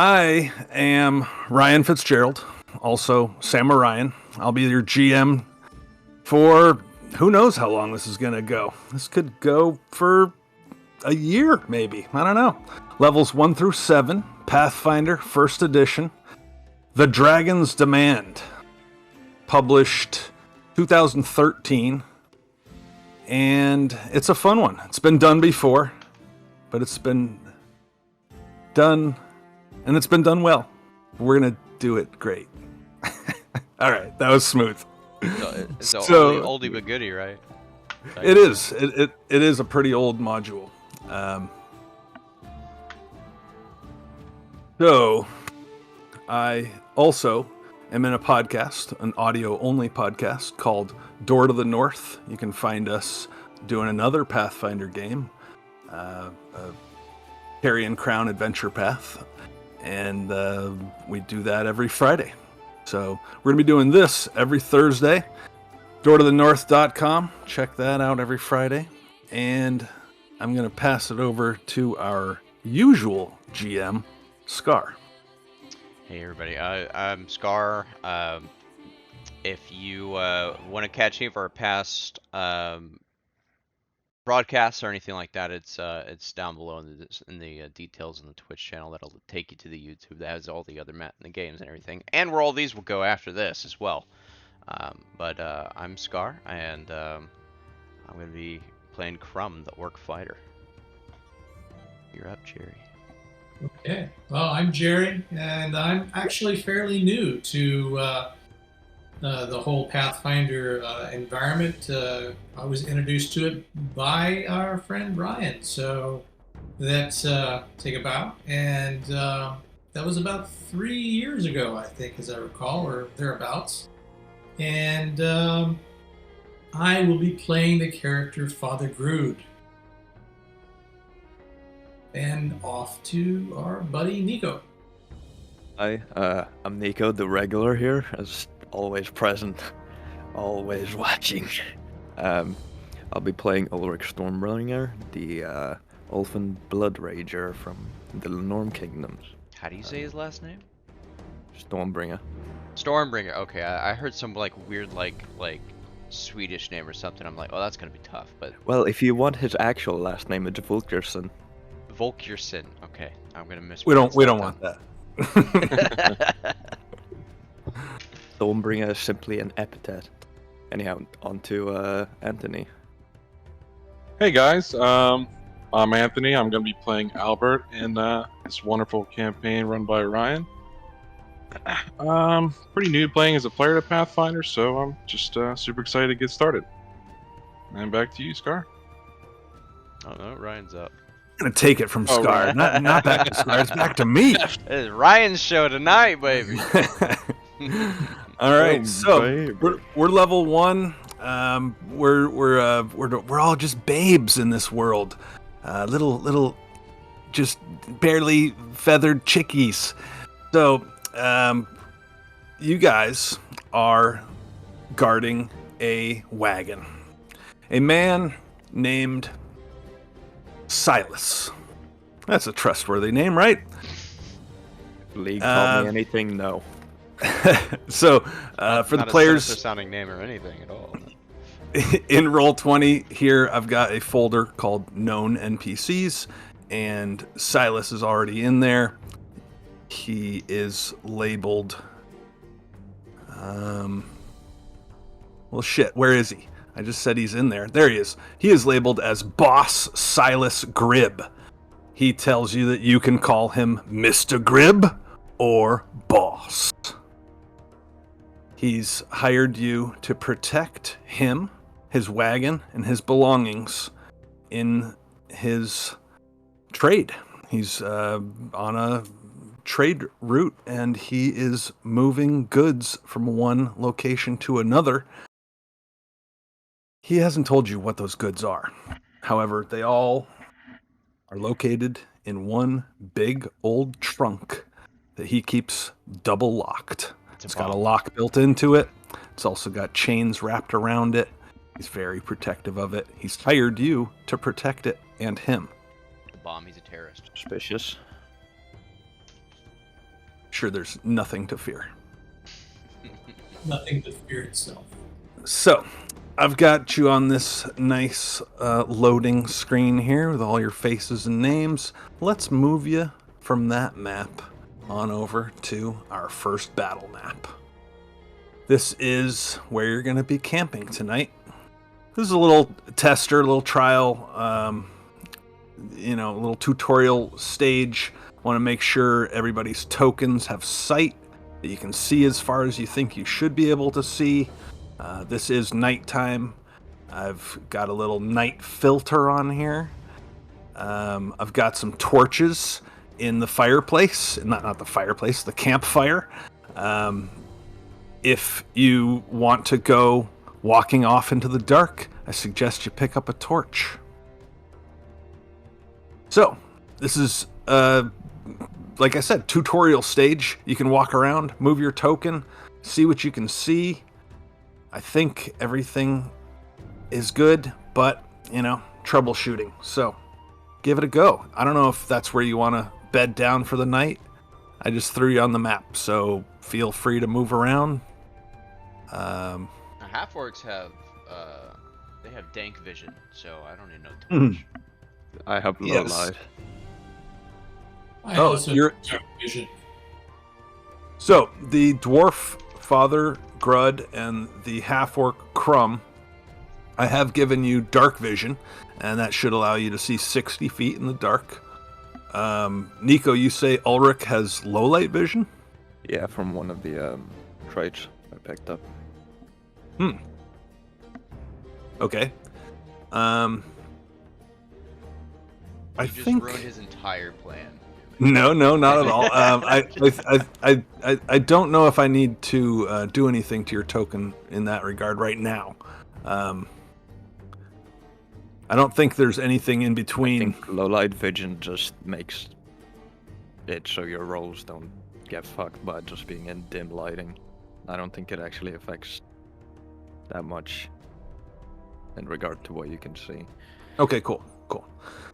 I am Ryan Fitzgerald, also Sam Ryan. I'll be your GM for who knows how long this is going to go. This could go for a year, maybe. I don't know. Levels 1 through 7, Pathfinder, first edition. The Dragon's Demand, published 2013. And it's a fun one. It's been done before, but it's been done, and it's been done well. We're going to do it great. All right, that was smooth. It's oldie but goodie, right? It is. It is a pretty old module. So, I also am in a podcast, an audio-only podcast called Door to the North. You can find us doing another Pathfinder game, Carrion Crown Adventure Path, and we do that every Friday. So we're going to be doing this every Thursday. DoorToTheNorth.com. Check that out every Friday. And I'm going to pass it over to our usual GM, Scar. Hey everybody, I'm Scar. If you want to catch any of our past broadcasts or anything like that, it's down below in the details on the Twitch channel. That'll take you to the YouTube that has all the other Matt and the games and everything, and where all these will go after this as well. But I'm Scar, and I'm going to be playing Crumb, the Orc Fighter. You're up, Jerry. Okay, well, I'm Jerry, and I'm actually fairly new to the whole Pathfinder environment. I was introduced to it by our friend Ryan, so let's take a bow. And that was about 3 years ago, I think, as I recall, or thereabouts. And I will be playing the character Father Grood. And off to our buddy Nico. Hi, I'm Nico, the regular here, as always present, always watching. I'll be playing Ulrich Stormbringer, the Elfin Blood Rager from the Norm Kingdoms. How do you say his last name? Stormbringer. Stormbringer. Okay, I heard some weird like Swedish name or something. I'm like, oh, that's gonna be tough. But Well, if you want his actual last name, it's Volkerson. Volkerson. Okay, I'm gonna miss. We don't want that. Stormbringer is simply an epithet. Anyhow, on to Anthony. Hey guys, I'm Anthony. I'm going to be playing Albert in this wonderful campaign run by Ryan. Pretty new playing as a player to Pathfinder, so I'm just super excited to get started. And back to you, Scar. Oh no, Ryan's up. I'm going to take it from Scar. Right. Not back to Scar. It's back to me. It's Ryan's show tonight, baby. All right, so we're level 1. We're all just babes in this world, little, just barely feathered chickies. So, you guys are guarding a wagon. A man named Silas. That's a trustworthy name, right? League call me anything, no. So, for the players, not a sounding name or anything at all. in Roll20 here, I've got a folder called Known NPCs, and Silas is already in there. He is labeled. Well, shit. Where is he? I just said he's in there. There he is. He is labeled as Boss Silas Gribb. He tells you that you can call him Mr. Gribb or Boss. He's hired you to protect him, his wagon, and his belongings in his trade. He's on a trade route, and he is moving goods from one location to another. He hasn't told you what those goods are. However, they all are located in one big old trunk that he keeps double locked. It's got a lock built into it. It's also got chains wrapped around it. He's very protective of it. He's hired you to protect it and him. The bomb, he's a terrorist. Suspicious. sure there's nothing to fear. Nothing but fear itself. So, I've got you on this nice loading screen here with all your faces and names. Let's move you from that map on over to our first battle map. This is where you're going to be camping tonight. This is a little tester, a little trial, a little tutorial stage. Want to make sure everybody's tokens have sight, that you can see as far as you think you should be able to see. This is nighttime. I've got a little night filter on here. I've got some torches in the fireplace. Not the fireplace, the campfire. If you want to go walking off into the dark, I suggest you pick up a torch. So, this is, like I said, tutorial stage. You can walk around, move your token, see what you can see. I think everything is good, but, troubleshooting. So, give it a go. I don't know if that's where you want to bed down for the night. I just threw you on the map, so feel free to move around. Half-orcs have dank vision, so I don't need no torch. I have low Yes. light. I Oh, also you're- have vision. So, the dwarf Father Grud and the half-orc Crumb, I have given you dark vision, and that should allow you to see 60 feet in the dark. Nico, you say Ulrich has low light vision? Yeah, from one of the traits I picked up. Okay. I You just think ruined his entire plan. no, not at all. I don't know if I need to do anything to your token in that regard right now. I don't think there's anything in I between. think low light vision just makes it so your rolls don't get fucked by just being in dim lighting. I don't think it actually affects that much in regard to what you can see. Okay, cool.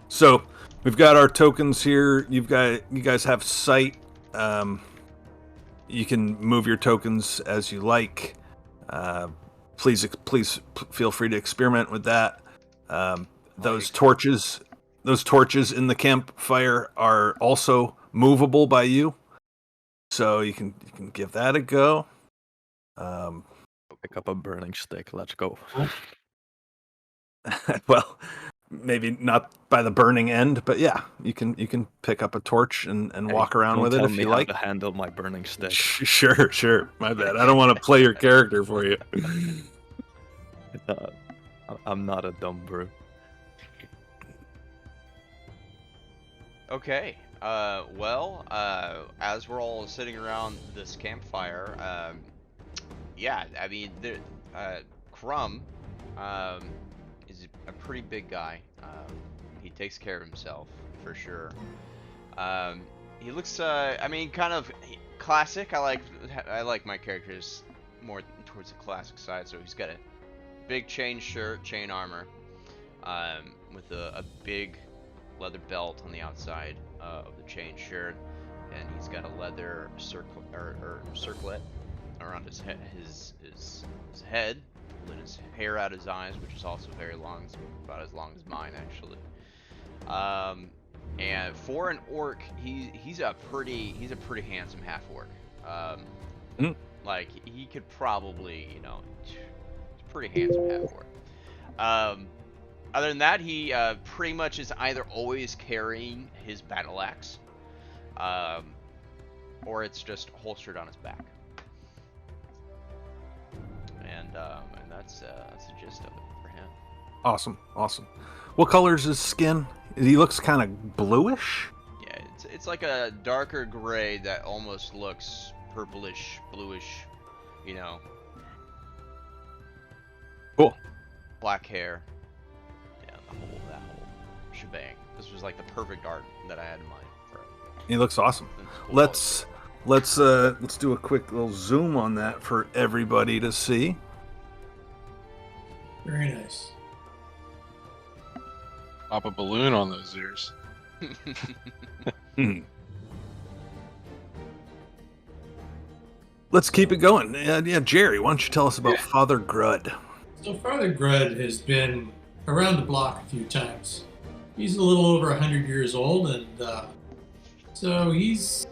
So we've got our tokens here. You guys have sight. You can move your tokens as you like. Please feel free to experiment with that. Those torches in the campfire are also movable by you, so you can give that a go. Pick up a burning stick. Let's go. Well, maybe not by the burning end, but yeah, you can pick up a torch and Hey, walk around don't with it tell if me you how like. to handle my burning stick. Sure. My bad. I don't want to play your character for you. I'm not a dumb brew. Okay. As we're all sitting around this campfire, Crumb is a pretty big guy. He takes care of himself for sure. He looks, kind of classic. I like my characters more towards the classic side. So he's got a big chain shirt, chain armor, with a big leather belt on the outside of the chain shirt, and he's got a leather circlet around his head, holding his hair out his eyes, which is also very long. It's about as long as mine, actually. And for an orc, he's a pretty handsome half orc. Like he could probably, he's a pretty handsome half orc. Other than that, he pretty much is either always carrying his battle axe, or it's just holstered on his back. And that's the gist of it for him. Awesome. What color is his skin? He looks kind of bluish. Yeah, it's like a darker gray that almost looks purplish, bluish, Cool. Black hair. Yeah, that whole shebang. This was like the perfect art that I had in mind for it. He looks awesome. Cool. Let's do a quick little zoom on that for everybody to see. Very nice. Pop a balloon on those ears. let's keep it going. Yeah, Jerry, why don't you tell us about Father Grud? So Father Grud has been around the block a few times. He's a little over 100 years old, and so he's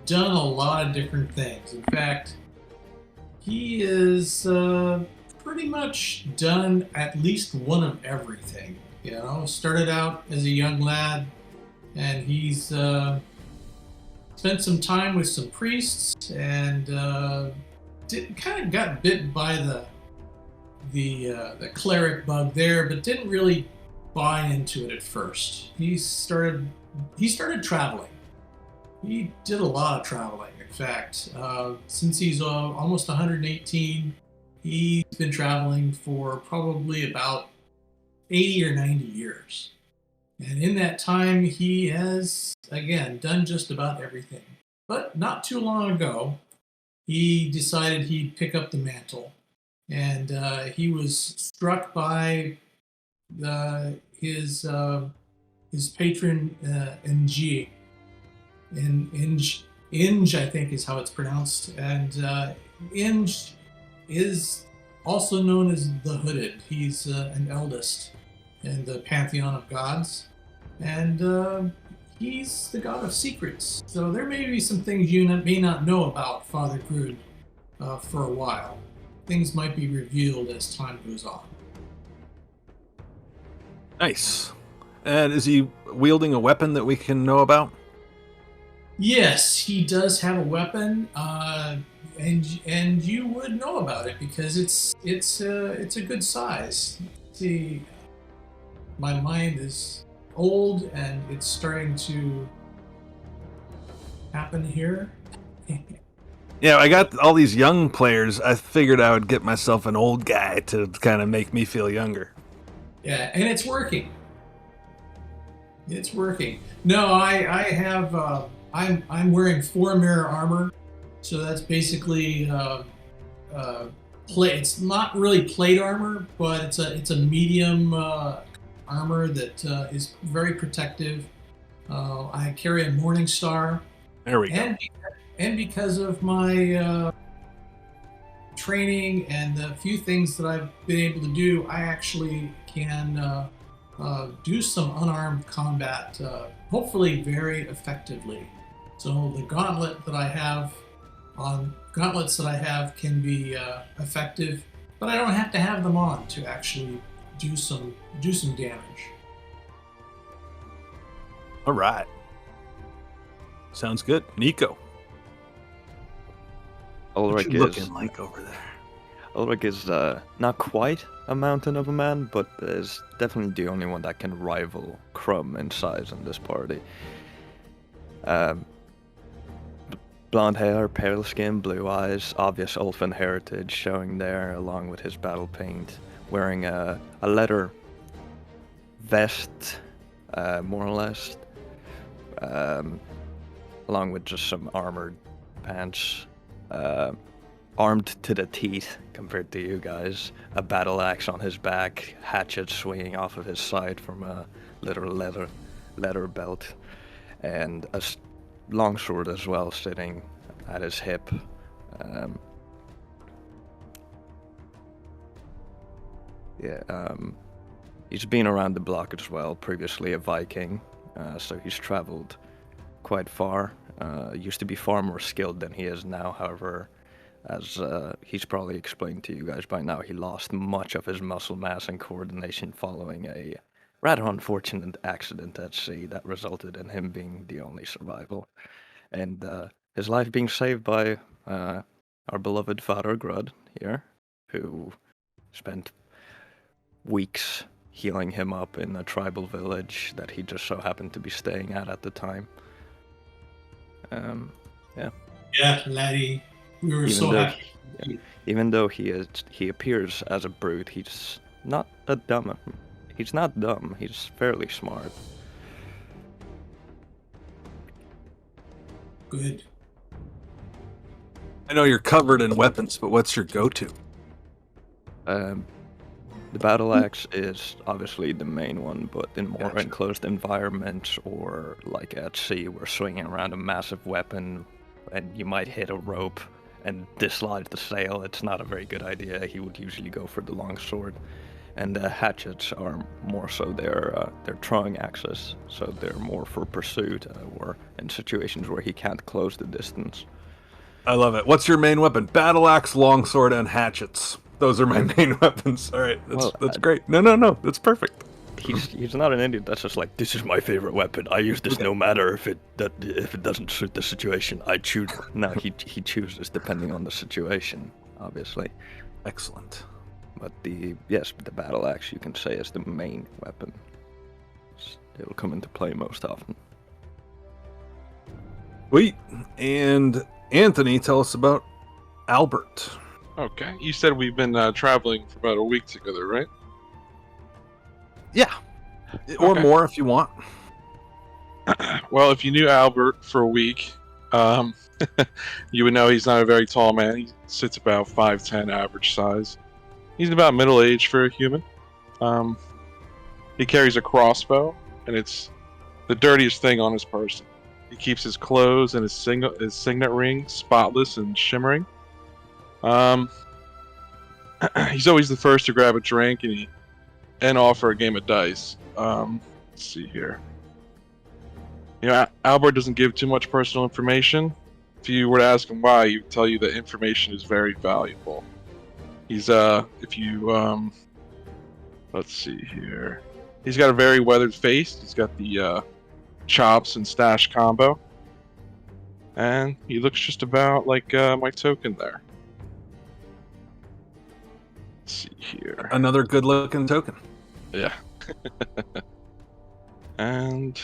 done a lot of different things. In fact, he is pretty much done at least one of everything. You know, started out as a young lad, and he's spent some time with some priests, and kind of got bit by the cleric bug there, but didn't really buy into it at first. He started traveling. He did a lot of traveling. In fact, since he's almost 118, he's been traveling for probably about 80 or 90 years. And in that time, he has, again, done just about everything. But not too long ago, he decided he'd pick up the mantle. And he was struck by his patron, Inge. Inge, I think, is how it's pronounced. And Inge is also known as the Hooded. He's an eldest in the pantheon of gods. And he's the god of secrets. So there may be some things you may not know about Father Grud for a while. Things might be revealed as time goes on. Nice. And is he wielding a weapon that we can know about? Yes, he does have a weapon, and you would know about it because it's a good size. See, my mind is old, and it's starting to happen here. Yeah, I got all these young players. I figured I would get myself an old guy to kind of make me feel younger. Yeah, and it's working. It's working. No, I have. I'm wearing 4 mirror armor, so that's basically plate. It's not really plate armor, but it's a medium armor that is very protective. I carry a Morning Star. There we go. And because of my training and the few things that I've been able to do, I actually can do some unarmed combat, hopefully very effectively. So the gauntlets that I have can be effective, but I don't have to have them on to actually do some damage. All right. Sounds good. Nico. Ulrich What you looking like over there? Ulrich is not quite a mountain of a man, but is definitely the only one that can rival Crumb in size in this party. Blonde hair, pale skin, blue eyes, obvious elfin heritage showing there, along with his battle paint. Wearing a leather vest, more or less, along with just some armored pants. Armed to the teeth compared to you guys. A battle axe on his back, hatchet swinging off of his side from a little leather belt, and a longsword as well sitting at his hip. He's been around the block as well, previously a Viking, so he's traveled quite far. Used to be far more skilled than he is now, however, as he's probably explained to you guys by now, he lost much of his muscle mass and coordination following a rather unfortunate accident at sea that resulted in him being the only survival. And his life being saved by our beloved Father Grud here, who spent weeks healing him up in a tribal village that he just so happened to be staying at the time. Yeah, laddie. We were so happy. Even though he appears as a brute, he's not dumb. He's not dumb. He's fairly smart. Good. I know you're covered in weapons, but what's your go-to? The battle axe is obviously the main one, but in more Gotcha. enclosed environments or like at sea, we're swinging around a massive weapon, and you might hit a rope and dislodge the sail, it's not a very good idea. He would usually go for the long sword. And the hatchets are more so they're throwing axes, so they're more for pursuit or in situations where he can't close the distance. I love it. What's your main weapon? Battle axe, longsword, and hatchets. Those are my main weapons. All right, that's great. No, that's perfect. He's not an idiot. That's just like, this is my favorite weapon. I use this no matter if it doesn't suit the situation. I choose. No, he chooses depending on the situation, obviously. Excellent. But the battle axe you can say is the main weapon. It'll come into play most often. Sweet. And Anthony, tell us about Albert. Okay, you said we've been traveling for about a week together, right? Yeah. Or Okay. more if you want. Well, if you knew Albert for a week, you would know he's not a very tall man. He sits about 5'10", average size. He's about middle age for a human. He carries a crossbow, and it's the dirtiest thing on his person. He keeps his clothes and his signet ring spotless and shimmering. He's always the first to grab a drink and offer a game of dice. Let's see here. You know, Albert doesn't give too much personal information. If you were to ask him why, he would tell you that information is very valuable. He's let's see here. He's got a very weathered face. He's got the chops and stash combo. And he looks just about like my token there. Let's see here. Another good-looking token. Yeah. And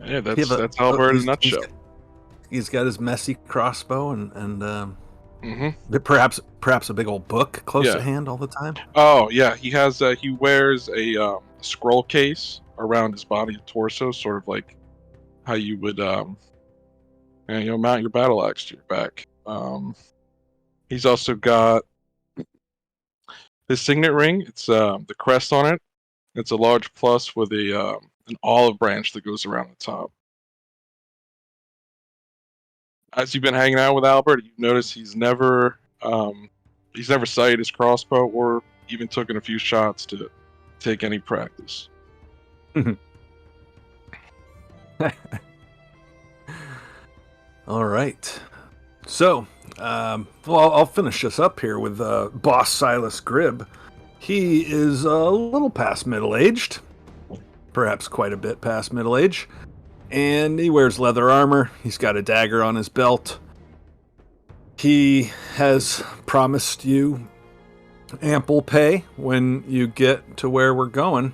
yeah, that's Albert in a nutshell. He's got his messy crossbow and Mm-hmm. perhaps a big old book close Yeah. at hand all the time. Oh yeah, he has he wears a scroll case around his body and torso, sort of like how you would mount your battle axe to your back. He's also got his signet ring. It's the crest on it. It's a large plus with an olive branch that goes around the top. As you've been hanging out with Albert, you've noticed he's never sighted his crossbow or even taken a few shots to take any practice. All right. So, I'll finish this up here with Boss Silas Gribb. He is a little past middle-aged, perhaps quite a bit past middle age, and he wears leather armor. He's got a dagger on his belt. He has promised you ample pay when you get to where we're going,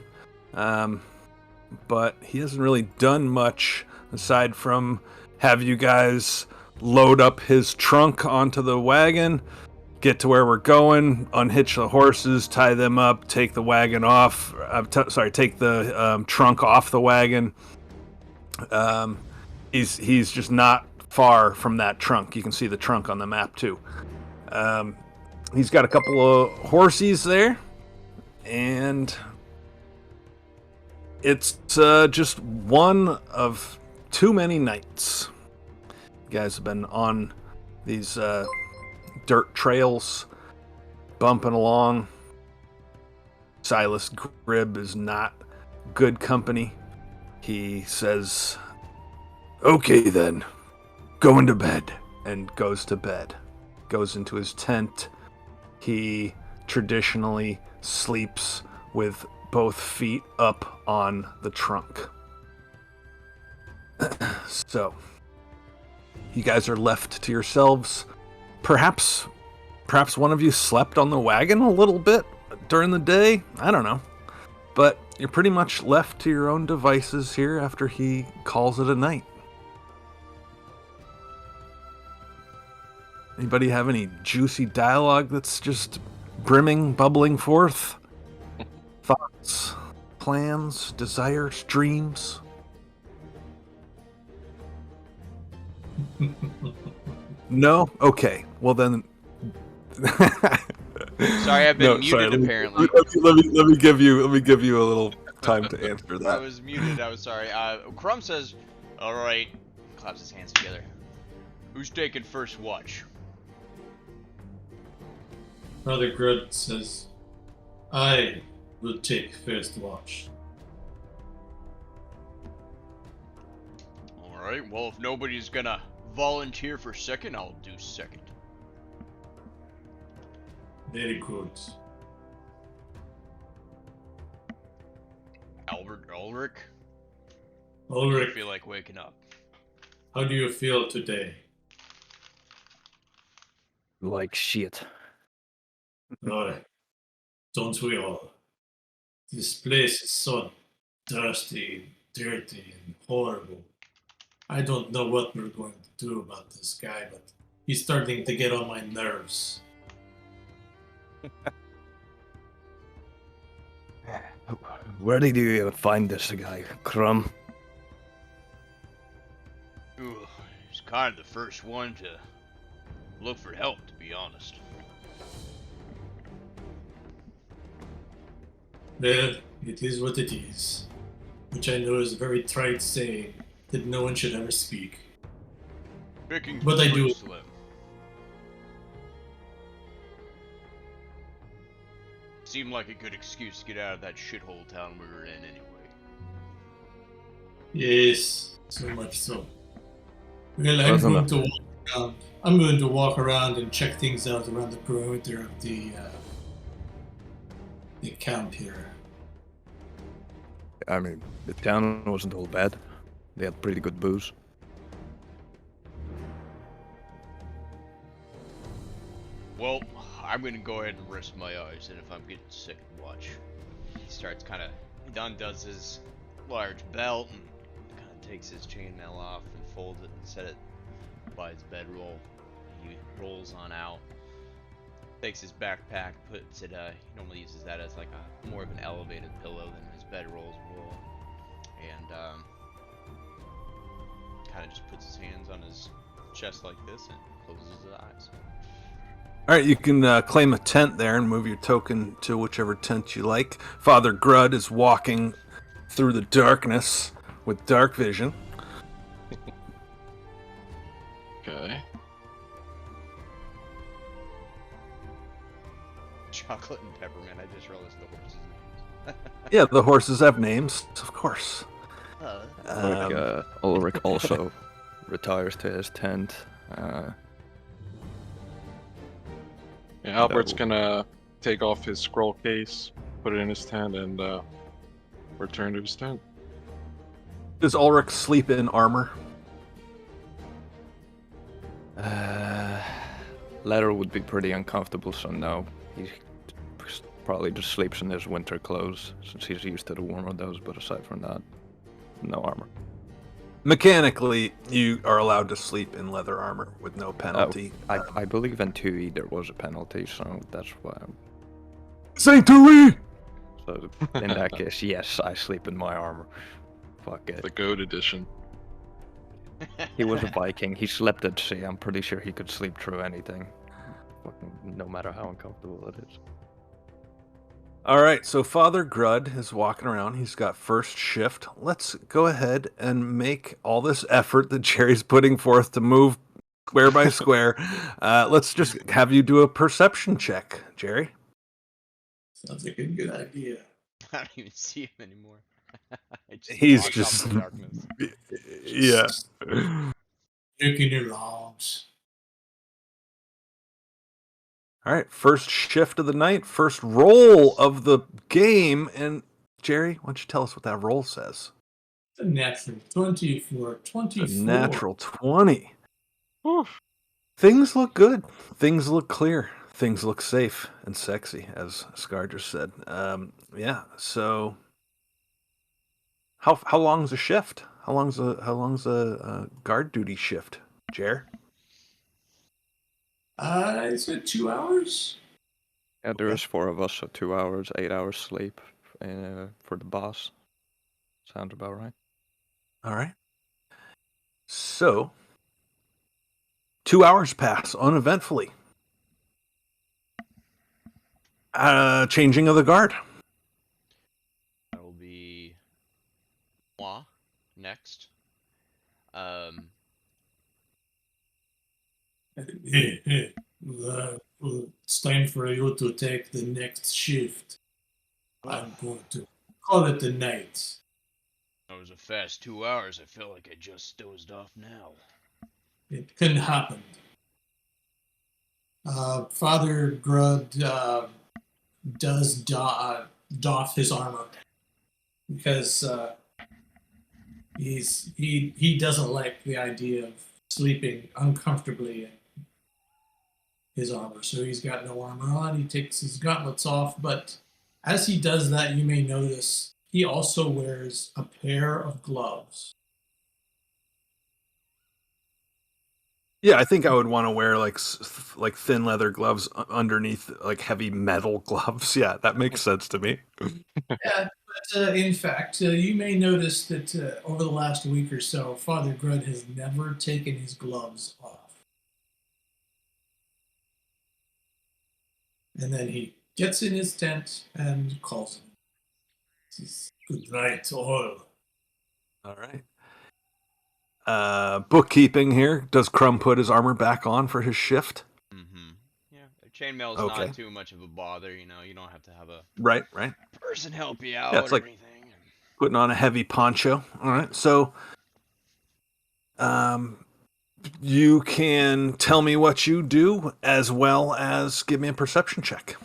but he hasn't really done much aside from have you guys load up his trunk onto the wagon, get to where we're going, unhitch the horses, tie them up, take the wagon off. Take the trunk off the wagon. He's just not far from that trunk. You can see the trunk on the map too. He's got a couple of horsies there, and it's just one of too many nights. You guys have been on these dirt trails, bumping along. Silas Gribb is not good company. He says, "Okay then, going to bed," and goes to bed. Goes into his tent. He traditionally sleeps with both feet up on the trunk. So, you guys are left to yourselves. Perhaps one of you slept on the wagon a little bit during the day. I don't know. But you're pretty much left to your own devices here after he calls it a night. Anybody have any juicy dialogue that's just bubbling forth? Thoughts, plans, desires, dreams? No? Okay. Well then... Sorry, I've been muted apparently. Let me give you a little time to answer I that. was muted, I was sorry. Crumb says, "Alright," claps his hands together. Who's taking first watch? Father Grud says, I will take first watch. Alright, well, if nobody's gonna volunteer for second, I'll do second. Very good. Ulrich? I Ulrich, feel like waking up. how do you feel today? Like shit. Oh, don't we all? This place is so dusty, dirty, and horrible. I don't know what we're going to do about this guy, but he's starting to get on my nerves. Where did you find this guy, Crumb? Ooh, he's kind of the first one to look for help, to be honest. Well, it is what it is. Which I know is a very trite saying that no one should ever speak. Picking But I do. Slim. Seemed like a good excuse to get out of that shithole town we were in anyway. Yes, so much so. Well, I'm Wasn't going it? to walk around. I'm going to walk around and check things out around the perimeter of the camp here. I mean, the town wasn't all bad. They had pretty good booze. Well, I'm gonna go ahead and rest my eyes, and if I'm getting sick, watch. He starts kind of, undoes his large belt and kind of takes his chainmail off and folds it and set it by his bedroll. He rolls on out, takes his backpack, puts it, he normally uses that as like a more of an elevated pillow than his bedroll's will, and kind of just puts his hands on his chest like this and closes his eyes. All right, you can claim a tent there and move your token to whichever tent you like. Father Grud is walking through the darkness with dark vision. Okay. Chocolate and peppermint, I just realized the horse's names. Yeah, the horses have names, of course. Ulrich also retires to his tent. Yeah, Albert's No. gonna take off his scroll case, put it in his tent, and return to his tent. Does Ulrich sleep in armor? Leather would be pretty uncomfortable, so no. He probably just sleeps in his winter clothes since he's used to the warm of those, but aside from that, no armor. Mechanically, you are allowed to sleep in leather armor with no penalty. I believe in 2E there was a penalty, so that's why. Sanctuary! So in that case, yes, I sleep in my armor. Fuck it. The Goat Edition. He was a Viking. He slept at sea. I'm pretty sure he could sleep through anything, fucking, no matter how uncomfortable it is. All right, so Father Grud is walking around. He's got first shift. Let's go ahead and make all this effort that Jerry's putting forth to move square by square. Let's just have you do a perception check, Jerry. Sounds like a good idea. I don't even see him anymore. I He's walk out just- in the darkness. Yeah. Looking around. All right, first shift of the night, first roll of the game. And Jerry, why don't you tell us what that roll says? A natural 20 for 24. A natural 20. Oof. Things look good. Things look clear. Things look safe and sexy, as Scar just said. Yeah. So, how long's a shift? How long's a guard duty shift, Jer? Is it 2 hours? Yeah, there is 4 of us, so 2 hours, 8 hours sleep for the boss. Sounds about right. All right. So, 2 hours pass uneventfully. Changing of the guard. That will be moi next. It's time for you to take the next shift. I'm going to call it the night. That was a fast 2 hours. I feel like I just dozed off now. It can happen. Father Grud does doff his armor because he doesn't like the idea of sleeping uncomfortably in his armor, so he's got no armor on. He takes his gauntlets off, but as he does that, you may notice he also wears a pair of gloves. Yeah, I think I would want to wear like thin leather gloves underneath like heavy metal gloves. Yeah, that makes sense to me. Yeah, but in fact, you may notice that over the last week or so, Father Grud has never taken his gloves off. And then he gets in his tent and calls him. He says, "Good night, all." All right. Bookkeeping here. Does Crumb put his armor back on for his shift? Mm-hmm. Yeah, chainmail's Okay. not too much of a bother. You know, you don't have to have a Right. person help you out Yeah, it's or like anything. putting on a heavy poncho. All right. So, you can tell me what you do as well as give me a perception check,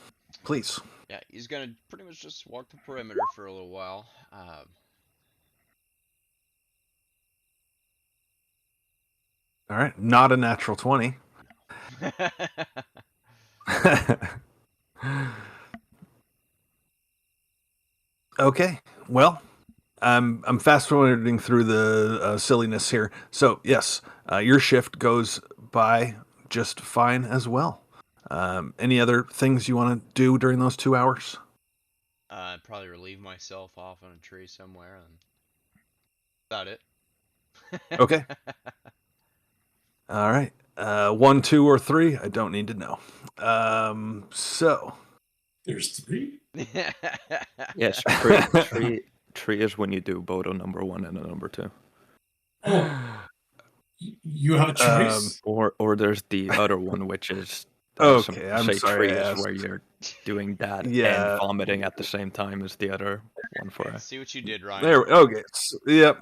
please. Yeah, he's gonna pretty much just walk the perimeter for a little while. All right. Not a natural 20. Okay. Well, I'm fast forwarding through the silliness here. So yes, your shift goes by just fine as well. Any other things you want to do during those 2 hours? Probably relieve myself off on a tree somewhere, and about it. Okay. All right. 1, 2, or 3. I don't need to know. So There's 3? Yes, tree is when you do both a number 1 and a number 2. Oh, you have a choice. Or there's the other one, which is okay. I'm say sorry. tree I is asked. where you're doing that Yeah. and vomiting at the same time as the other one for us. See what you did, Ryan. There. Okay. Yep.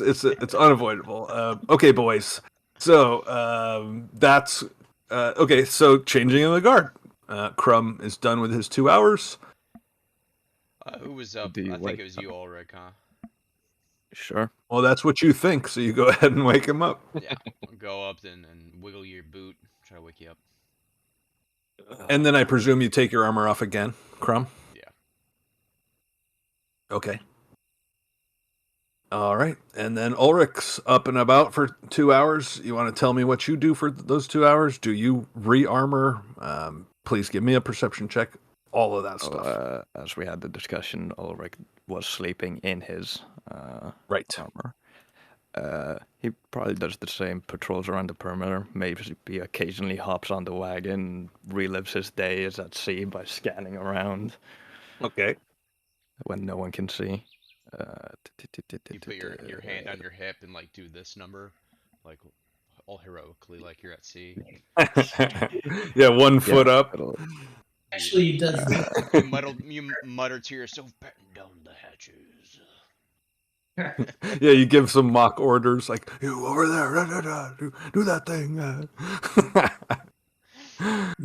It's unavoidable. Okay, boys. So that's okay. So changing in the guard. Crumb is done with his 2 hours. Who was up? Do you I think wake it was you, Ulrich, huh? Sure. Well, that's what you think. So you go ahead and wake him up. Yeah. Go up and wiggle your boot. Try to wake you up. And then I presume you take your armor off again, Crumb? Yeah. Okay. All right. And then Ulrich's up and about for 2 hours. You want to tell me what you do for those 2 hours? Do you re-armor? Please give me a perception check. All of that stuff. As we had the discussion, Ulrich was sleeping in his Right. armor. He probably does the same, patrols around the perimeter, maybe occasionally hops on the wagon, relives his days at sea by scanning around Okay. when no one can see. You put your hand on your hip and like do this number, like all heroically, like you're at sea. Yeah, 1 foot up. Actually, he does. You mutter to yourself, batten down the hatches. Yeah, you give some mock orders like, you over there, do that thing.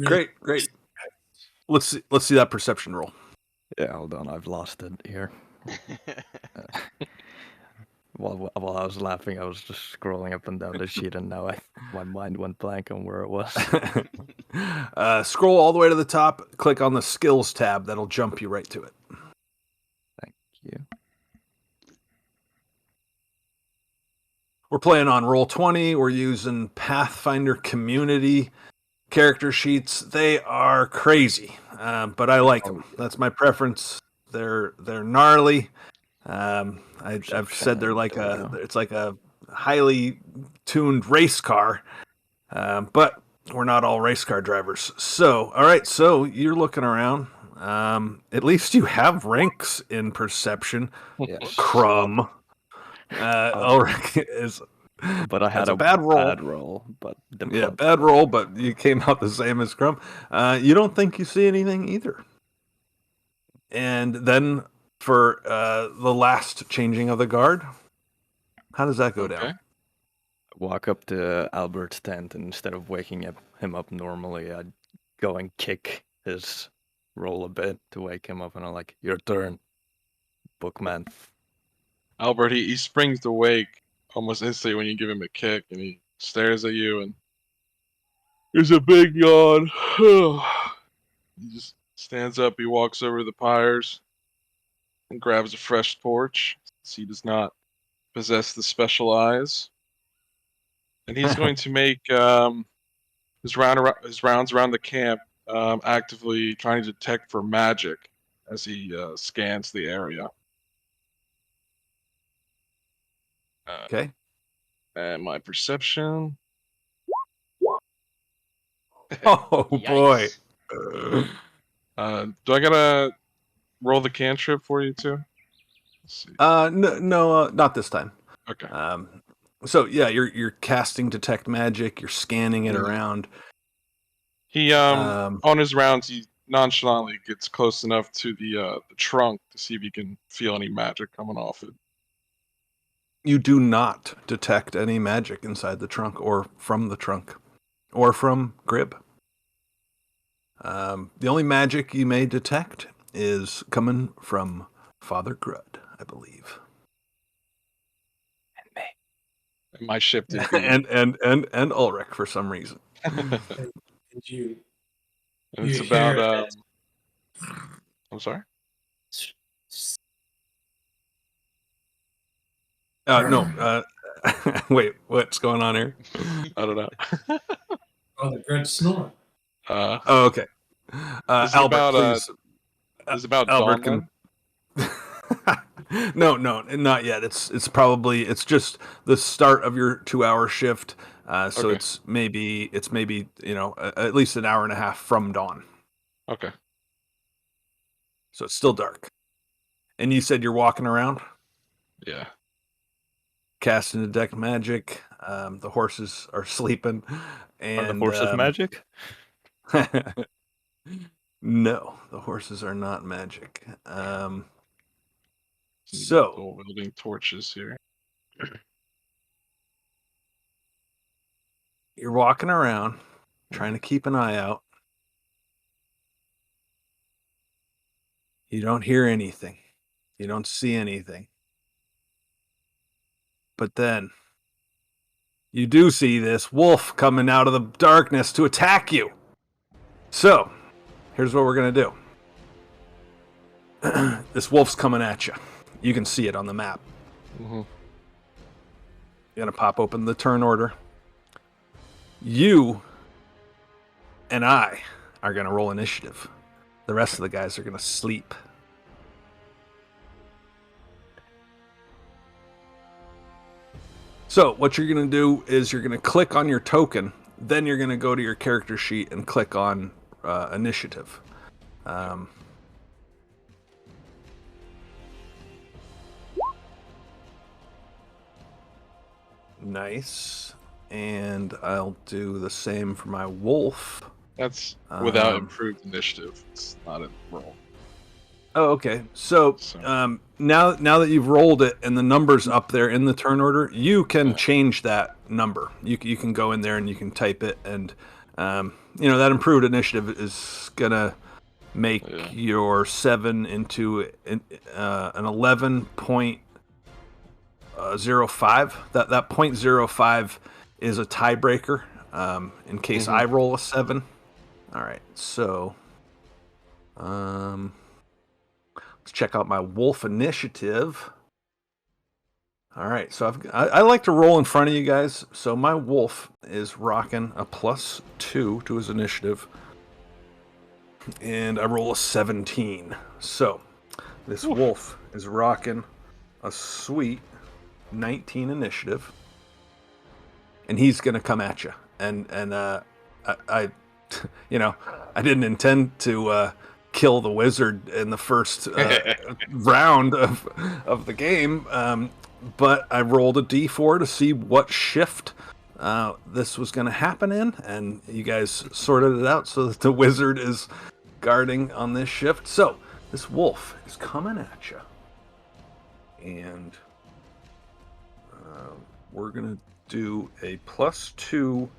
Great. Let's see that perception roll. Yeah, hold on, I've lost it here. While I was laughing, I was just scrolling up and down the sheet, and now my mind went blank on where it was. Scroll all the way to the top, click on the skills tab, that'll jump you right to it. Thank you. We're playing on Roll20. We're using Pathfinder community character sheets. They are crazy, but I like them. That's my preference. They're gnarly. I've said they're like it's like a highly tuned race car, but we're not all race car drivers. So, all right. So you're looking around. At least you have ranks in perception. Yes. Crumb. Ulrich is But I had That's a bad roll. bad roll. But Yeah, bad roll, but you came out the same as Crumb. You don't think you see anything either. And then for the last changing of the guard, how does that go Okay. down? Walk up to Albert's tent, and instead of waking him up normally, I'd go and kick his roll a bit to wake him up, and I'm like, "Your turn, bookman." Albert, he springs awake almost instantly when you give him a kick, and he stares at you, and there's a big yawn. He just stands up, he walks over to the pyres, and grabs a fresh torch, since he does not possess the special eyes. And he's going to make his rounds around the camp, actively trying to detect for magic as he scans the area. Okay. And my perception. Oh boy. Yikes. Do I gotta roll the cantrip for you too? Let's see. No, not this time. Okay. So yeah, you're casting detect magic. You're scanning it Mhm. around. He on his rounds he nonchalantly gets close enough to the trunk to see if he can feel any magic coming off it. You do not detect any magic inside the trunk, or from the trunk, or from Grib. The only magic you may detect is coming from Father Grud, I believe. And my ship did and Ulrich for some reason. And you And it's You about hear it. I'm sorry? No. Wait, what's going on here? I don't know. Oh, the dread snore. Oh, okay. This is Albert, about, please. this is about Albert dawn can. No, not yet. It's probably just the start of your 2-hour shift. So Okay. it's maybe at least an hour and a half from dawn. Okay. So it's still dark. And you said you're walking around, Yeah. casting detect magic. The horses are sleeping, and Are the horses magic? No, the horses are not magic. Need So dual wielding torches here. you're walking around, trying to keep an eye out. You don't hear anything. You don't see anything. But then you do see this wolf coming out of the darkness to attack you. So here's what we're going to do. This wolf's coming at you. You can see it on the map. Mm-hmm. You're going to pop open the turn order. You and I are going to roll initiative. The rest of the guys are going to sleep. So what you're going to do is you're going to click on your token. Then you're going to go to your character sheet and click on initiative. Nice. And I'll do the same for my wolf. That's without Um, improved initiative. It's not a roll. Oh, okay. So now that you've rolled it and the number's up there in the turn order, you can change that number. You can go in there and you can type it, and that improved initiative is gonna make your 7 into an 11.05. That 0.05 is a tiebreaker in case I roll a 7. All right, so let's check out my wolf initiative. All right, so I like to roll in front of you guys. So my wolf is rocking a +2 to his initiative, and I roll a 17. So this wolf is rocking a sweet 19 initiative, and he's gonna come at you. And I I didn't intend to kill the wizard in the first round of the game. But I rolled a d4 to see what shift this was going to happen in, and you guys sorted it out so that the wizard is guarding on this shift. So this wolf is coming at you, and we're going to do a +2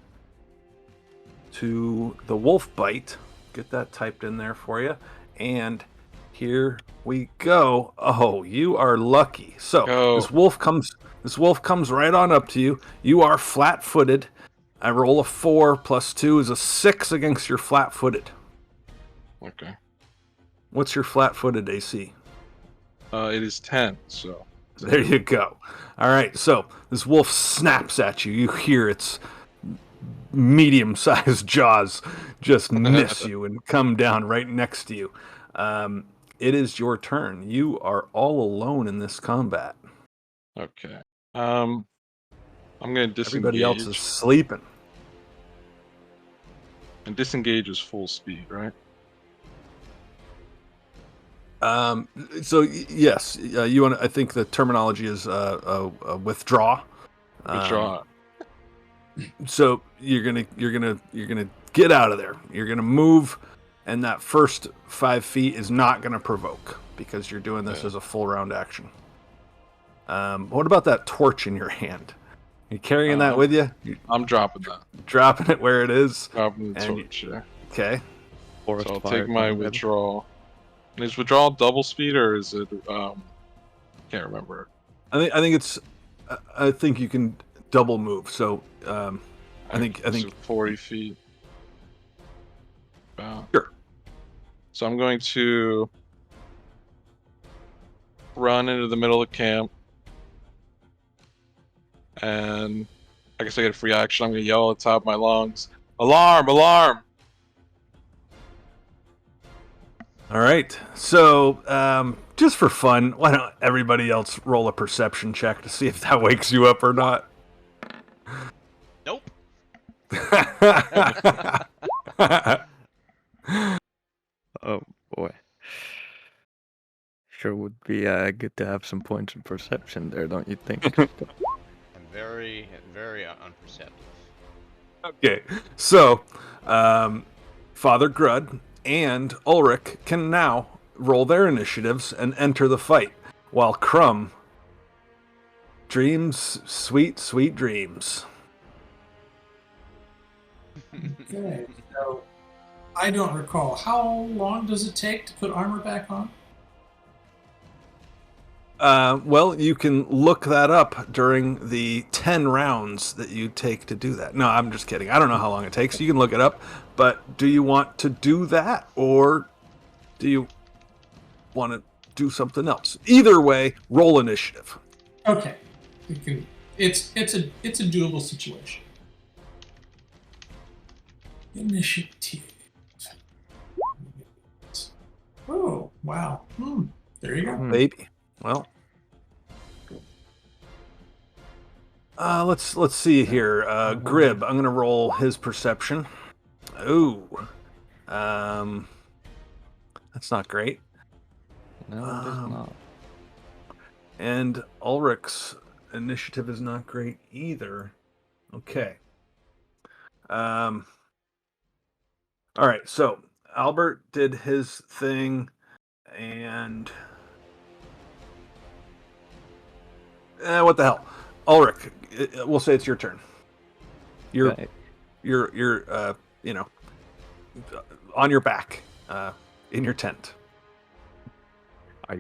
to the wolf bite. Get that typed in there for you. And here we go. Oh, you are lucky. So this wolf comes right on up to you. You are flat-footed. I roll a 4 + 2 is a 6 against your flat-footed. Okay. What's your flat-footed AC? It is 10, so. There you go. All right, so this wolf snaps at you. You hear its medium-sized jaws just miss you and come down right next to you. It is your turn. You are all alone in this combat. Okay. I'm gonna disengage. Everybody else is sleeping. And disengage is full speed, right? Yes, you want. I think the terminology is withdraw. Withdraw. So you're gonna get out of there. You're gonna move, and that first 5 feet is not gonna provoke because you're doing this as a full round action. What about that torch in your hand? You carrying that with you? I'm dropping that. Dropping it where it is. Dropping the torch. Yeah. Okay. So I'll take my withdrawal. Is withdrawal double speed or is it? Can't remember. I think it's. I think you can double move. So I think 40 feet. About. Sure. So I'm going to run into the middle of camp, and I guess I get a free action. I'm going to yell at the top of my lungs, "Alarm! Alarm!" All right. So just for fun, why don't everybody else roll a perception check to see if that wakes you up or not? Nope. Oh boy. Sure would be good to have some points in perception there, don't you think? I'm very, very unperceptive. Okay. So Father Grud and Ulrich can now roll their initiatives and enter the fight, while Crumb dreams sweet, sweet dreams. Okay, so I don't recall. How long does it take to put armor back on? Well, you can look that up during the 10 rounds that you take to do that. No, I'm just kidding. I don't know how long it takes. You can look it up. But do you want to do that, or do you want to do something else? Either way, roll initiative. Okay, it's a doable situation. Initiative. Oh wow! There you go. Baby. Well, let's see here. Grib, I'm gonna roll his perception. Ooh, that's not great. No, it is not. And Ulrich's initiative is not great either. Okay. All right. So Albert did his thing, and what the hell, Ulrich? We'll say it's your turn. You're on your back, in your tent. Are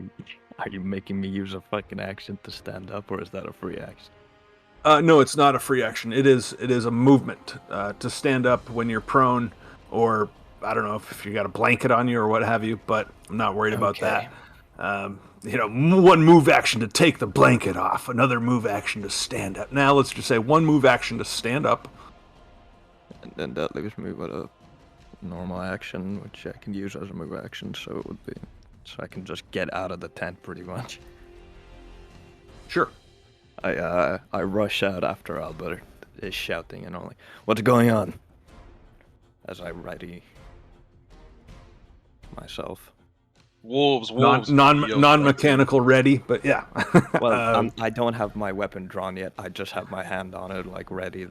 you making me use a fucking action to stand up, or is that a free action? No, it's not a free action. It is a movement to stand up when you're prone, or I don't know if you got a blanket on you or what have you. But I'm not worried about that. One move action to take the blanket off, another move action to stand up. Now let's just say one move action to stand up. And then that leaves me with a normal action, which I can use as a move action, so it would be... So I can just get out of the tent, pretty much. Sure. I rush out after Albert is shouting and only, "What's going on?" As I ready myself. Wolves. Non-mechanical ready, but yeah. Well, I don't have my weapon drawn yet. I just have my hand on it, like ready,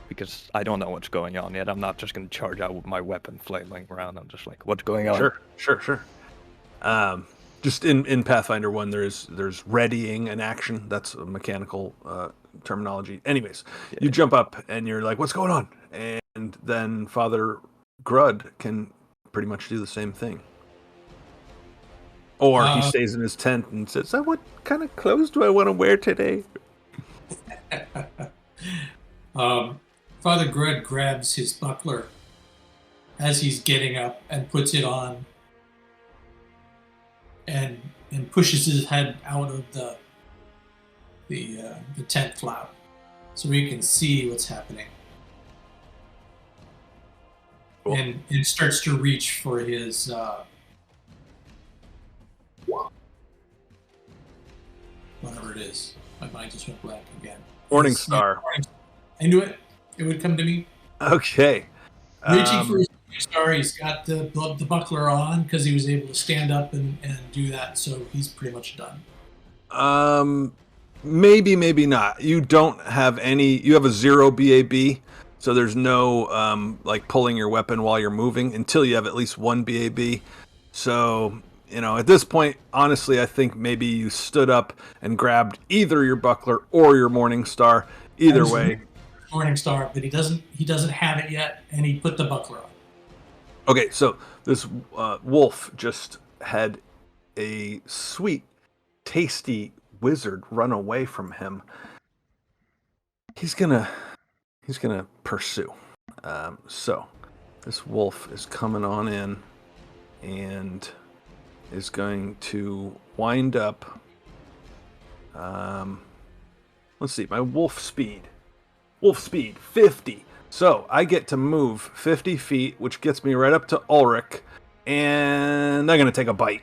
because I don't know what's going on yet. I'm not just gonna charge out with my weapon flailing around. I'm just like, what's going on? Sure. Just in Pathfinder 1, there's readying an action. That's a mechanical terminology. Anyways, you jump up and you're like, what's going on? And then Father Grud can pretty much do the same thing. Or he stays in his tent and says, "So what kind of clothes do I want to wear today?" Father Grud grabs his buckler as he's getting up and puts it on and pushes his head out of the tent flap so he can see what's happening. Cool. And starts to reach for his whatever it is. My mind just went blank again. Morning Star. I knew it. It would come to me. Okay. Reaching for his Morning Star, he's got the buckler on because he was able to stand up and do that. So he's pretty much done. Maybe not. You don't have any. You have a 0 BAB, so there's no like pulling your weapon while you're moving until you have at least 1 BAB. So, at this point, honestly, I think maybe you stood up and grabbed either your buckler or your Morning Star. Either way. Morning Star, but he doesn't have it yet, and he put the buckler on. Okay, so this wolf just had a sweet, tasty wizard run away from him. He's gonna pursue. So this wolf is coming on in and is going to wind up. Let's see, my wolf speed 50. So I get to move 50 feet, which gets me right up to Ulrich, and they're gonna take a bite.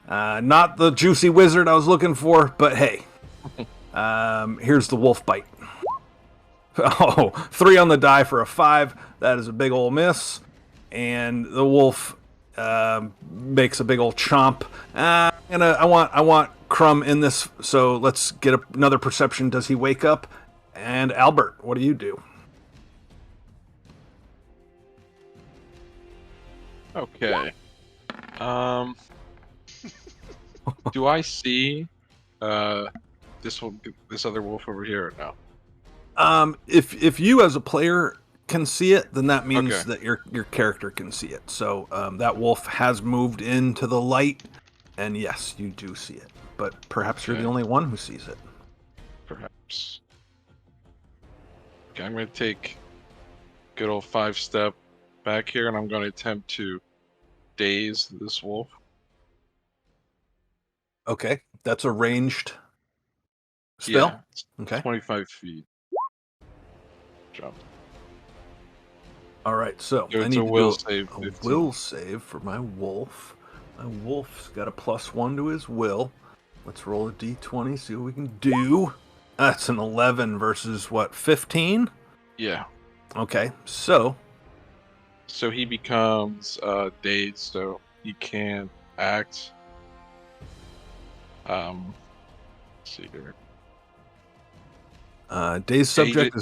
Not the juicy wizard I was looking for, but hey, here's the wolf bite. Oh, 3 on the die for a 5. That is a big ol' miss, and the wolf makes a big ol' chomp. I want Crumb in this, so let's get another perception. Does he wake up? And Albert, what do you do? Okay. Do I see this other wolf over here or no? If you as a player can see it, then that means Okay. that your character can see it. So that wolf has moved into the light, and yes, you do see it. But perhaps you're the only one who sees it. Perhaps. Okay, I'm going to take good old 5-step back here, and I'm going to attempt to daze this wolf. Okay, that's a ranged spell. Yeah, it's Okay. 25 feet. Jump. All right, so So I it's need a to will do save. a 15. will save for my wolf. My wolf's got a +1 to his will. Let's roll a d20, see what we can do. That's an 11 versus what, 15? Yeah. Okay, so So he becomes dazed, so he can't act. Let's see here. day's subject did-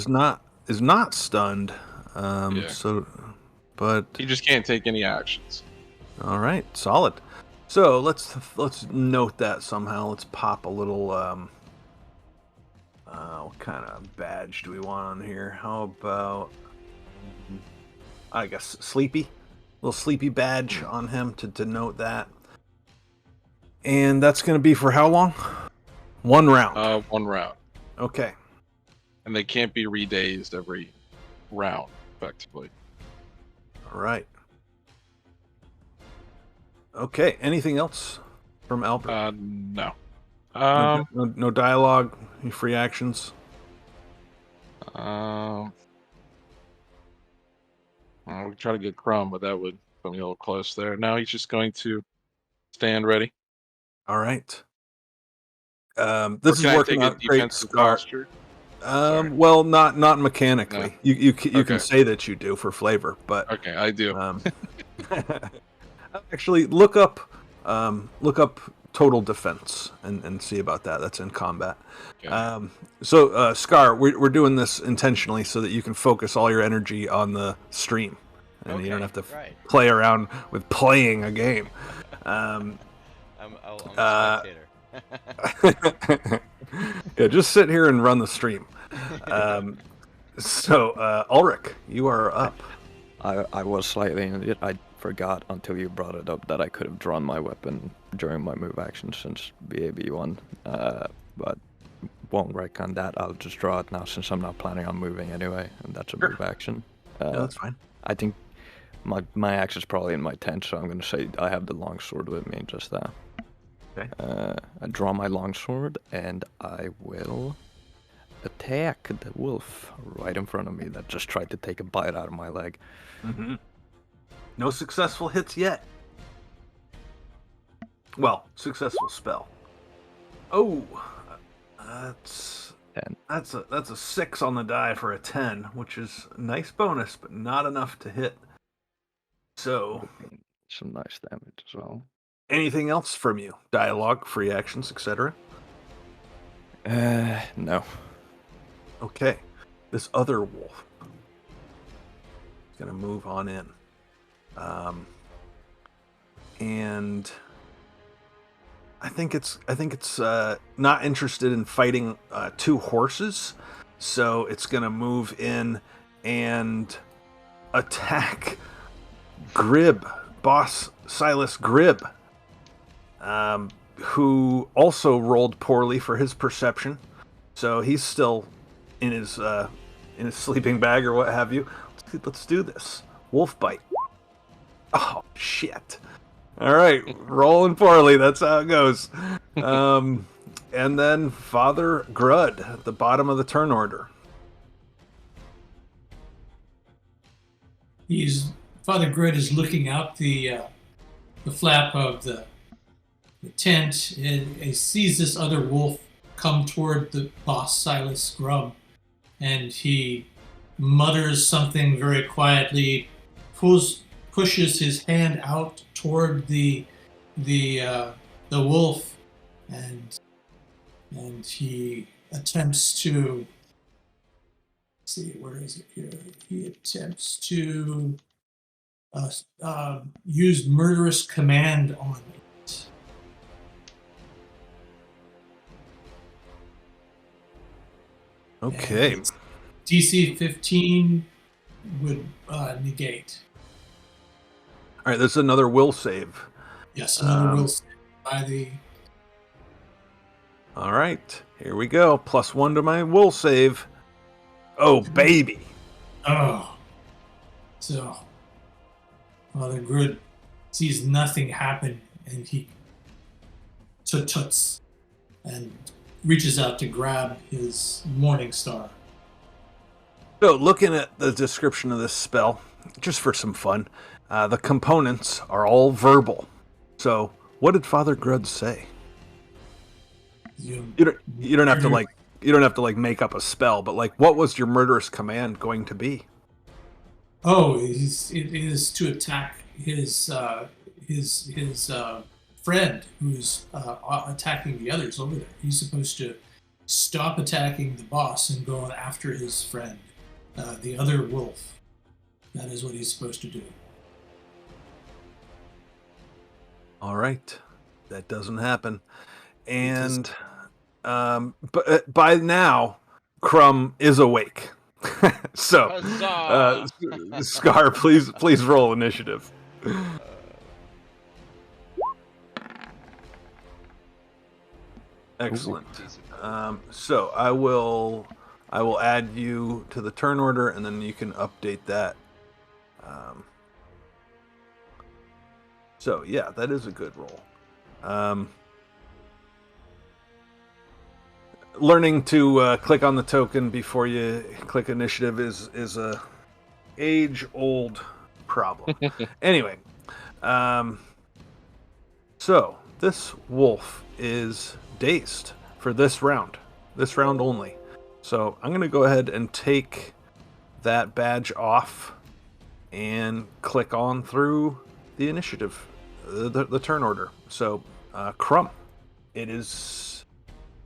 is not stunned. Yeah. So, but He just can't take any actions. all right, solid. So let's note that somehow. Let's pop a little. What kind of badge do we want on here? How about, I guess, sleepy, little sleepy badge on him to denote that. And that's going to be for how long? 1 round. 1 round. Okay. And they can't be re-dazed every round, effectively. All right. Okay. Anything else from Albert? No. No dialogue. Any free actions? I'll try to get Crumb, but that would put me a little close there. Now he's just going to stand ready. All right. This Or is can I working take a out great. defensive posture? Sorry. Well, not mechanically. No. You can Okay. say that you do for flavor, but Okay, I do. Actually, look up total defense and see about that. That's in combat. Okay. So Scar, we're doing this intentionally so that you can focus all your energy on the stream, and you don't have to right. play around with playing a game. I'm a spectator. Yeah, just sit here and run the stream. So Ulrich, you are up. I was slightly injured. I forgot until you brought it up that I could have drawn my weapon during my move action since BAB1. But won't reckon that. I'll just draw it now since I'm not planning on moving anyway, and that's a move action. No, that's fine. I think my action's probably in my tent, so I'm going to say I have the longsword with me, just that. Okay. I draw my longsword, and I will attack the wolf right in front of me that just tried to take a bite out of my leg. Mm-hmm. No successful hits yet. Well, successful spell. Oh, that's 10. That's a 6 on the die for a 10, which is a nice bonus, but not enough to hit. So, Some nice damage as well. anything else from you? Dialogue, free actions, etc. No. Okay, this other wolf is gonna move on in, and I think it's not interested in fighting two horses, so it's gonna move in and attack Grib, boss Silas Grib, who also rolled poorly for his perception, so he's still in his sleeping bag or what have you. Let's do this. Wolf bite. Oh shit! All right, rolling poorly. That's how it goes. And then Father Grud at the bottom of the turn order. Father Grud is looking out the flap of the tent and he sees this other wolf come toward the boss Silas Grub, and he mutters something very quietly, pushes his hand out toward the wolf, and he attempts to see, where is it here? He attempts to use murderous command on it. Okay. And DC 15 would negate. All right, there's another will save. Yes, another will save by the. All right, here we go. +1 to my will save. Oh, baby. Oh. So, Father Grud sees nothing happen, and he tuts and reaches out to grab his Morning Star. So, looking at the description of this spell, just for some fun, the components are all verbal. So, what did Father Grud say? You don't have to make up a spell, but like, what was your murderous command going to be? Oh, it is to attack his friend who's attacking the others over there. He's supposed to stop attacking the boss and go after his friend, the other wolf. That is what he's supposed to do. All right, that doesn't happen, and but by now, Crumb is awake. So, Scar, please roll initiative. Excellent. So I will add you to the turn order, and then you can update that. So yeah, that is a good roll. Learning to click on the token before you click initiative is a age-old problem. Anyway, so this wolf is dazed for this round only. So I'm going to go ahead and take that badge off and click on through the initiative the turn order. So, Crumb, it is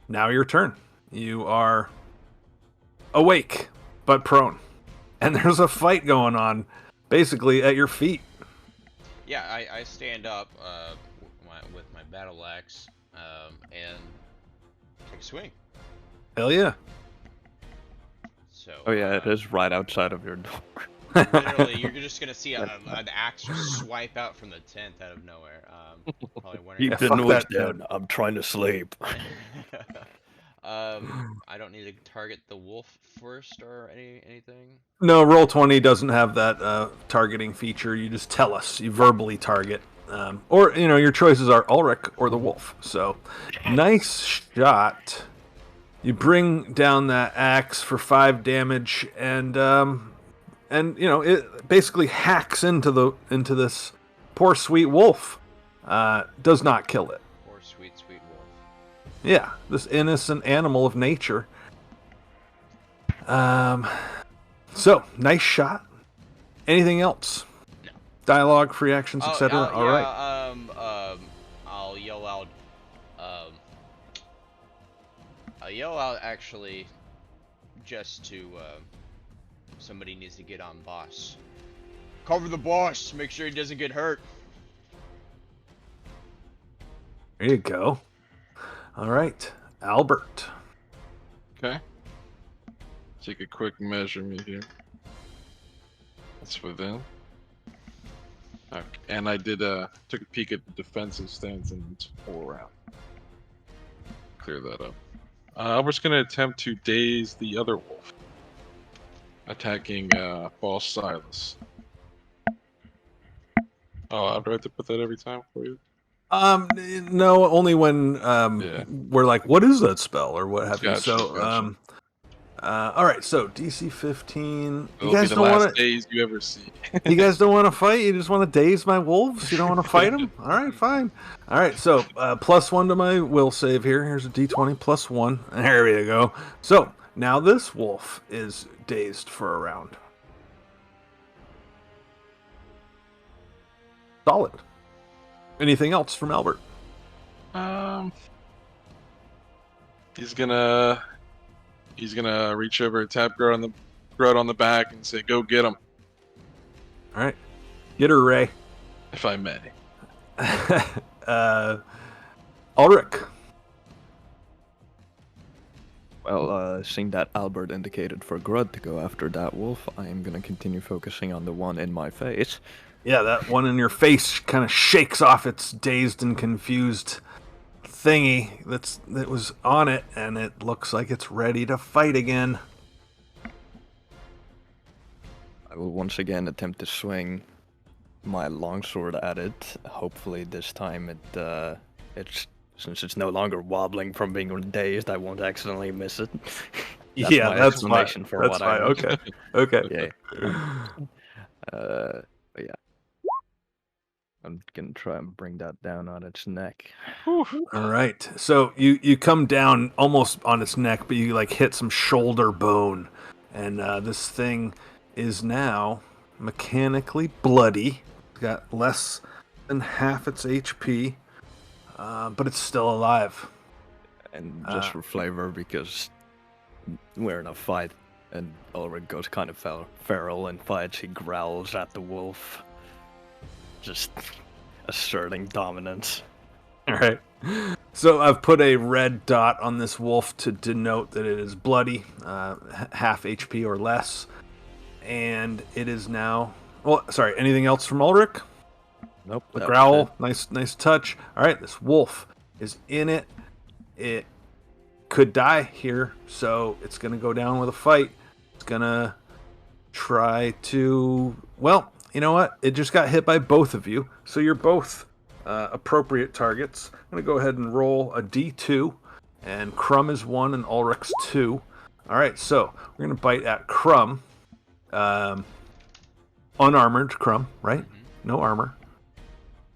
now your turn. You are awake, but prone. And there's a fight going on, basically, at your feet. Yeah, I stand up with my battle axe and take a swing. Hell yeah. So. Oh yeah, it is right outside of your door. Literally, you're just gonna see an axe just swipe out from the tent out of nowhere. Probably wondering. Keep Yeah, the fuck noise that down. I'm trying to sleep. I don't need to target the wolf first or anything. No, Roll20 doesn't have that targeting feature. You just tell us. You verbally target. Or, your choices are Ulrich or the wolf. So, nice shot. You bring down that axe for 5 damage, and it basically hacks into this poor sweet wolf. Does not kill it. Poor sweet wolf. Yeah, this innocent animal of nature. So, nice shot. Anything else? No. Dialogue, free actions, etc. Yeah, All right. I'll yell out. I'll yell out actually, just to somebody needs to get on boss. Cover the boss. Make sure he doesn't get hurt. There you go. All right, Albert. Okay. Take a quick measurement here. That's within. Okay. And I did took a peek at the defensive stance and it's all around. Clear that up. Albert's gonna attempt to daze the other wolf, attacking Boss Silas. Oh, do I have to put that every time for you? No, only when Yeah. we're like, what is that spell or what have you. Gotcha, So, gotcha. all right. So DC 15. It'll You guys be the don't last want to. daze you ever see. You guys don't want to fight. You just want to daze my wolves. You don't want to fight them. All right, fine. All right. So +1 to my will save here. Here's a D20 +1. There we go. So now this wolf is dazed for a round. Solid. Anything else from Albert? He's gonna reach over and tap Grout on the back and say, "Go get him," All right. Get her, Ray. if I may. Ulrich. Well, seeing that Albert indicated for Grud to go after that wolf, I am gonna continue focusing on the one in my face. Yeah, that one in your face kind of shakes off its dazed and confused thingy that was on it, and it looks like it's ready to fight again. I will once again attempt to swing my longsword at it. Hopefully this time it's since it's no longer wobbling from being dazed, I won't accidentally miss it. Yeah, my that's explanation fine. for That's what I fine. am. Okay. Yeah. But yeah. I'm gonna try and bring that down on its neck. All right. So you come down almost on its neck, but you like hit some shoulder bone, and this thing is now mechanically bloody. It's got less than half its HP, but it's still alive. And just for flavor, because we're in a fight, and Ulrich goes kind of feral in fights, he growls at the wolf, just asserting dominance. All right. So I've put a red dot on this wolf to denote that it is bloody, half HP or less, and it is now. Well, sorry. Anything else from Ulrich? Nope. The that was growl, it. nice touch. All right, this wolf is in it. It could die here, so it's gonna go down with a fight. It's gonna try to. Well, you know what? It just got hit by both of you, so you're both appropriate targets. I'm gonna go ahead and roll a D2, and Crumb is 1 and Ulrich's 2. All right, so we're gonna bite at Crumb. Unarmored Crumb, right? No armor.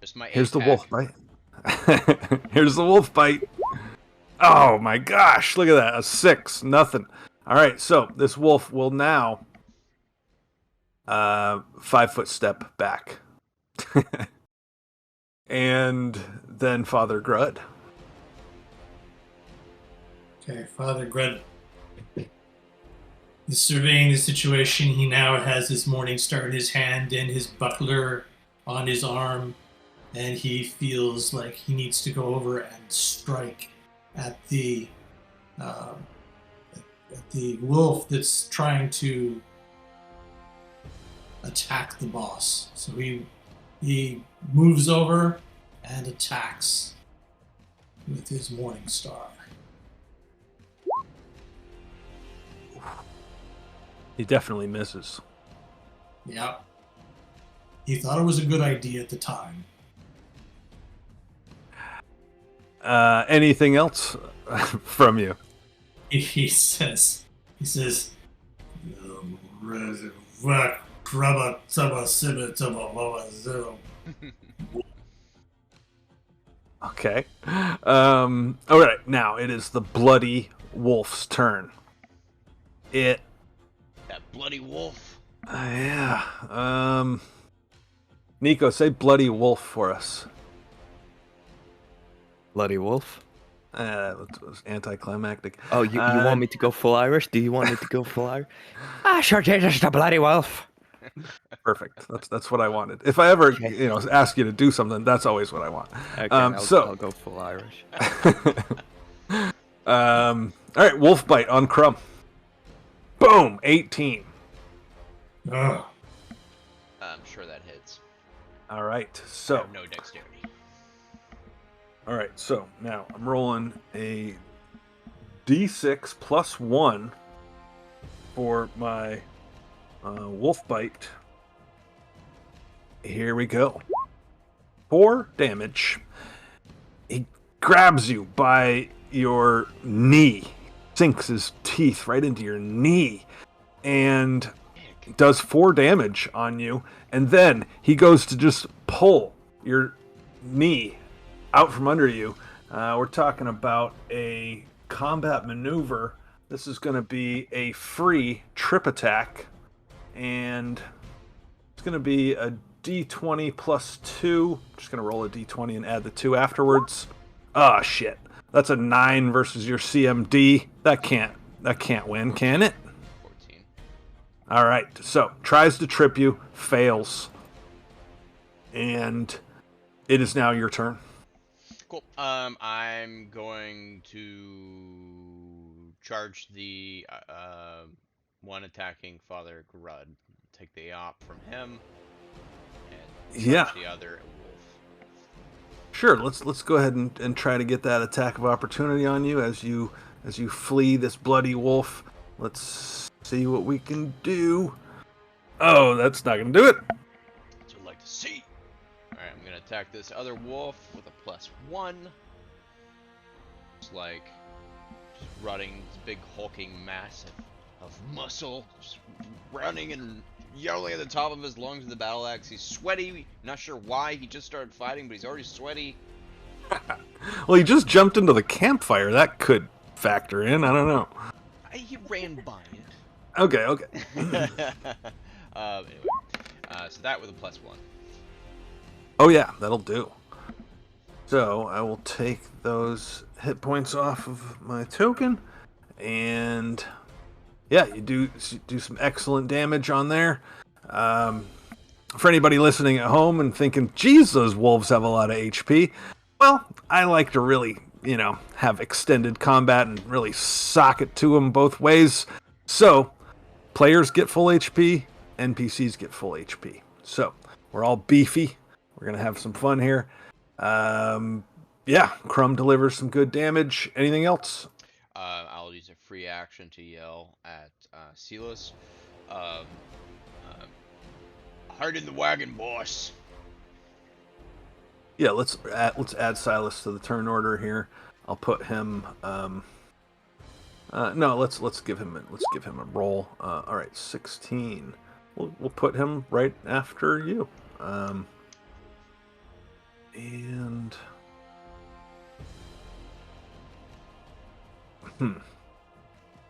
Just my Here's the attack. wolf bite. Here's the wolf bite. Oh my gosh, look at that. A 6, nothing. All right, so this wolf will now 5-foot step back. and then Father Grud. Okay, Father Grud is surveying the situation. He now has his morning star in his hand and his buckler on his arm, and he feels like he needs to go over and strike at the wolf that's trying to attack the boss. So he moves over and attacks with his morning star. He definitely misses. Yep. He thought it was a good idea at the time. Anything else from you? He says, Okay. All right. Now it is the bloody wolf's turn. That bloody wolf. Yeah. Nico, say bloody wolf for us. Bloody wolf. It was anticlimactic. Oh, you want me to go full Irish? Do you want me to go full Irish? Sure, just a bloody wolf. Perfect. That's what I wanted. If I ever, ask you to do something, that's always what I want. Okay, I'll go full Irish. All right, wolf bite on Crumb. Boom, 18. "Ugh." I'm sure that hits. All right, I so have no dexterity. all right, so now I'm rolling a D6 plus 1 for my wolf bite. Here we go. 4 damage. He grabs you by your knee, sinks his teeth right into your knee, and does 4 damage on you. And then he goes to just pull your knee out from under you. We're talking about a combat maneuver. This is going to be a free trip attack, and it's going to be a D20 plus 2. I'm just going to roll a D20 and add the 2 afterwards. Ah, shit. That's a 9 versus your CMD. That can't win, can it? 14. All right. So, tries to trip you, fails. And it is now your turn. Cool. I'm going to charge the one attacking Father Grud. Take the op from him, and charge the other wolf. Sure. Let's go ahead and try to get that attack of opportunity on you as you flee this bloody wolf. Let's see what we can do. Oh, that's not gonna do it. That's what I'd like to see. All right, I'm gonna attack this other wolf with a +1. It's like just running, this big hulking mass of muscle, just running and yelling at the top of his lungs with the battle axe. He's sweaty. Not sure why. He just started fighting, but he's already sweaty. Well, he just jumped into the campfire. That could factor in. I don't know. He ran by it. Okay. Anyway, so that with a +1. Oh yeah, that'll do. So I will take those hit points off of my token, and yeah, you do some excellent damage on there. For anybody listening at home and thinking, geez, those wolves have a lot of HP. Well, I like to really, have extended combat and really sock it to them both ways. So, players get full HP, NPCs get full HP. So, we're all beefy. We're going to have some fun here. Yeah, Crumb delivers some good damage. Anything else? I'll use a free action to yell at Silas. Hard in the wagon, boss. Yeah, let's add Silas to the turn order here. I'll put him. No, let's give him a roll. All right, 16. We'll put him right after you. And all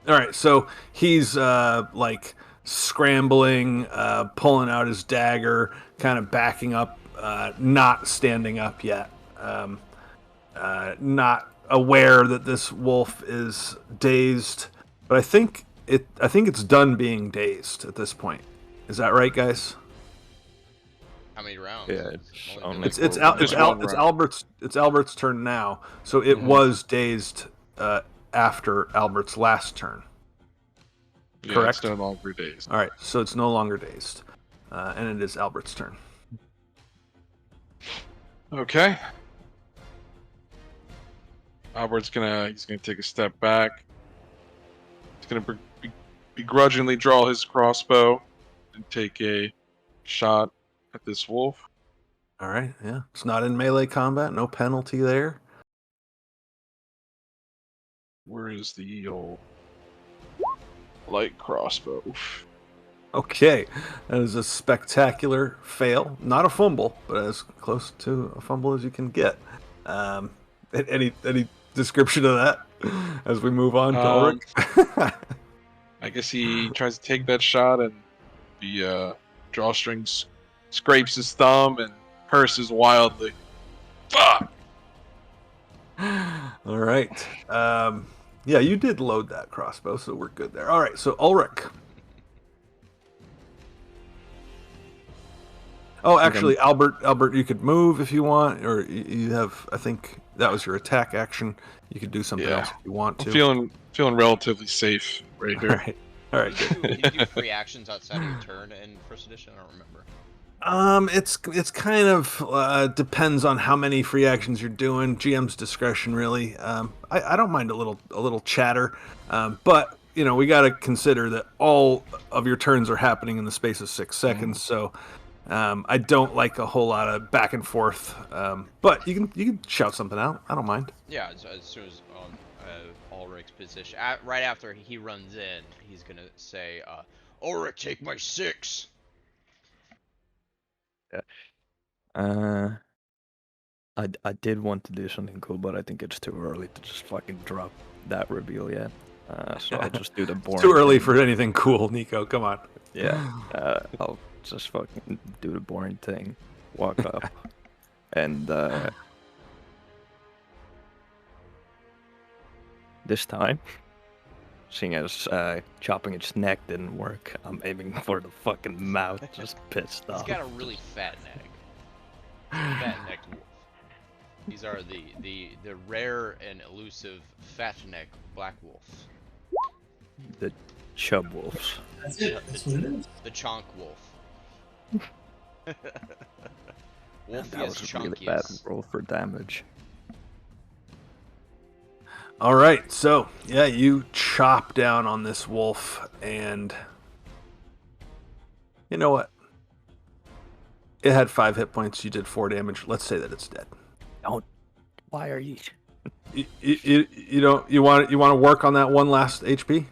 right, so he's like scrambling, pulling out his dagger, kind of backing up not standing up yet, not aware that this wolf is dazed. But I think it's done being dazed at this point. Is that right, guys? How many rounds? Yeah, Only it's been only like four four rounds. It's Albert's turn now. So it was dazed after Albert's last turn. Yeah, Correct. It's no longer days. All right, so it's no longer dazed, and it is Albert's turn. Okay. Albert's gonna take a step back. He's gonna begrudgingly draw his crossbow and take a shot at this wolf. All right, yeah, it's not in melee combat, no penalty there. Where is the old light crossbow? Okay, that is a spectacular fail. Not a fumble, but as close to a fumble as you can get. Any description of that as we move on to Ulrich? I guess he tries to take that shot, and the drawstring scrapes his thumb and curses wildly. Fuck! All right. Yeah, you did load that crossbow, so we're good there. All right, so Ulrich. Oh, actually, Albert, you could move if you want, or you have. I think that was your attack action. You could do something else if you want to. I'm feeling relatively safe right here. All right. Good. Can you do free actions outside of your turn in first edition? I don't remember. It's kind of depends on how many free actions you're doing. GM's discretion, really. I don't mind a little chatter, but we got to consider that all of your turns are happening in the space of 6 seconds. So. I don't like a whole lot of back and forth, but you can shout something out. I don't mind. Yeah, as soon as Ulrich's position, right after he runs in, he's gonna say, "Ulrich, take my 6." Yeah. I did want to do something cool, but I think it's too early to just fucking drop that reveal yet. So I'll just do the boring. It's too early thing. for anything cool, Nico. Come on. Yeah. I'll just fucking do the boring thing, walk up, and this time, seeing as chopping its neck didn't work, I'm aiming for the fucking mouth, just pissed off. He's got a really fat neck. Fat-necked wolf. These are the rare and elusive fat-necked black wolves. The chub wolves. That's it. That's what it is. The chonk wolf. Wolfie That is was a really bad chunkiest. roll for damage. All right, so yeah, you chop down on this wolf, and you know what? It had 5 hit points. You did 4 damage. Let's say that it's dead. Don't. Why are you? You don't. You want to work on that one last HP?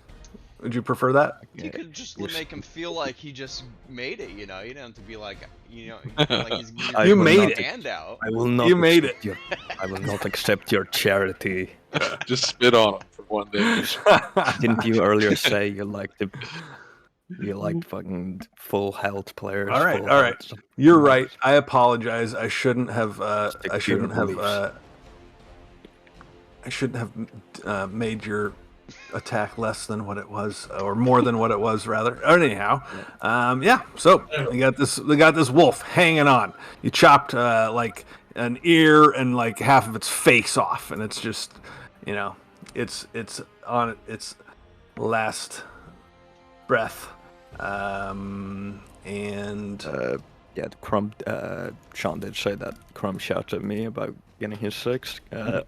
Would you prefer that? You could just make him feel like he just made it, You don't have to be like, like he's You made it. hand out. I will not. You made accept I will not accept your charity. Just spit on him for one day. Didn't you earlier say you liked fucking full health players? All right, full all right. health? You're right. I apologize. I shouldn't have. Stick I to your shouldn't have. beliefs. I shouldn't have made your attack less than what it was, or more than what it was, rather. Anyhow, yeah. So we got this wolf hanging on. You chopped like an ear and like half of its face off, and it's just, it's on its last breath. And Yeah, Crumb. Sean did say that Crumb shouted at me about getting his 6.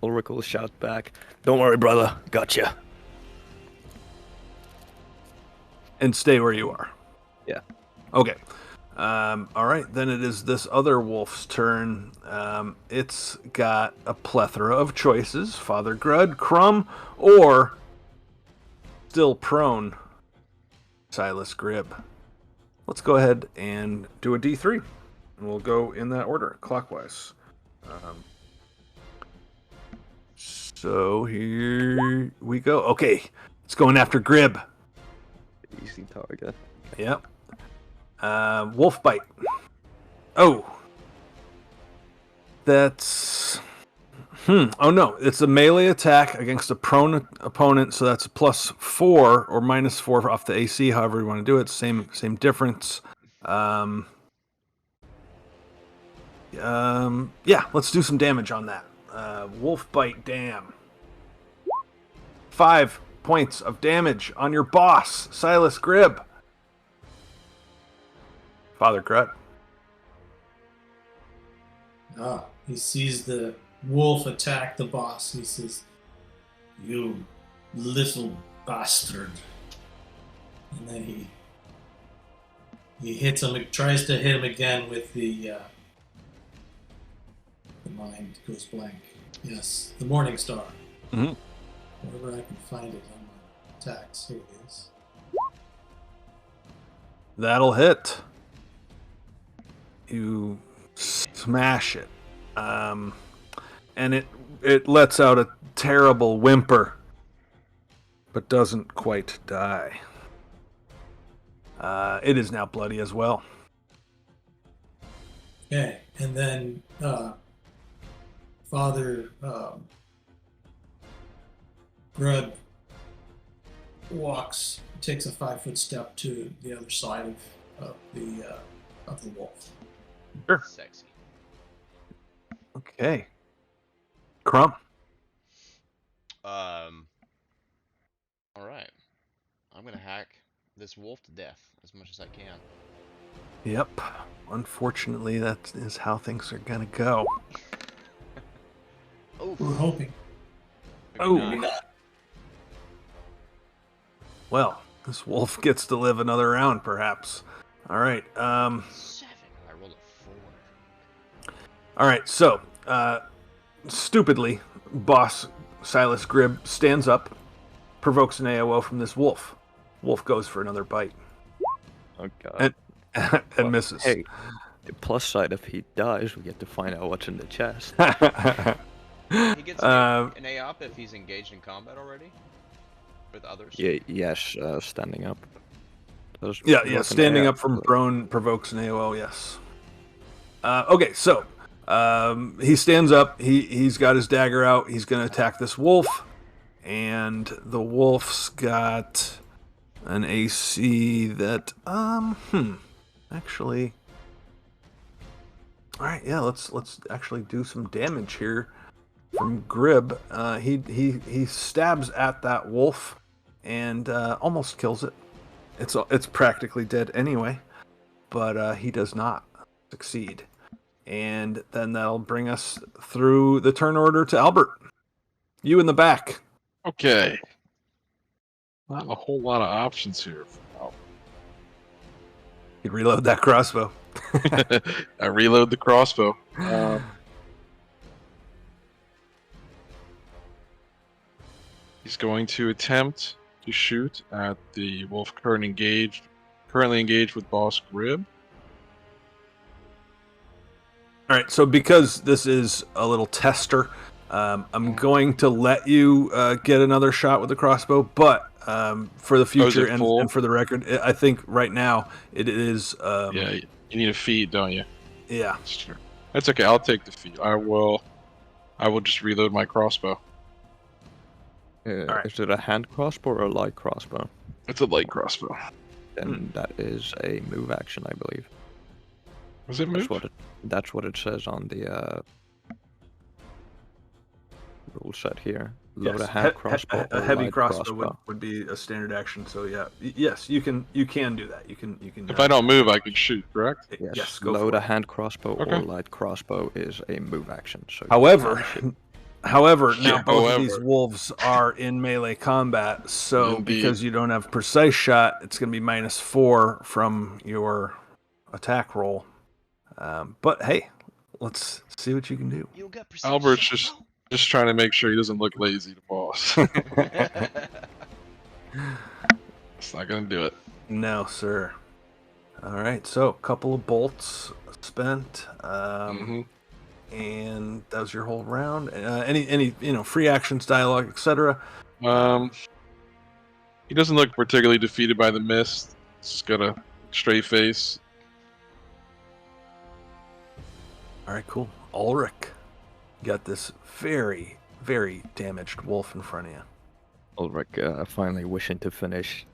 Ulrich will shout back, "Don't worry, brother, gotcha." and stay where you are. Yeah. Okay. All right, then it is this other wolf's turn. It's got a plethora of choices: Father Grud, Crumb, or still prone Silas Gribb. Let's go ahead and do a D3, and we'll go in that order, clockwise. So here we go. Okay, it's going after Gribb. Easy target. Yep. Wolf bite. Oh. That's... Oh no, it's a melee attack against a prone opponent, so that's a +4 or -4 off the AC, however you want to do it. Same difference. Yeah, let's do some damage on that. Wolf Bite Dam. 5 points of damage on your boss, Silas Gribb. Father Grut. He sees the wolf attack the boss. He says, "You little bastard." And then he hits him, tries to hit him again with the mind goes blank. Yes, the Morning Star. Mm-hmm. Wherever I can find it on my attacks. Here it is. That'll hit. You smash it. And it lets out a terrible whimper, but doesn't quite die. It is now bloody as well. Okay, and then Father Grud takes a 5-foot step to the other side of the wolf. Sure. Sexy. Okay. Crump. All right. I'm gonna hack this wolf to death as much as I can. Yep. Unfortunately, that is how things are gonna go. Oof. We're hoping. Maybe not. Well, this wolf gets to live another round, perhaps. All right. 7. I rolled a 4. All right. So, stupidly, boss Silas Gribb stands up, provokes an AOO from this wolf. Wolf goes for another bite. Oh god. And Well, misses. Hey, the plus side, if he dies, we get to find out what's in the chest. He gets an AOP if he's engaged in combat already with others. Yeah, yes, standing up. Yeah, standing up from prone provokes an AOO, yes. Okay, so he stands up, he's got his dagger out, he's going to attack this wolf, and the wolf's got an AC that, actually... Alright, yeah, let's actually do some damage here from Gribb. He stabs at that wolf and almost kills it. It's practically dead anyway, but he does not succeed. And then that'll bring us through the turn order to Albert. You in the back. Okay. Not a whole lot of options here. You reload that crossbow. I reload the crossbow. He's going to attempt to shoot at the wolf currently engaged with Boss Gribb. All right, so because this is a little tester, I'm going to let you get another shot with the crossbow, but for the future and for the record, I think right now it is... yeah, you need a feed, don't you? Yeah. That's true. That's okay, I'll take the feed. I will just reload my crossbow. Alright. Is it a hand crossbow or a light crossbow? It's a light crossbow. Then that is a move action, I believe. Was it move? That's what it says on the rule set here. Load Yes. a hand crossbow. A or heavy light crossbow would be a standard action. So yeah, yes, you can do that. You can. If I don't move, I can shoot, correct? Yes, go load for a it. hand crossbow Okay. or light crossbow is a move action. So you However, can't shoot. now Yeah, both of these however. wolves are in melee combat, so Indeed. because you don't have precise shot, it's going to be -4 from your attack roll. But hey, let's see what you can do. You got precision. Albert's just trying to make sure he doesn't look lazy to boss. It's not gonna do it. No, sir. All right, so a couple of bolts spent. And that was your whole round. Any free actions, dialogue, etc. He doesn't look particularly defeated by the mist. He's just got a straight face. All right, cool. Ulrich. got this very, very damaged wolf in front of you. Ulrich, finally wishing to finish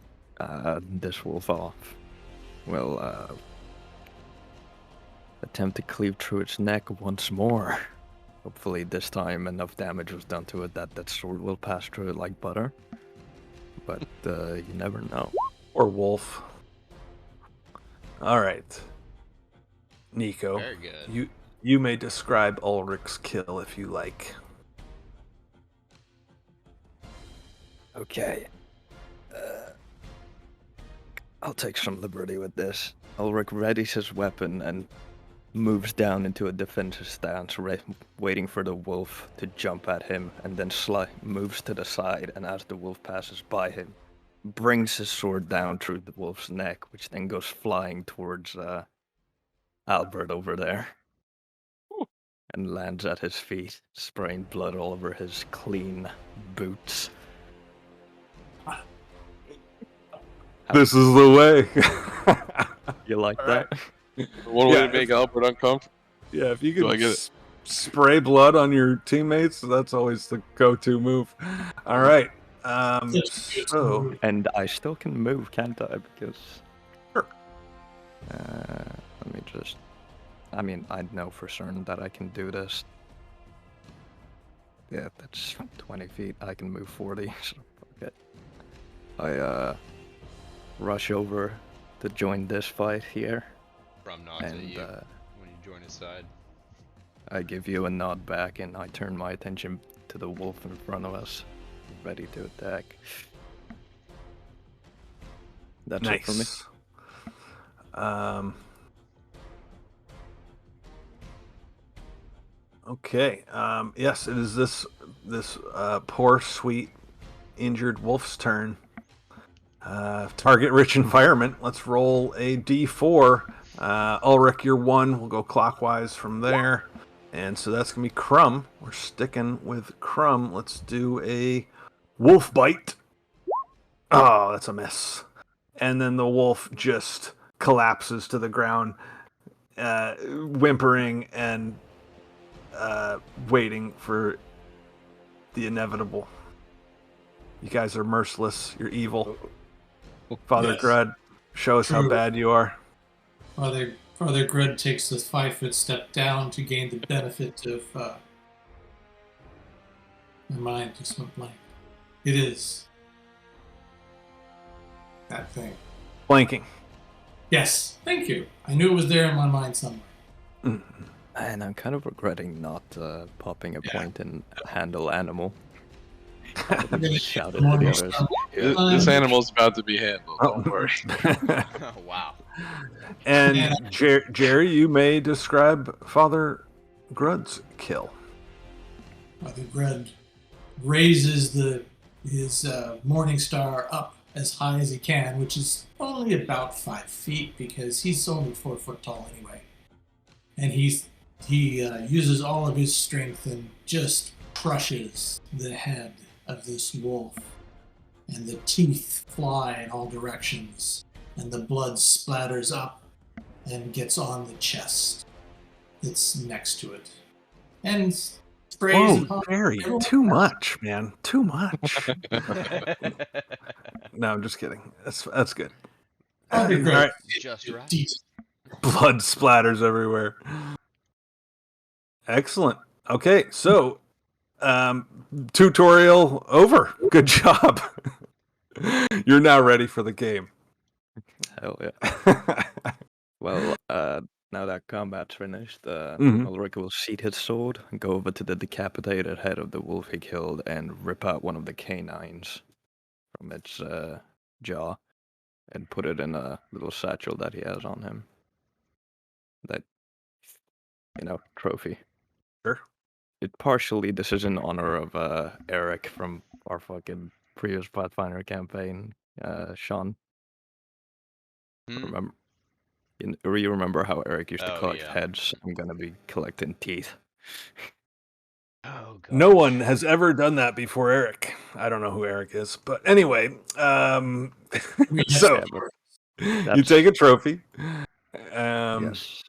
this wolf off, will attempt to cleave through its neck once more. Hopefully this time enough damage was done to it that sword will pass through it like butter. But you never know. Or wolf. All right. Nico, Very good. you may describe Ulrich's kill if you like. Okay. I'll take some liberty with this. Ulrich readies his weapon and moves down into a defensive stance, waiting for the wolf to jump at him, and then moves to the side, and as the wolf passes by him, brings his sword down through the wolf's neck, which then goes flying towards Albert over there, and lands at his feet, spraying blood all over his clean boots. This is the way. You like All that? One way to make Albert uncomfortable. Yeah, if you Do I could get it? spray blood on your teammates, that's always the go-to move. All right. So And I still can move, can't I? Because Sure. let me just. I mean, I know for certain that I can do this. Yeah, that's 20 feet. I can move 40. So fuck it. I rush over to join this fight here, From not to and you when you join his side. I give you a nod back, and I turn my attention to the wolf in front of us, ready to attack. That's it for me. nice. Okay. Yes, it is this poor, sweet, injured wolf's turn. Target-rich environment. Let's roll a d4. Ulrich, you're 1. We'll go clockwise from there. And so that's going to be Crumb. We're sticking with Crumb. Let's do a wolf bite. Oh, that's a miss. And then the wolf just collapses to the ground, whimpering and waiting for the inevitable. You guys are merciless. You're evil. Father Yes. Grud, show us how True. bad you are. Father Grud takes this 5-foot step down to gain the benefit of. My mind just went blank. It is that thing. Flanking. Yes, thank you. I knew it was there in my mind somewhere. And I'm kind of regretting not popping a Yeah. point in handle animal. We're gonna Shout get it to the Morning others. Star. This animal's about to be handled. Don't worry. Oh, wow. And Yeah. Jerry, you may describe Father Grud's kill. Father Grud raises his Morning Star up as high as he can, which is only about 5 feet because he's only 4 foot tall anyway. And he uses all of his strength and just crushes the head of this wolf. And the teeth fly in all directions, and the blood splatters up and gets on the chest that's next to it. And sprays Whoa, upon Jerry, everyone too else. much, man. Too much. No, I'm just kidding. That's good. Father All Grud right. Just right. Blood splatters everywhere. Excellent. Okay, so tutorial over. Good job. You're now ready for the game. Hell yeah. Well, now that combat's finished, Mhm. Ulrich will sheath his sword, go over to the decapitated head of the wolf he killed, and rip out one of the canines from its jaw, and put it in a little satchel that he has on him. That, trophy. Sure. This is in honor of Eric from our fucking previous Pathfinder campaign, Sean. Hmm? You remember how Eric used to Oh, collect yeah. heads? I'm gonna be collecting teeth. Oh, God. No one has ever done that before Eric. I don't know who Eric is, but anyway, so you take a trophy. Yes.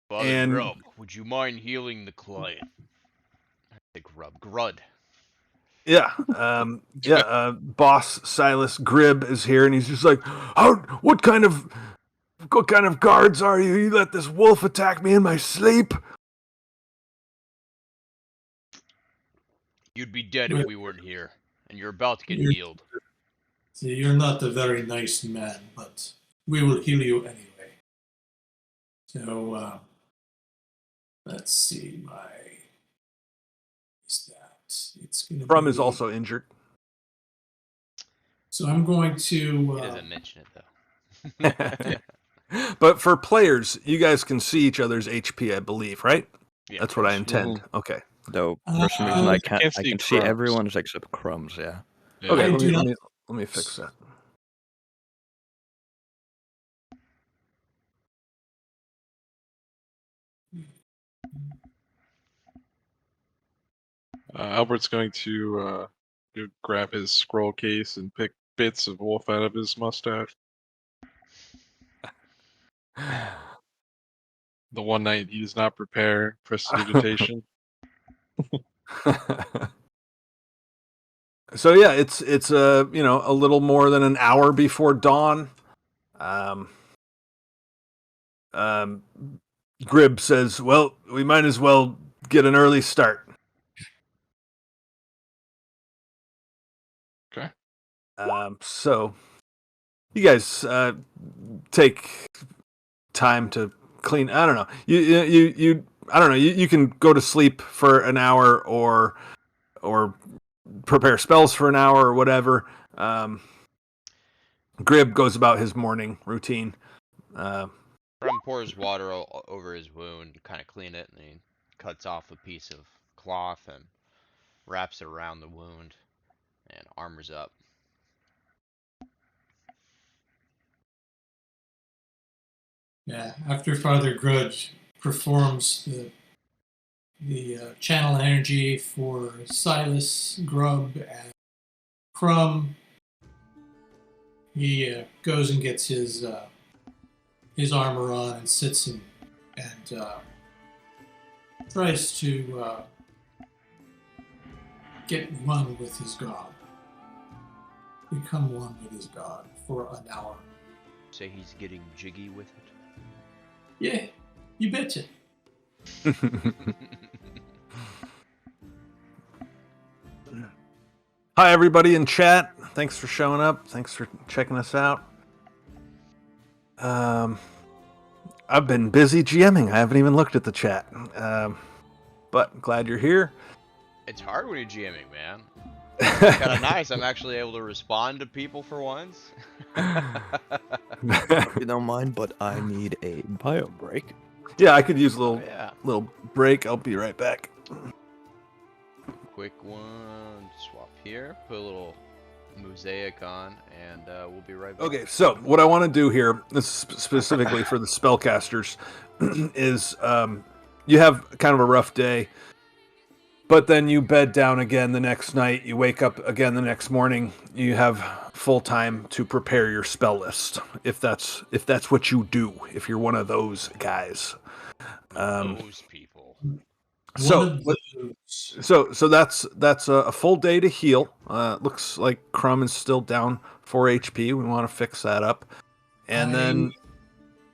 Father and- Grub, would you mind healing the client? grub. Grud. Yeah, Boss Silas Gribb is here, and he's just like, what kind of guards are you? You let this wolf attack me in my sleep? You'd be dead if we weren't here, and you're about to get You're- healed. See, you're not a very nice man, but we will heal you anyway. So, let's see, is that? It's going to Brum be... is also injured. So I'm going to... He doesn't mention it, though. But for players, you guys can see each other's HP, I believe, right? Yeah, That's what I intend. Okay. Though for some reason Uh, I can't. can't I see can see crumbs. everyone's except Crumbs. Yeah. Yeah. Okay, I do not- let me fix that. Albert's going to grab his scroll case and pick bits of wolf out of his mustache. The one night he does not prepare prestidigitation. So yeah, it's a little more than an hour before dawn. Gribb says, "Well, we might as well get an early start." Okay. So you guys take time to clean. I don't know. You I don't know. You can go to sleep for an hour or prepare spells for an hour or whatever. Gribb goes about his morning routine. Brum pours water over his wound to kind of clean it, and he cuts off a piece of cloth and wraps it around the wound and armors up. Yeah, after Father Grudge performs the channel energy for Silas, Grub, and Crumb, he goes and gets his armor on and sits and tries to get one with his god. Become one with his god for an hour. Say he's getting jiggy with it. Yeah, you betcha. Hi, everybody in chat. Thanks for showing up. Thanks for checking us out. I've been busy GMing. I haven't even looked at the chat. But glad you're here. It's hard when you're GMing, man. It's kind of nice. I'm actually able to respond to people for once. You don't mind, but I need a bio break. Yeah, I could use a little Yeah. little break. I'll be right back. Quick one. Swap here. Put a little mosaic on, and we'll be right back. Okay, so what I want to do here, this is specifically for the spellcasters, is you have kind of a rough day, but then you bed down again the next night, you wake up again the next morning, you have full time to prepare your spell list, if that's what you do, if you're one of those guys. Those people. So that's a full day to heal. Looks like Crumb is still down 4 HP. We want to fix that up. And then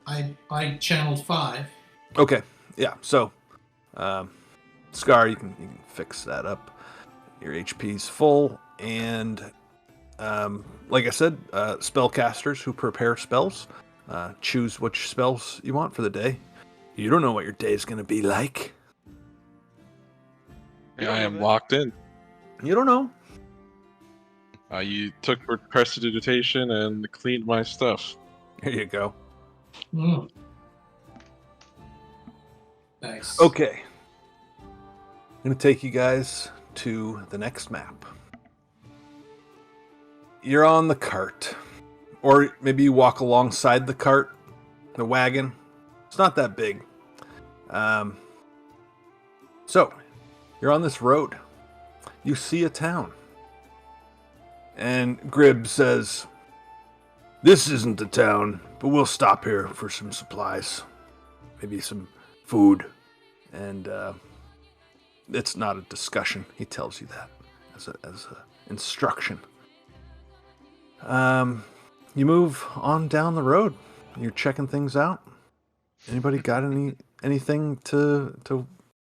I channeled 5. okay, yeah. So Scar, you can fix that up. Your HP's full, and like I said, spellcasters who prepare spells, choose which spells you want for the day. You don't know what your day is going to be like. Yeah, I am locked in. You don't know. You took prestidigitation and cleaned my stuff. Here you go. Mm. Nice. Okay. I'm going to take you guys to the next map. You're on the cart. Or maybe you walk alongside the cart, the wagon. It's not that big. So, you're on this road. You see a town. And Gribb says, "This isn't the town, but we'll stop here for some supplies. Maybe some food." And it's not a discussion. He tells you that as a instruction. You move on down the road. You're checking things out. Anybody got anything to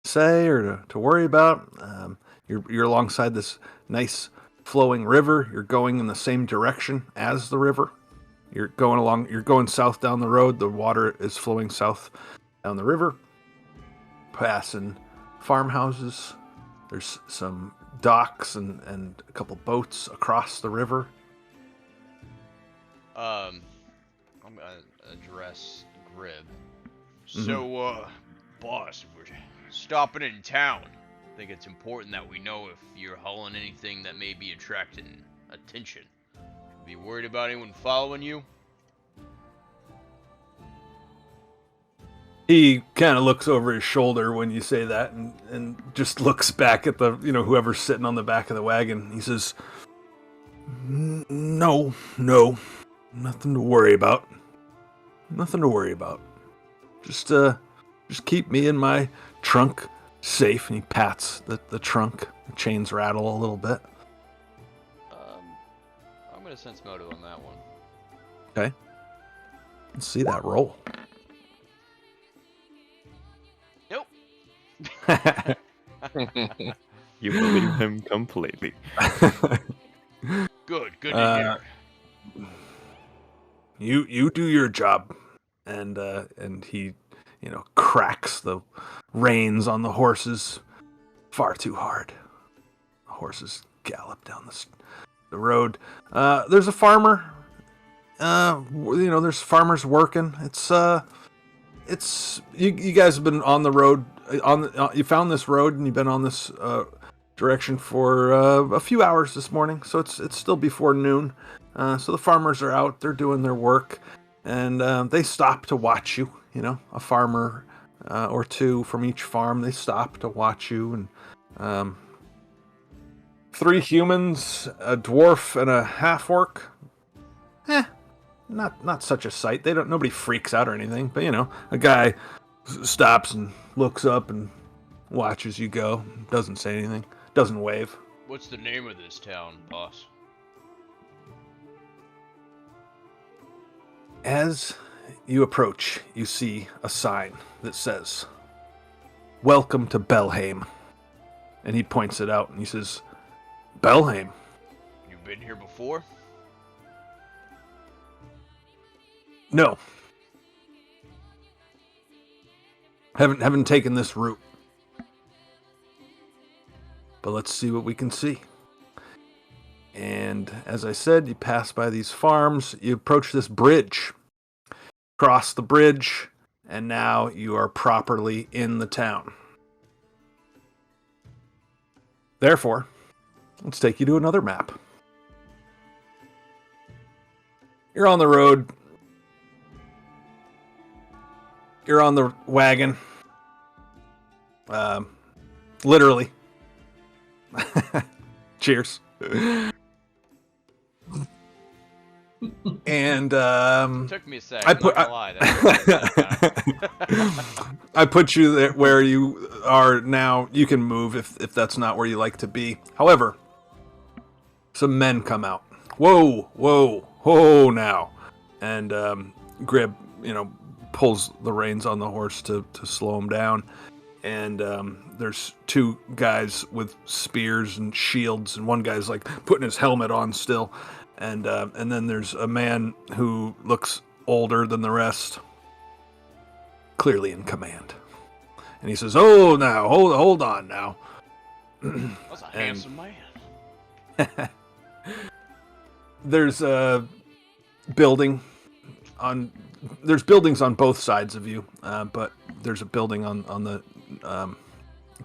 say or to worry about? You're alongside this nice flowing river. You're going in the same direction as the river. You're going south down the road. The water is flowing south down the river, passing farmhouses. There's some docks and a couple boats across the river. I'm gonna address Grib. So, boss, if we're stopping in town, I think it's important that we know if you're hauling anything that may be attracting attention. Be worried about anyone following you? He kind of looks over his shoulder when you say that and just looks back at the, whoever's sitting on the back of the wagon. He says, No, nothing to worry about. Nothing to worry about. Just keep me and my trunk safe. And he pats the trunk. The chains rattle a little bit. I'm gonna sense motive on that one. Okay. Let's see that roll. Nope. You believe him completely. Good to hear. You do your job, and he, cracks the reins on the horses far too hard. The horses gallop down the road. There's a farmer. There's farmers working. It's you guys have been on the road. You found this road and you've been on this direction for a few hours this morning. So it's still before noon. So the farmers are out. They're doing their work, and they stop to watch you. A farmer or two from each farm. They stop to watch you, and 3 humans, a dwarf, and a half-orc. Not such a sight. Nobody freaks out or anything, but a guy stops and looks up and watches you go. Doesn't say anything. Doesn't wave. What's the name of this town, boss? As you approach, you see a sign that says, "Welcome to Belhaim." And he points it out and he says, "Belhaim? You've been here before? No. Haven't taken this route. But let's see what we can see." And as I said, you pass by these farms, you approach this bridge, cross the bridge, and now you are properly in the town. Therefore, let's take you to another map. You're on the road. You're on the wagon. Literally. Cheers. And Took me a sec. I put you there where you are now. You can move if that's not where you like to be. However, some men come out. Whoa now. And Grib, pulls the reins on the horse to slow him down. And there's 2 guys with spears and shields, and one guy's like putting his helmet on still. And then there's a man who looks older than the rest, clearly in command. And he says, "Oh, now hold on now." That's a handsome man. There's a building there's buildings on both sides of you, but there's a building on the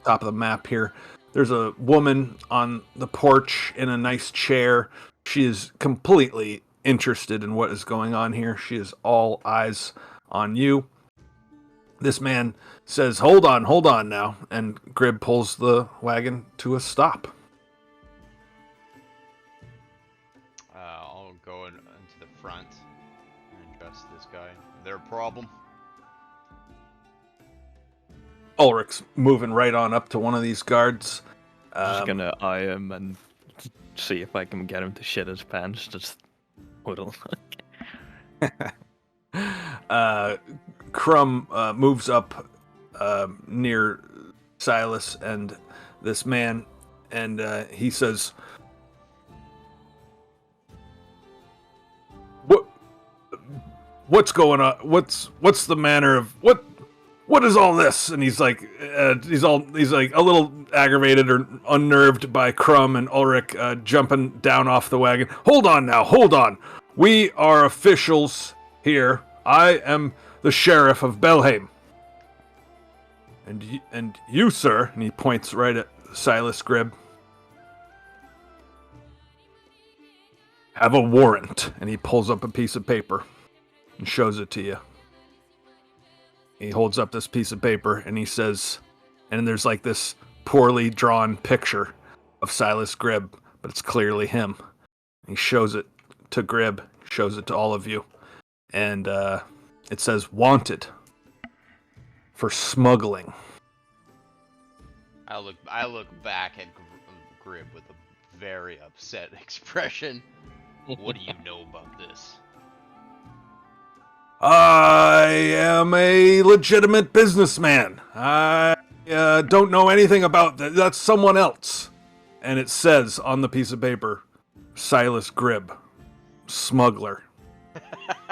top of the map here. There's a woman on the porch in a nice chair. She is completely interested in what is going on here. She is all eyes on you. This man says, hold on now, and Grib pulls the wagon to a stop. I'll go into the front and address this guy. Is there a problem? Ulrich's moving right on up to one of these guards. Just gonna eye him and see if I can get him to shit his pants. Just huddle. Crumb moves up near Silas and this man, and he says, What's going on? What's the manner of what is all this?" And he's like a little aggravated or unnerved by Crumb and Ulrich jumping down off the wagon. "Hold on now, hold on. We are officials here. I am the sheriff of Belhaim. And you, sir," and he points right at Silas Gribb, "have a warrant." And he pulls up a piece of paper and shows it to you. He holds up this piece of paper and he says, and there's like this poorly drawn picture of Silas Gribb, but it's clearly him. He shows it to Gribb, shows it to all of you, and it says, "Wanted for smuggling." I look back at Gribb with a very upset expression. What do you know about this? "I am a legitimate businessman. I don't know anything about that. That's someone else." And it says on the piece of paper, "Silas Gribb, smuggler."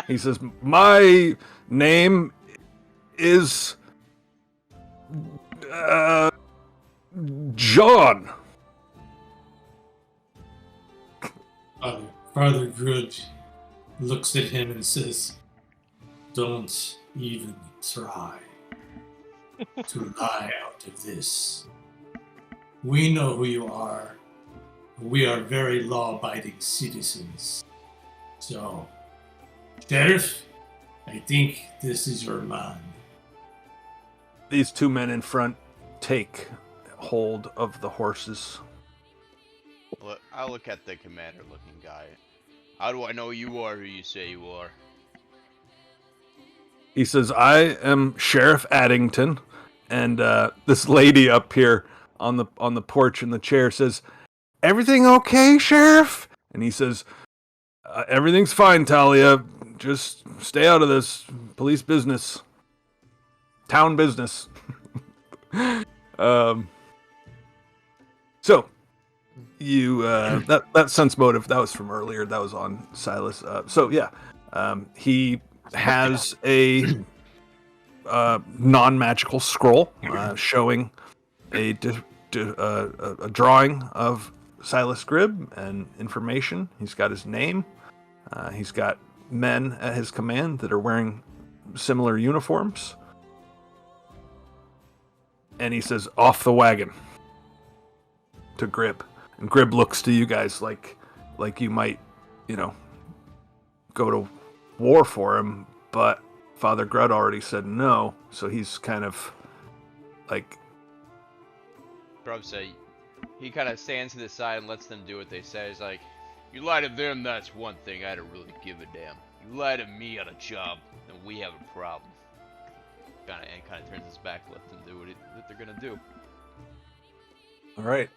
He says, "My name is John." Father Good looks at him and says, "Don't even try to lie out of this. We know who you are. We are very law-abiding citizens. So, Sheriff, I think this is your man." These two men in front take hold of the horses. I look at the commander-looking guy. How do I know you are who you say you are? He says, "I am Sheriff Addington," and this lady up here on the porch in the chair says, "Everything okay, Sheriff?" And he says, "Everything's fine, Talia. Just stay out of this police business, town business." So you that sense motive that was from earlier. That was on Silas. He has a non-magical scroll showing a drawing of Silas Gribb and information. He's got his name. He's got men at his command that are wearing similar uniforms. And he says, "Off the wagon," to Gribb. And Gribb looks to you guys like you might, go to war for him, but Father Grud already said no, so he's kind of like... Grub say, he kind of stands to the side and lets them do what they say. He's like, "You lie to them, that's one thing. I don't really give a damn. You lie to me on a job, then we have a problem." Kind of turns his back, let them do what they're gonna do. All right.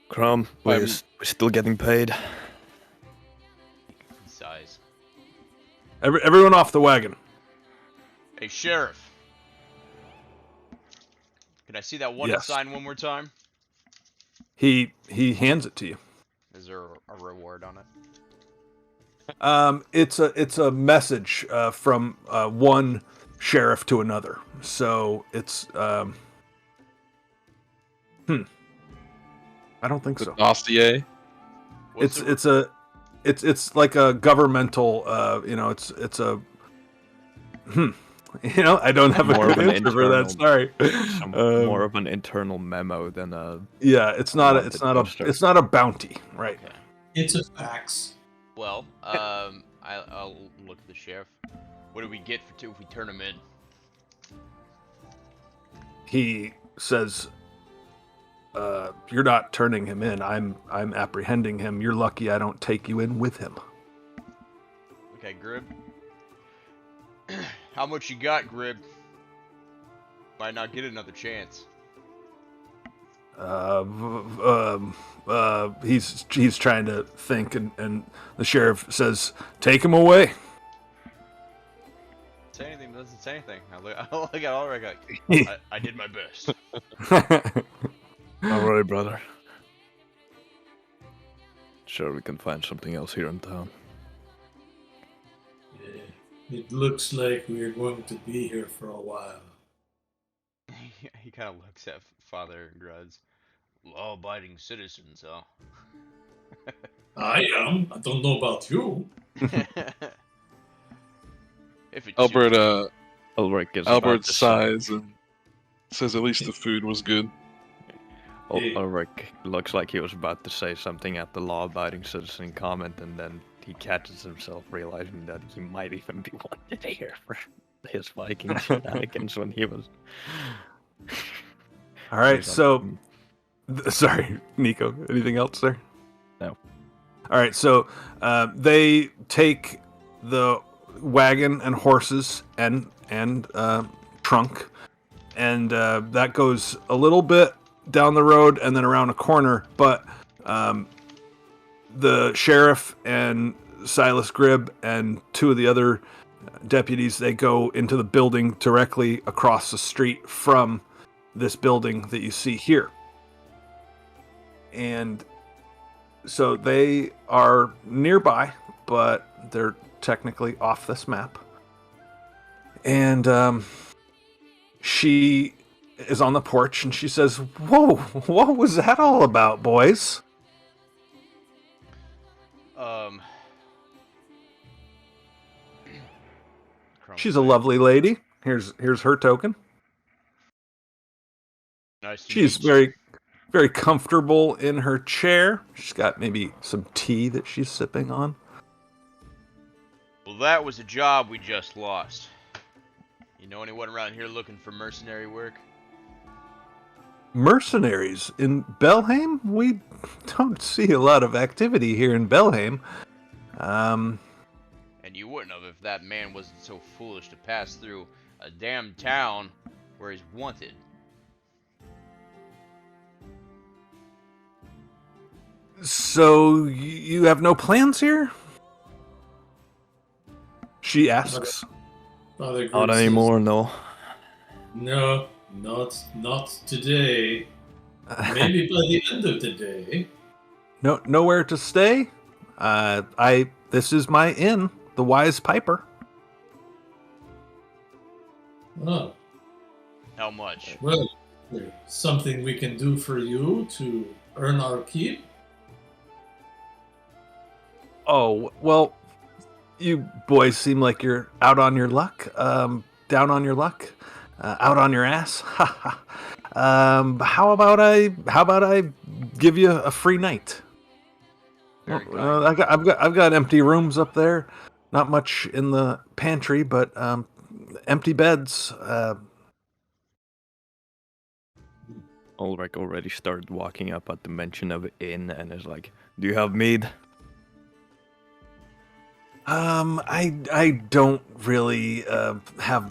Crumb, we're still getting paid. He sighs. Everyone off the wagon. Hey, Sheriff. Can I see that one Yes. sign one more time? He hands it to you. Is there a reward on it? It's a message from one sheriff to another. So it's I don't think so. Dossier. It's like a governmental it's a I don't have More a of good an answer for that. Sorry. More of an internal memo than a. Yeah, it's not a bounty, right? Okay. It's a fax. Well, I'll look at the sheriff. What do we get if we turn him in? He says, "You're not turning him in. I'm apprehending him. You're lucky I don't take you in with him." Okay, Grib. How much you got, Grib? Might not get another chance. He's trying to think, and the sheriff says, "Take him away." Say anything, doesn't say anything. I look at Ulrich like, I did my best. All right, brother. Sure, we can find something else here in town. Yeah, it looks like we're going to be here for a while. He kind of looks at Father Gruds. Law-abiding citizens, huh? I am. I don't know about you. If it Albert, suits Ulrich is about Albert to sighs and says at least the food was good. Ulrich looks like he was about to say something at the law-abiding citizen comment, and then he catches himself realizing that he might even be wanted here for his Viking shenanigans when he was... All right, so... Sorry, Nico. Anything else there? No. All right, so they take the wagon and horses and trunk, and that goes a little bit down the road and then around a corner. But the sheriff and Silas Gribb and two of the other deputies, they go into the building directly across the street from this building that you see here. And so they are nearby, but they're technically off this map. And she is on the porch, and she says, "Whoa, what was that all about, boys?" She's a lovely lady. Here's her token. Nice to She's meet you. very comfortable in her chair. She's got maybe some tea that she's sipping on. Well, that was a job we just lost. You know anyone around here looking for mercenary work? Mercenaries in Belhaim? We don't see a lot of activity here in Belhaim. And you wouldn't have if that man wasn't so foolish to pass through a damn town where he's wanted. So you have no plans here? She asks. Father Gribb Not says, anymore, no. No, not today. Maybe by the end of the day. Nowhere to stay? This is my inn, the Wise Piper. Oh, How much? well, there's something we can do for you to earn our keep. Oh, well, you boys seem like you're out on your luck. Down on your luck. Out on your ass. How about I give you a free night? Very I've got empty rooms up there. Not much in the pantry, but empty beds. Ulrich already started walking up at the mention of inn and is like, "Do you have mead?" I don't really have.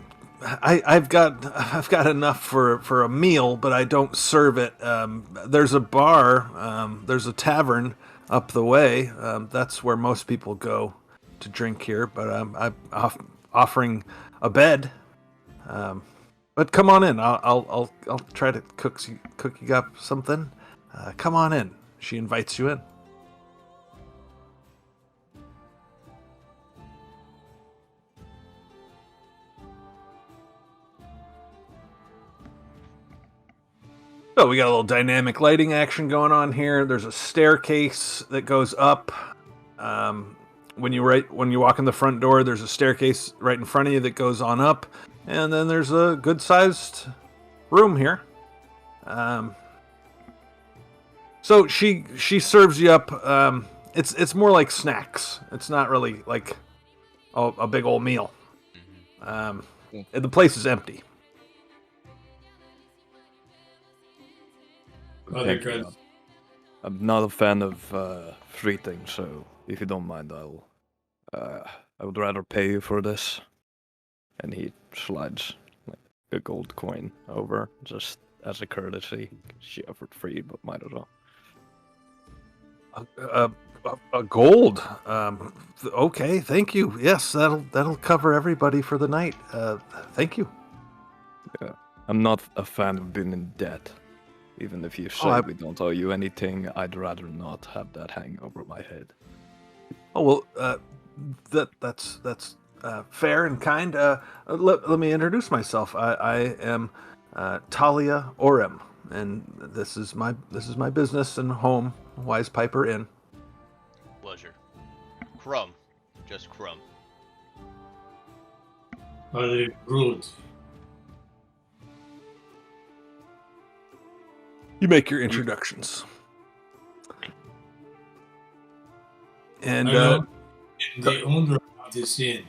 I've got enough for a meal, but I don't serve it. There's a bar. There's a tavern up the way. That's where most people go to drink here. But I'm offering a bed. But come on in. I'll try to cook you up something. Come on in. She invites you in. So we got a little dynamic lighting action going on here. There's a staircase that goes up. When you walk in the front door, there's a staircase right in front of you that goes on up, and then there's a good-sized room here. So she serves you up. It's more like snacks. It's not really like a big old meal. The place is empty. Father Gribb, I'm not a fan of free things, so if you don't mind, I would rather pay you for this. And he slides like a gold coin over, just as a courtesy. She offered free, but might as well. A gold. Okay, thank you. Yes, that'll cover everybody for the night. Thank you. I'm not a fan of being in debt. Even if you say we don't owe you anything, I'd rather not have that hang over my head. Oh well, that's fair and kind. Let me introduce myself. I am Talia Orem, and this is my business and home, Wise Piper Inn. Pleasure. Crumb. Just Crumb. Very good. You make your introductions. And Hello, the owner of this inn.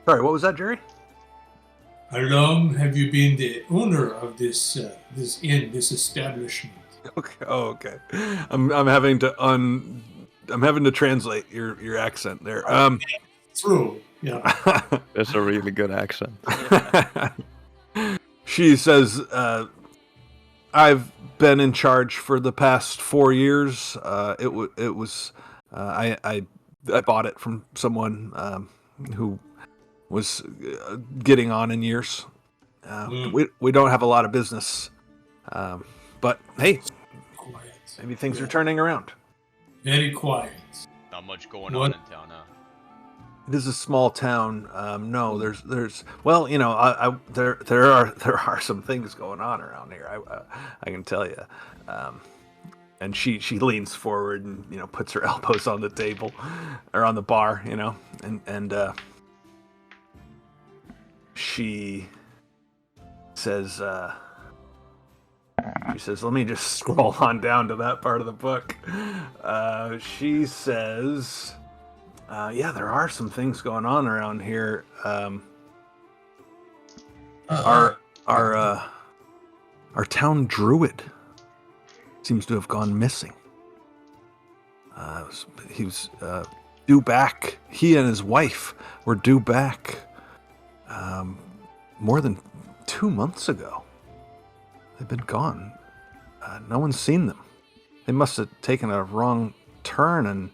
Sorry, what was that, Jerry? How long have you been the owner of this this inn, this establishment? Okay. Oh, okay. I'm having to translate your accent there. True. Yeah. That's a really good accent. She says, "I've been in charge for the past 4 years. It was I bought it from someone who was getting on in years. We don't have a lot of business, but hey, Quiet. maybe things are turning around. Very quiet. Not much going on in town, huh? It is a small town. No, there's well, you know, there are some things going on around here. I can tell you." And she leans forward and, you know, puts her elbows on the table or on the bar, you know, and she says, let me just scroll on down to that part of the book. She says, yeah, there are some things going on around here. Our town druid seems to have gone missing. He was due back. He and his wife were due back more than 2 months ago. They've been gone. No one's seen them. They must have taken a wrong turn and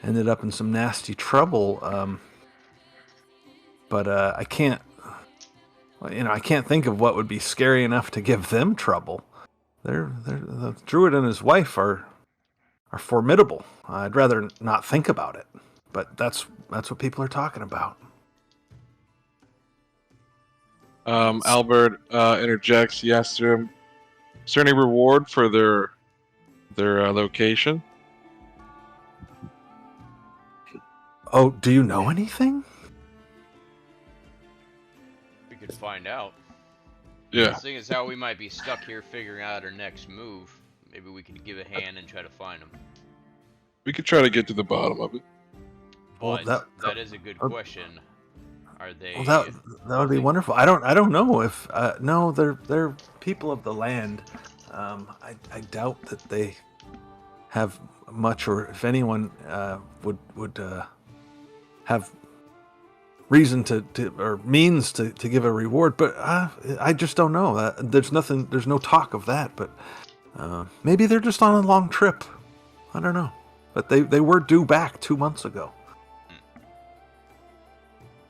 ended up in some nasty trouble. But I can't think of what would be scary enough to give them trouble. The druid and his wife are formidable. I'd rather not think about it, but that's what people are talking about. Albert interjects. He asks him, "Is there any reward for their location?" Oh, do you know anything? We could find out. Yeah. Seeing as how we might be stuck here figuring out our next move, maybe we could give a hand and try to find them. We could try to get to the bottom of it. But Well, that is a good question. Are they? Well, that would be wonderful. I don't know if no, they're people of the land. I doubt that they have much, or if anyone would have reason to or means to give a reward. But I just don't know. There's no talk of that. But maybe they're just on a long trip. I don't know. But they were due back 2 months ago.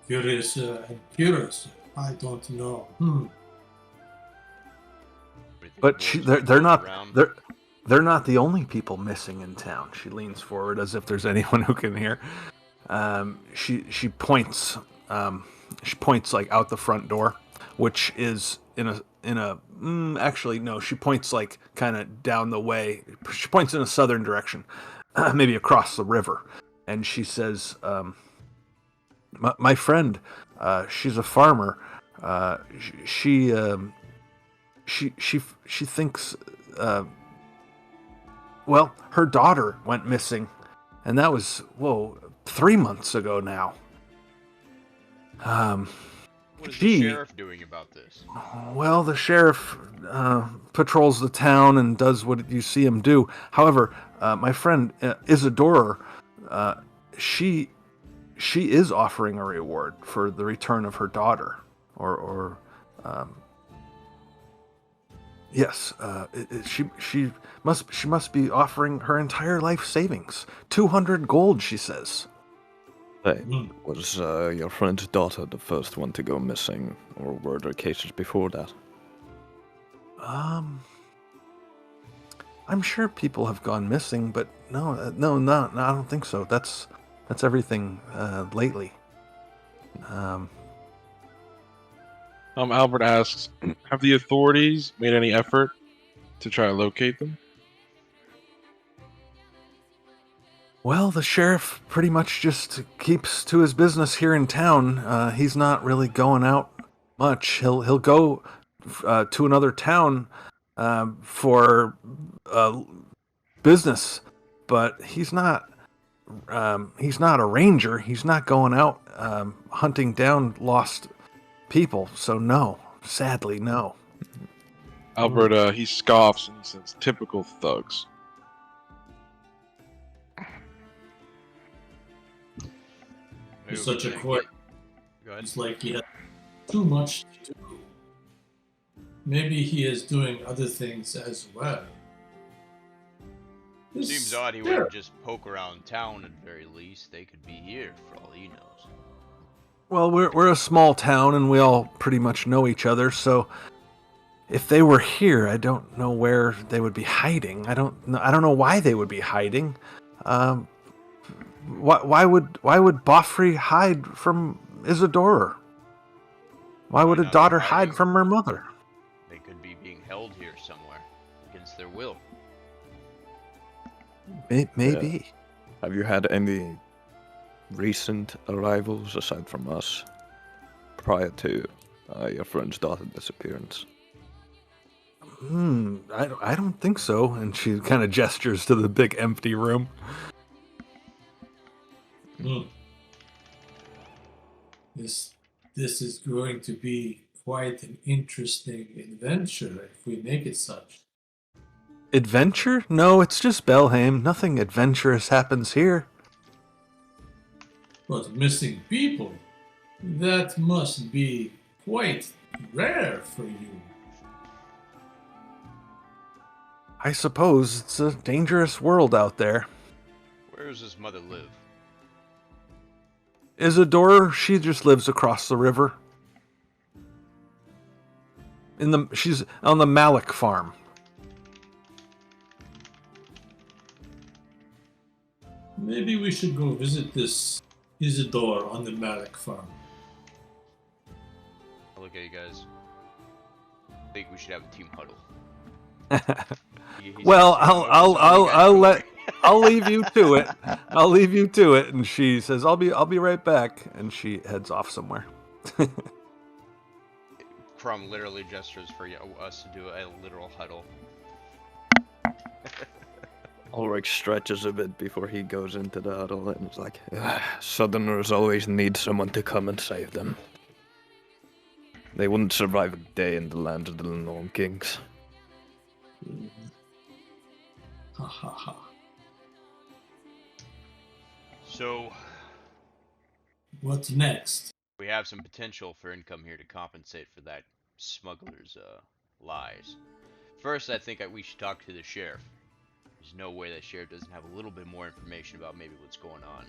Curious and curious. I don't know. But they're not the only people missing in town. She leans forward as if there's anyone who can hear. She points like out the front door, which is in a actually no. She points like kind of down the way. She points in a southern direction, maybe across the river, and she says, "My friend, she's a farmer. She thinks, well, her daughter went missing, and that was 3 months ago now. What is the sheriff doing about this? Well, the sheriff patrols the town and does what you see him do. However, my friend Isadora, she she is offering a reward for the return of her daughter, or yes, she must be offering her entire life savings, 200 gold, she says. Hey, was your friend's daughter the first one to go missing, or were there cases before that? I'm sure people have gone missing, but no, I don't think so. That's everything lately. Albert asks, have the authorities made any effort to try to locate them? Well, the sheriff pretty much just keeps to his business here in town. He's not really going out much. He'll go to another town for business, but he's not a ranger. He's not going out hunting down lost people. So no, sadly no. Albert, he scoffs and he says, typical thugs. He's such a quick. Go ahead. It's like he has too much to do. Maybe he is doing other things as well. Seems odd he wouldn't just poke around town at the very least. They could be here for all he knows. Well, we're a small town and we all pretty much know each other, so if they were here, I don't know where they would be hiding. I don't know why they would be hiding. Why would Boffrey hide from Isadora? Why would a daughter hide from her mother? They could be being held here somewhere against their will. Maybe. Yeah. Have you had any recent arrivals aside from us prior to your friend's daughter's disappearance? I don't think so. And she kind of gestures to the big empty room. This is going to be quite an interesting adventure if we make it such. Adventure? No, it's just Belhaim. Nothing adventurous happens here. But missing people, that must be quite rare for you. I suppose it's a dangerous world out there. Where does his mother live? Isadora, she just lives across the river. She's on the Malik farm. Maybe we should go visit this Isidore on the Malik farm. I'll look at you guys. I think we should have a team huddle. Well, I'll leave you to it. I'll leave you to it. And she says, "I'll be right back." And she heads off somewhere. Crumb literally gestures for us to do a literal huddle. Ulrich stretches a bit before he goes into the huddle and is like, Southerners always need someone to come and save them. They wouldn't survive a day in the land of the Norm Kings. Ha ha ha. So, what's next? we have some potential for income here to compensate for that smuggler's lies. First, I think we should talk to the sheriff. There's no way that sheriff doesn't have a little bit more information about maybe what's going on.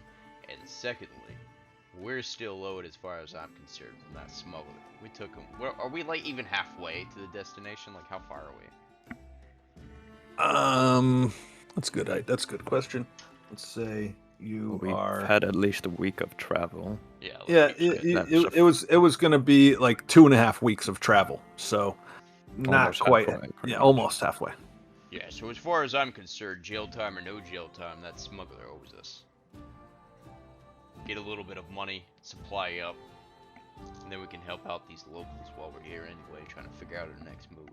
And secondly, we're still owed as far as I'm concerned from that smuggler. We took him. Are we like even halfway to the destination? Like how far are we? That's good. That's a good question. Let's say We've are. had at least a week of travel. Yeah. Yeah, it was gonna be like 2.5 weeks of travel, so not Almost quite. halfway, pretty Yeah, much. almost halfway. Yeah, so as far as I'm concerned, jail time or no jail time, that smuggler owes us. Get a little bit of money, supply up, and then we can help out these locals while we're here anyway, trying to figure out our next move.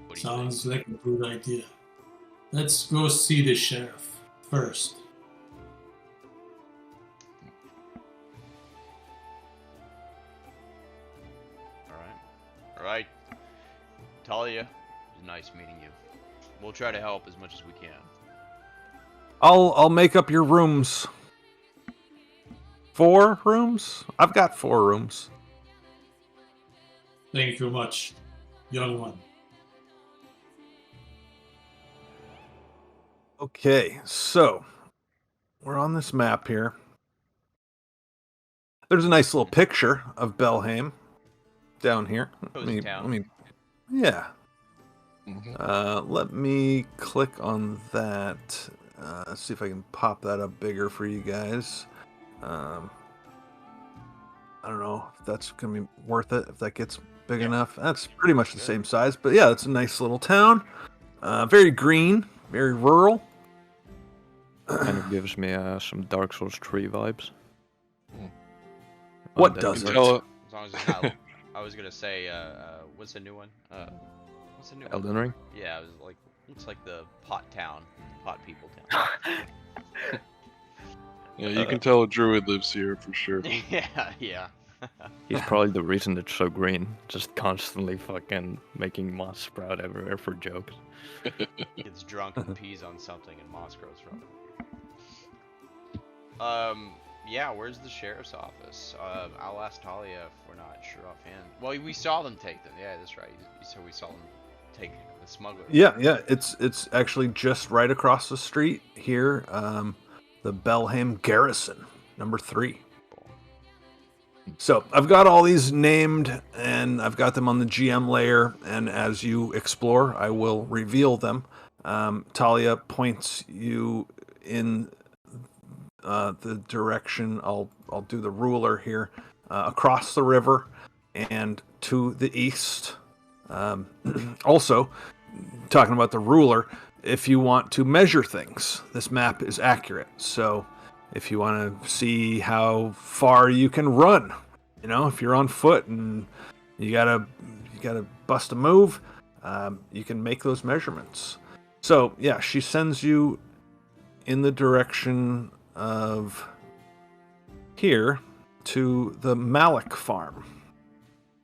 What do you Sounds like a good idea. Let's go see the sheriff first. Alright. Talia, it was nice meeting you. We'll try to help as much as we can. I'll make up your rooms. 4 rooms? I've got 4 rooms. Thank you very much, young one. Okay, so we're on this map here. There's a nice little picture of Belhaim down here. Cozy town. Yeah. Mhm. Let me click on that. See if I can pop that up bigger for you guys. I don't know if that's going to be worth it, if that gets big enough. That's pretty much the same size, but yeah, it's a nice little town. Very green, very rural. Kind of gives me some Dark Souls 3 vibes. What Undead does You it? can tell As long as it's not. I was gonna say, what's the new one? What's the new one? Elden Ring? Yeah, it was like looks like the pot town, pot people town. Yeah, you can tell a druid lives here for sure. yeah. He's probably the reason it's so green. Just constantly fucking making moss sprout everywhere for jokes. Gets drunk and pees on something and moss grows from it. Yeah, where's the sheriff's office? I'll ask Talia if we're not sure offhand. Well, we saw them take them. Yeah, that's right. So we saw them take the smuggler. Yeah, it's actually just right across the street here. The Belhame Garrison, number 3. So I've got all these named, and I've got them on the GM layer, and as you explore, I will reveal them. Talia points you in the direction. I'll do the ruler here, across the river and to the east. Also, talking about the ruler, if you want to measure things, this map is accurate. So if you want to see how far you can run, if you're on foot and you gotta bust a move, you can make those measurements. So yeah, she sends you in the direction of here to the Malik farm,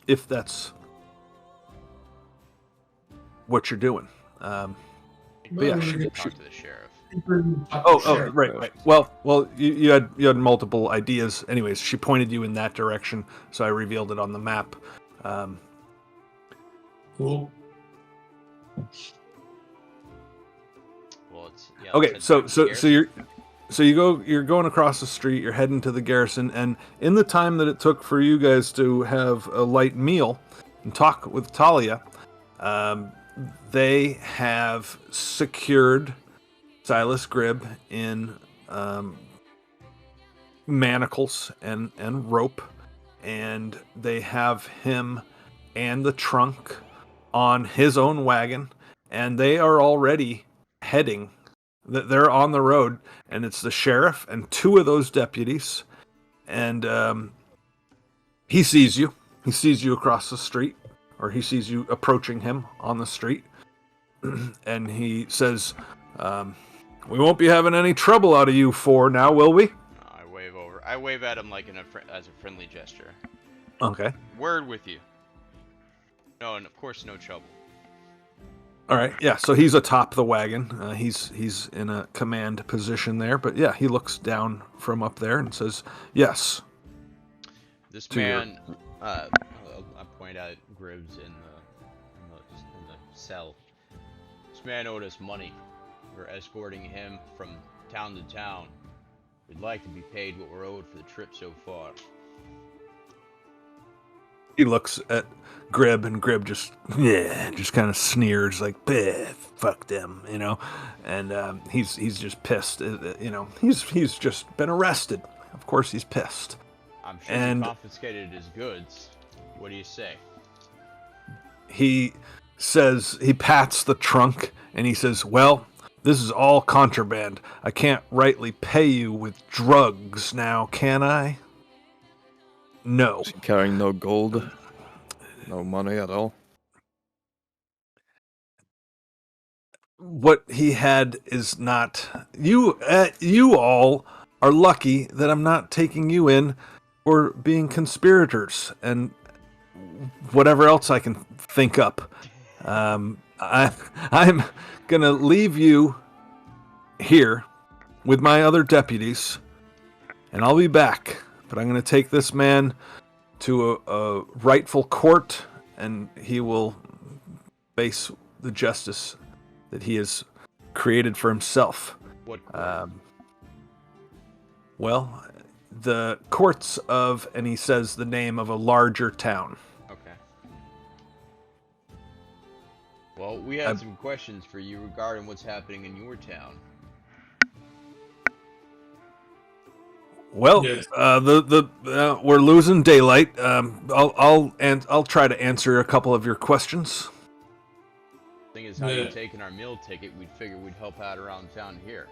if that's what you're doing. But yeah, We can talk to the sheriff. Right. Well, you had multiple ideas. Anyways, she pointed you in that direction, so I revealed it on the map. Cool. Well, it's Okay, let's so head to the you're going across the street, you're heading to the garrison, and in the time that it took for you guys to have a light meal and talk with Talia, they have secured Silas Gribb in manacles and rope, and they have him and the trunk on his own wagon, and they are already heading. They're on the road, and it's the sheriff and 2 of those deputies, and he sees you. He sees you across the street, or he sees you approaching him on the street, and he says, "We won't be having any trouble out of you 4 now, will we?" I wave at him like as a friendly gesture. Okay. Word with you. No, and of course no trouble. All right. Yeah. So he's atop the wagon. He's in a command position there, but yeah, he looks down from up there and says, "Yes." This To your- man, I point out Gribbs in the cell. This man owed us money. We're escorting him from town to town. We'd like to be paid what we're owed for the trip so far. He looks at Gribb, and Gribb just kind of sneers like, "Fuck them," and he's just pissed. He's just been arrested. Of course, he's pissed. I'm sure And- you confiscated his goods. What do you say? He says, he pats the trunk, and he says, "Well, this is all contraband. I can't rightly pay you with drugs now, can I?" "No." Is he carrying no gold? No money at all? What he had is not... You all are lucky that I'm not taking you in for being conspirators and whatever else I can think up. I'm gonna leave you here with my other deputies, and I'll be back. But I'm going to take this man to a rightful court, and he will face the justice that he has created for himself. What court? Well, the courts of, and he says the name of a larger town. Okay. Well, we had some questions for you regarding what's happening in your town. Well, Yes. we're losing daylight. I'll try to answer a couple of your questions. Thing is, how you Yeah. taking our meal ticket? We'd figure we'd help out around town here.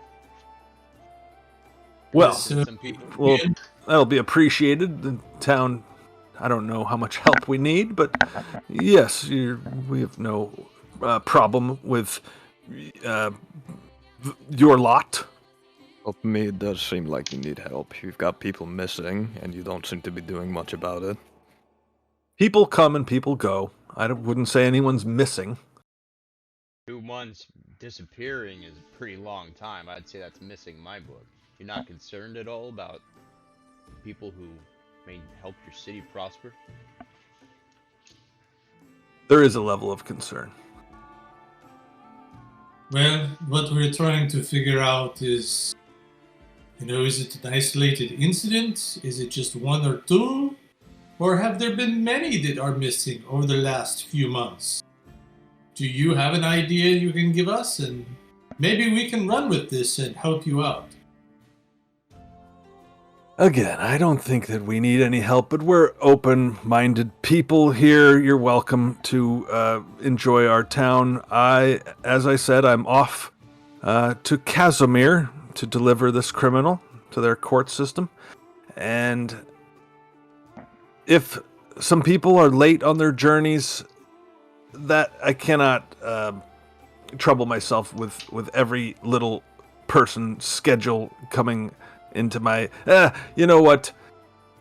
Well, So- Some people. well, that'll be appreciated. The town, I don't know how much help we need, but yes, we have no problem with your lot. Well, to me, it does seem like you need help. You've got people missing, and you don't seem to be doing much about it. People come and people go. Wouldn't say anyone's missing. 2 months disappearing is a pretty long time. I'd say that's missing my book. You're not concerned at all about people who may help your city prosper? There is a level of concern. Well, what we're trying to figure out is, is it an isolated incident? Is it just 1 or 2? Or have there been many that are missing over the last few months? Do you have an idea you can give us? And maybe we can run with this and help you out. Again, I don't think that we need any help, but we're open-minded people here. You're welcome to enjoy our town. As I said, I'm off to Casimir to deliver this criminal to their court system. And if some people are late on their journeys, that I cannot trouble myself with every little person's schedule coming into my, you know what?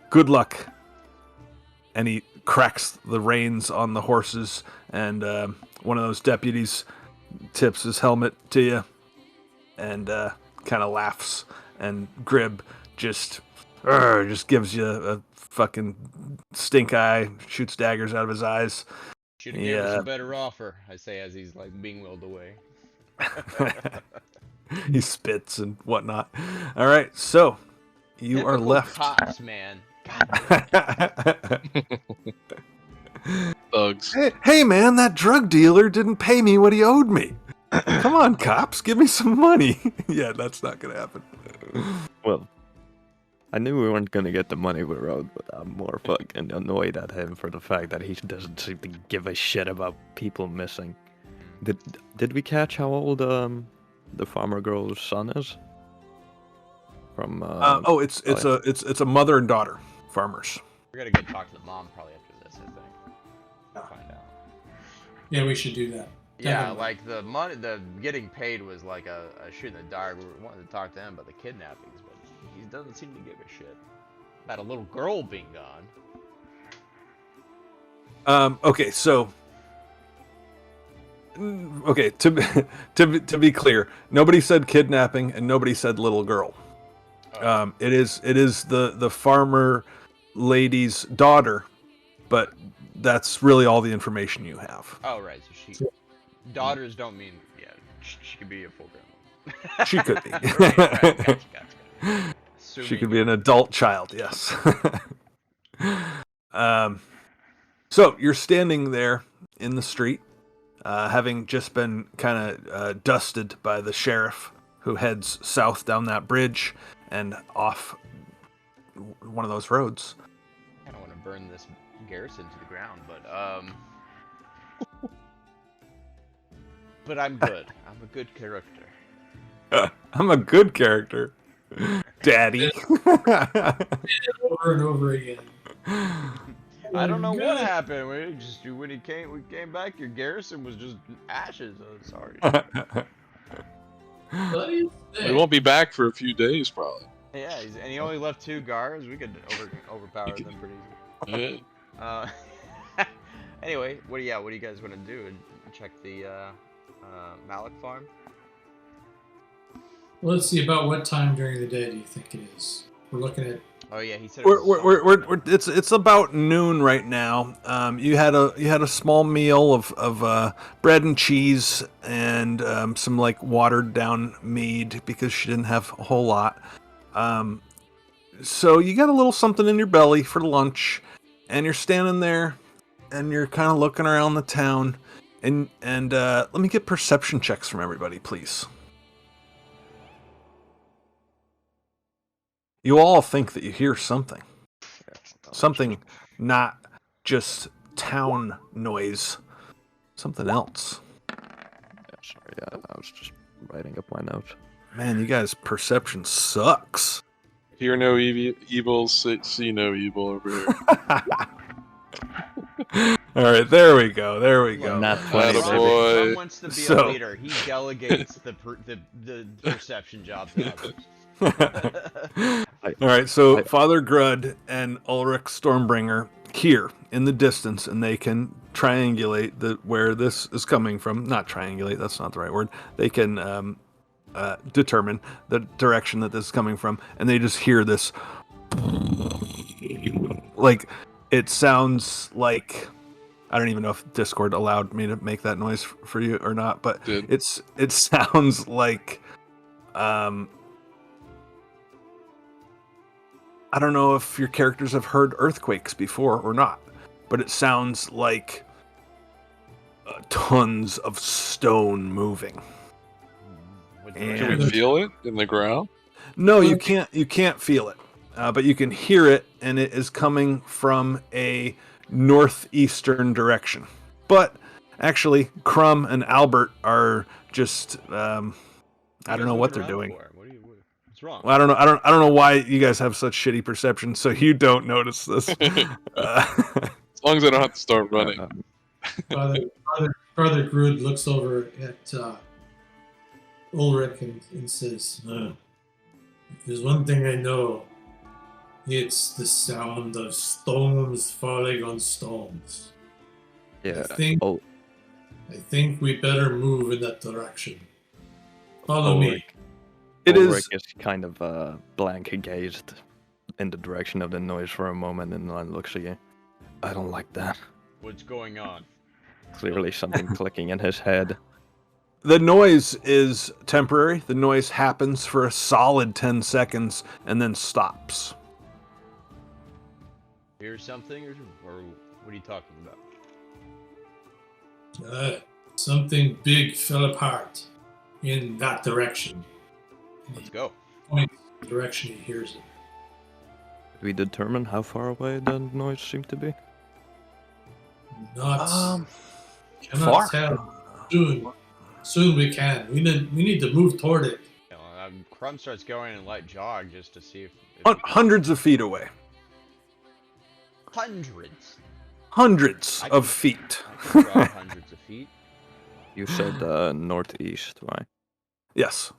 Good luck. And he cracks the reins on the horses, and one of those deputies tips his helmet to you and kind of laughs, and Grib just gives you a fucking stink eye, shoots daggers out of his eyes. Should have given us a better offer, I say as he's like being wheeled away. He spits and whatnot. All right, so you are Typical left. Cops, man. God. Thugs. Hey, man, that drug dealer didn't pay me what he owed me. Come on, cops, give me some money. Yeah, that's not gonna happen. Well, I knew we weren't gonna get the money we owed, but I'm more fucking annoyed at him for the fact that he doesn't seem to give a shit about people missing. Did we catch how old the farmer girl's son is? From it's a mother and daughter farmers. We're gonna go talk to the mom probably after this, I think. Find out. Yeah, we should do that. Yeah, Definitely. like the money, the getting paid was like a shoot in the dark. We wanted to talk to him about the kidnappings, but he doesn't seem to give a shit about a little girl being gone. Okay, so okay, to be clear, nobody said kidnapping and nobody said little girl. It is the farmer lady's daughter, but that's really all the information you have. Oh right, so daughters don't mean she could be a full grown. She could be. Right, gotcha. She could be an adult child, yes. So you're standing there in the street, having just been kind of dusted by the sheriff, who heads south down that bridge and off one of those roads. I don't want to burn this garrison to the ground, but I'm good. I'm a good character. I'm a good character, Daddy. Over and over again. I don't know what Good. happened. When we came back, your garrison was just ashes. I'm sorry. What do you We think? won't be back for a few days, probably. Yeah, and he only left 2 guards. We could overpower them pretty easily. Yeah. Anyway, what do you guys want to do? Check the Malik farm? Well, let's see. About what time during the day do you think it is? We're looking at. Oh yeah, he said it was It's about noon right now. You had a small meal of bread and cheese and some like watered down mead because she didn't have a whole lot. So you got a little something in your belly for lunch, and you're standing there, and you're kind of looking around the town, and let me get perception checks from everybody, please. You all think that you hear something. Something not just town noise. Something else. Sorry, I was just writing up my notes. Man, you guys' perception sucks. Hear no evil, see no evil over here. All right, there we go. Not Ron, 20, baby. Ron wants to be So- a leader. He delegates the perception job to others. All right, so Father Grud and Ulrich Stormbringer here in the distance, and they can triangulate where this is coming from. Not triangulate, that's not the right word. They can determine the direction that this is coming from, and they just hear this. Like, it sounds like... I don't even know if Discord allowed me to make that noise for you or not, but it sounds like... I don't know if your characters have heard earthquakes before or not, but it sounds like tons of stone moving. Can we feel it in the ground? No, you can't. You can't feel it, but you can hear it, and it is coming from a northeastern direction. But actually, Crumb and Albert are just. I don't know what they're doing. What's wrong? Well, I don't know why you guys have such shitty perception, so you don't notice this. As long as I don't have to start running. Father Grud looks over at Ulrich and says, "If there's one thing I know, it's the sound of stones falling on stones. Yeah. I think we better move in that direction. Follow me." Ulrich is kind of blank gazed in the direction of the noise for a moment and then looks at you. I don't like that. What's going on? Clearly something clicking in his head. The noise is temporary. The noise happens for a solid 10 seconds and then stops. Hear something, or what are you talking about? Something big fell apart in that direction. Let's go. Points the direction he hears it. Did we determine how far away the noise seemed to be? Cannot far. tell. Soon we can. We need to move toward it. You know, Crumb starts going in light jog just to see if Hundreds of feet away. Hundreds of feet. I can jog hundreds of feet. You said northeast, right? Yes.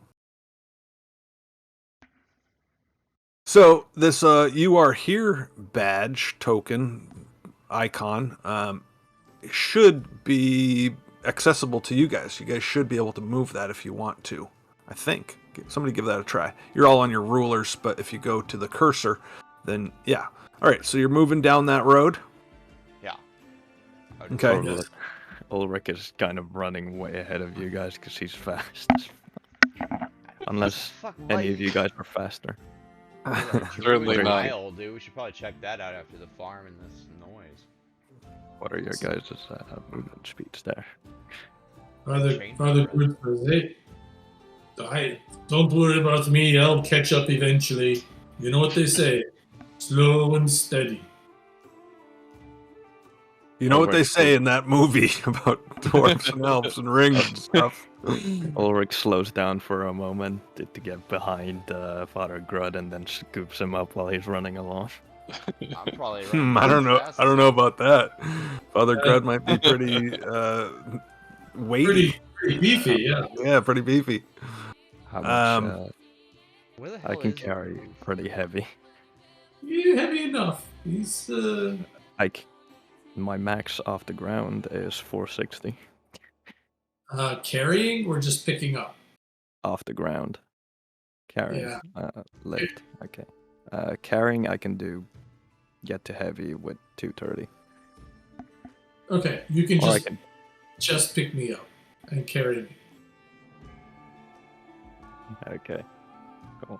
So this "you are here" badge token icon should be accessible to you guys. You guys should be able to move that if you want to. I think. Somebody give that a try. You're all on your rulers, but if you go to the cursor, then yeah. All right, so you're moving down that road. Yeah. Okay. Ulrich is kind of running way ahead of you guys because he's fast. Unless any of you guys are faster. Certainly not. Mile, dude. We should probably check that out after the farm and this noise. What are your guys' movement speeds there? Father Grud says, "Hey, don't worry about me. I'll catch up eventually. You know what they say, slow and steady." You know what they say in that movie about dwarves and elves and rings and stuff. Ulrich slows down for a moment to get behind Father Grud and then scoops him up while he's running along. I'm probably I don't know. I don't know about that. Father Grud might be pretty weighty. Pretty beefy, yeah. Yeah, pretty beefy. How much? Where the hell I can is carry it? pretty heavy. Yeah, heavy enough. He's My max off the ground is 460 carrying or just picking up? off the ground. Carrying, Yeah. lift. Okay. Carrying, I can do get to heavy with 230. Okay, you can Or I just pick me up and carry me. Okay. Cool.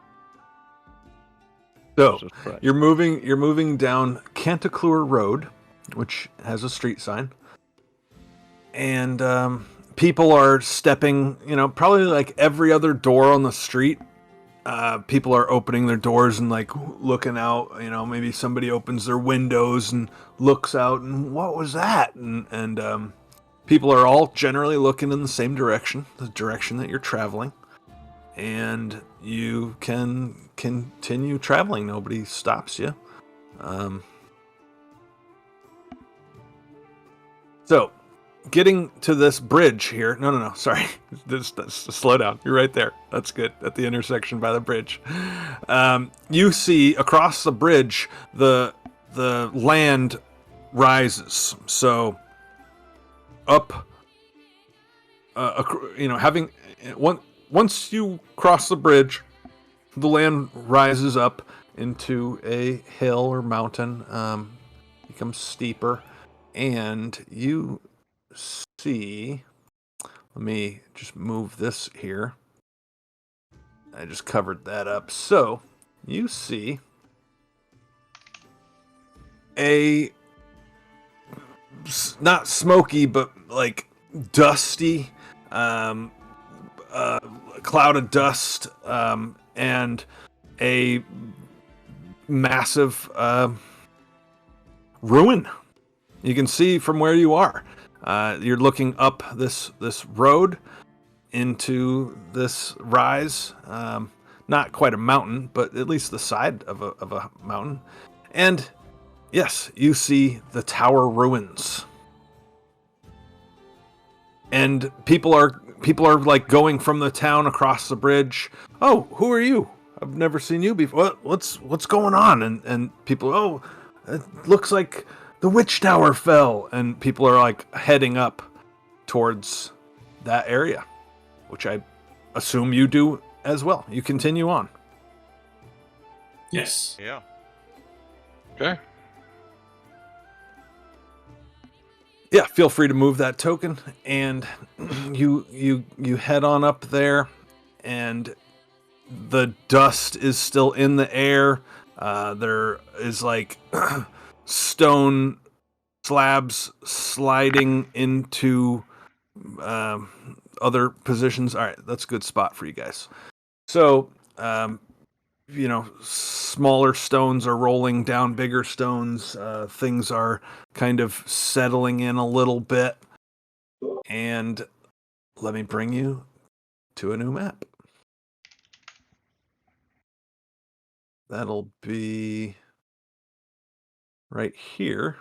So Just try. you're moving down Canticleer Road, which has a street sign, and people are stepping. Probably like every other door on the street. People are opening their doors and like looking out. Maybe somebody opens their windows and looks out, and what was that? And people are all generally looking in the same direction, the direction that you're traveling. And you can continue traveling. Nobody stops you. So, getting to this bridge here. No. Sorry. This slow down. You're right there. That's good. At the intersection by the bridge. You see across the bridge the land rises. So up. Having once you cross the bridge, the land rises up into a hill or mountain, becomes steeper, and you see. Let me just move this here. I just covered that up. So you see a not smoky, but like dusty. Cloud of dust and a massive ruin. You can see from where you are. You're looking up this road into this rise. Not quite a mountain, but at least the side of a mountain. And yes, you see the tower ruins. And people are like going from the town across the bridge. Oh, who are you? I've never seen you before. What's going on? And people, oh, it looks like the witch tower fell. And people are like heading up towards that area, which I assume you do as well. You continue on. Yes. Yeah. Okay. Yeah, feel free to move that token, and you head on up there, and the dust is still in the air. There is like stone slabs sliding into other positions. All right, that's a good spot for you guys. So, smaller stones are rolling down bigger stones. Things are kind of settling in a little bit. And let me bring you to a new map. That'll be right here.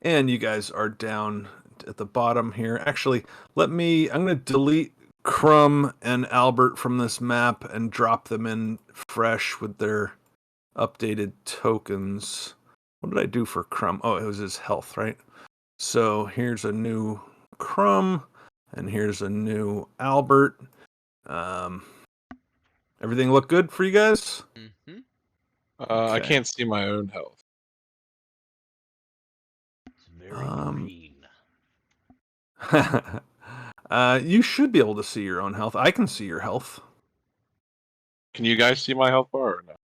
And you guys are down at the bottom here. Actually, I'm going to delete Crumb and Albert from this map and drop them in fresh with their updated tokens. What did I do for Crumb? Oh, it was his health, right? So here's a new Crumb, and here's a new Albert. Everything look good for you guys? Mm-hmm. I Okay. can't see my own health. It's very green. You should be able to see your own health. I can see your health. Can you guys see my health bar or no?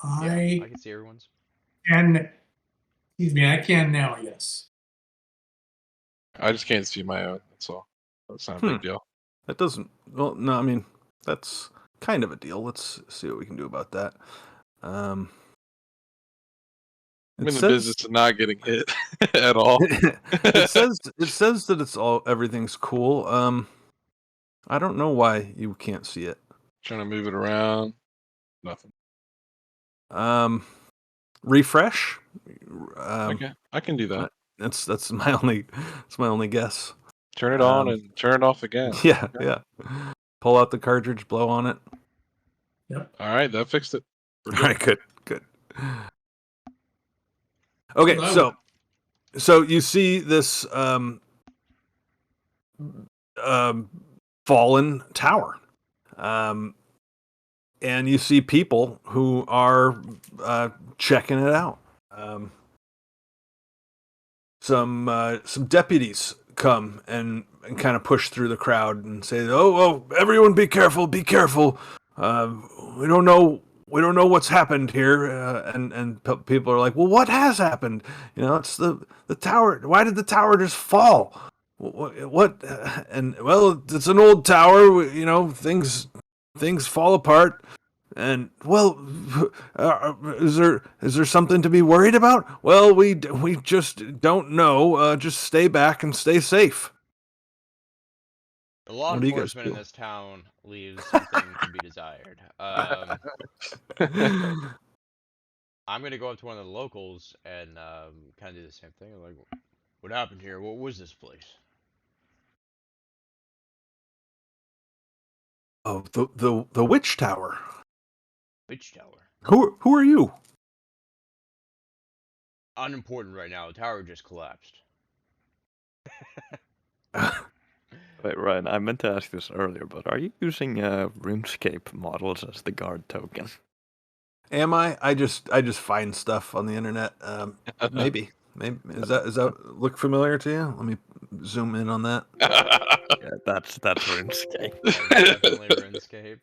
I can see everyone's. I can now, yes. I just can't see my own. That's all. That's not a big deal. That doesn't. Well, no, I mean that's kind of a deal. Let's see what we can do about that. I'm in the business of not getting hit at all. it says that everything's cool. I don't know why you can't see it. Trying to move it around. Nothing. Refresh. Okay, I can do that. That's my only guess. Turn it on and turn it off again. Yeah, yeah. Pull out the cartridge, blow on it. Yep. All right, that fixed it. All right, good. Okay, so you see this fallen tower, And you see people who are checking it out. Some deputies come and kind of push through the crowd and say, "Oh, everyone, be careful! Be careful! We don't know what's happened here." And people are like, "Well, what has happened? It's the tower. Why did the tower just fall? What?" And well, it's an old tower. Things fall apart. And well, is there something to be worried about? Well, we just don't know. Just stay back and stay safe. The law What do you guys enforcement in feel? this town leaves something to be desired. I'm gonna go up to one of the locals and kind of do the same thing. Like, what happened here? What was this place? Oh, the witch tower. Which tower? Who are you? Unimportant right now. The tower just collapsed. Wait, Ryan, I meant to ask this earlier, but are you using RuneScape models as the guard token? Am I? I just find stuff on the internet. Maybe. Does that look familiar to you? Let me zoom in on that. Yeah, that's RuneScape. That's definitely RuneScape.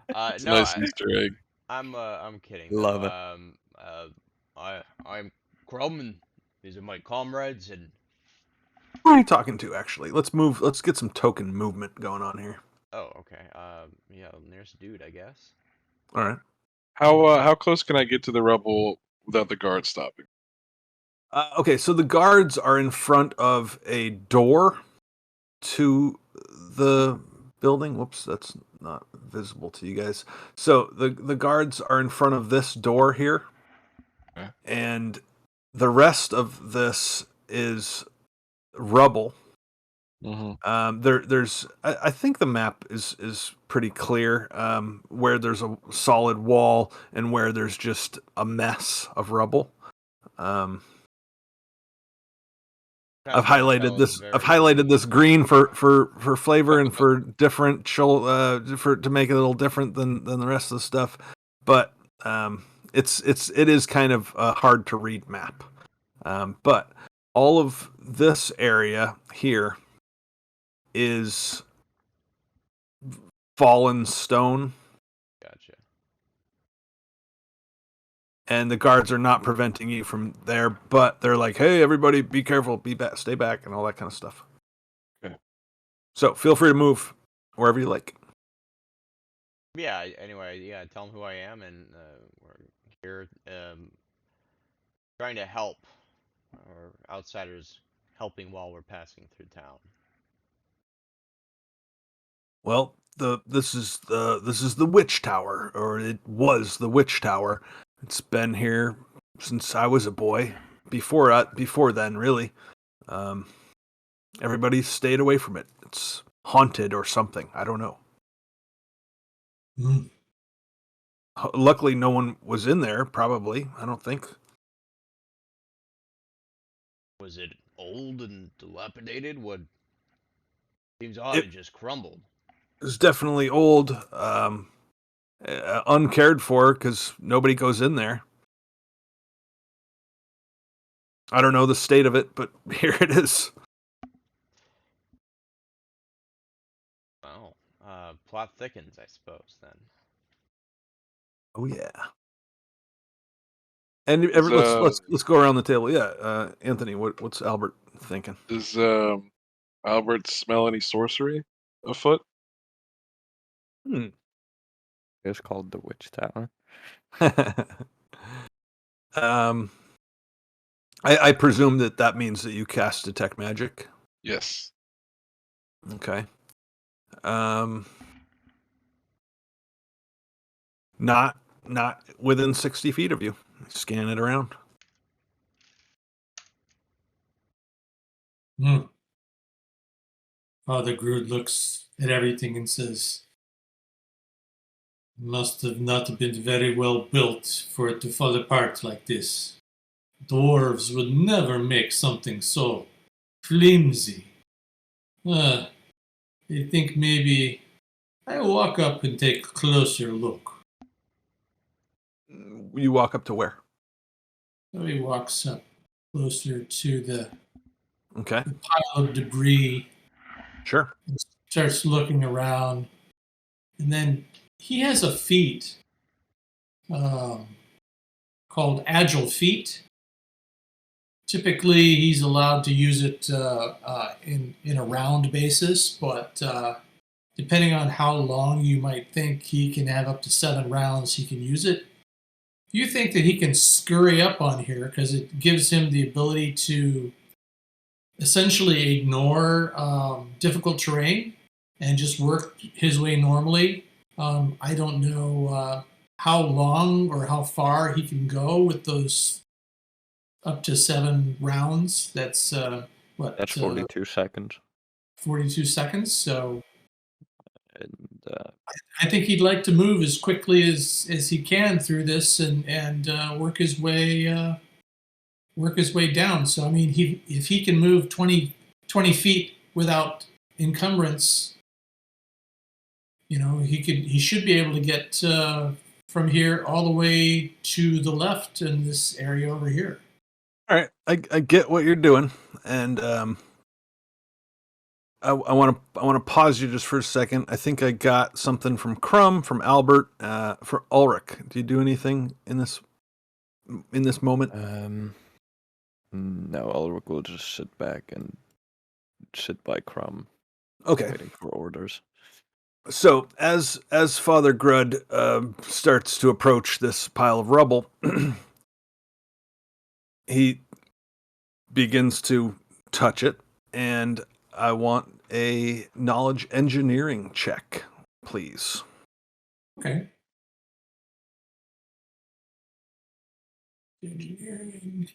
It's No, a nice Easter egg. I'm kidding. Love though. it. I'm Krumman. These are my comrades, and Who are you talking to? Actually, let's move. Let's get some token movement going on here. oh, okay. Yeah, nearest dude, I guess. All right. How close can I get to the rubble without the guard stopping? Okay, so the guards are in front of a door to the building. Whoops, that's not visible to you guys. So the guards are in front of this door here, Okay. and the rest of this is rubble. Mm-hmm. There's I think the map is pretty clear, where there's a solid wall and where there's just a mess of rubble. I've highlighted this green for flavor and for different to make it a little different than the rest of the stuff, but it is kind of a hard to read map. But all of this area here is fallen stone, Gotcha. and the guards are not preventing you from there, but they're like, "Hey, everybody, be careful, be back, stay back," and all that kind of stuff. Okay. So feel free to move wherever you like. Yeah. Anyway, yeah. Tell them who I am, and we're here trying to help, or outsiders helping while we're passing through town. Well, this is the witch tower, or it was the witch tower. It's been here since I was a boy. Before then, really. Everybody stayed away from it. It's haunted or something. I don't know. Mm. Luckily, no one was in there. Probably, I don't think. Was it old and dilapidated? What seems odd? It just crumbled. It's definitely old, uncared for because nobody goes in there. I don't know the state of it, but here it is. Wow. Plot thickens, I suppose. Then. Oh yeah. And let's go around the table. Yeah, Anthony, what's Albert thinking? Does Albert smell any sorcery afoot? It's called the Witch Tower. I presume that means that you cast detect magic. Yes. Okay. Not within 60 feet of you. Scan it around. Father Groot looks at everything and says, "Must have not been very well built for it to fall apart like this. Dwarves would never make something so flimsy. I think maybe I walk up and take a closer look. You walk up to where? So he walks up closer to the Okay, pile of debris sure. and starts looking around. And then he has a feat um, called Agile Feat. Typically, he's allowed to use it in a round basis, but depending on how long you might think he can have up to 7 rounds, he can use it. You think that he can scurry up on here because it gives him the ability to essentially ignore difficult terrain and just work his way normally. I don't know how long or how far he can go with those up to 7 rounds. That's what? That's 42 seconds. 42 seconds. So And I think he'd like to move as quickly as he can through this and work his way down. So I mean, if he can move 20 feet without encumbrance, he should be able to get from here all the way to the left in this area over here. All right, I get what you're doing, and I want to pause you just for a second. I think I got something from Crumb, from Albert, for Ulrich. Do you do anything in this moment? no, Ulrich will just sit back and sit by Crumb, Okay. waiting for orders. So as Father Grud starts to approach this pile of rubble, he begins to touch it, and I want a knowledge engineering check, please. Okay. Engineering.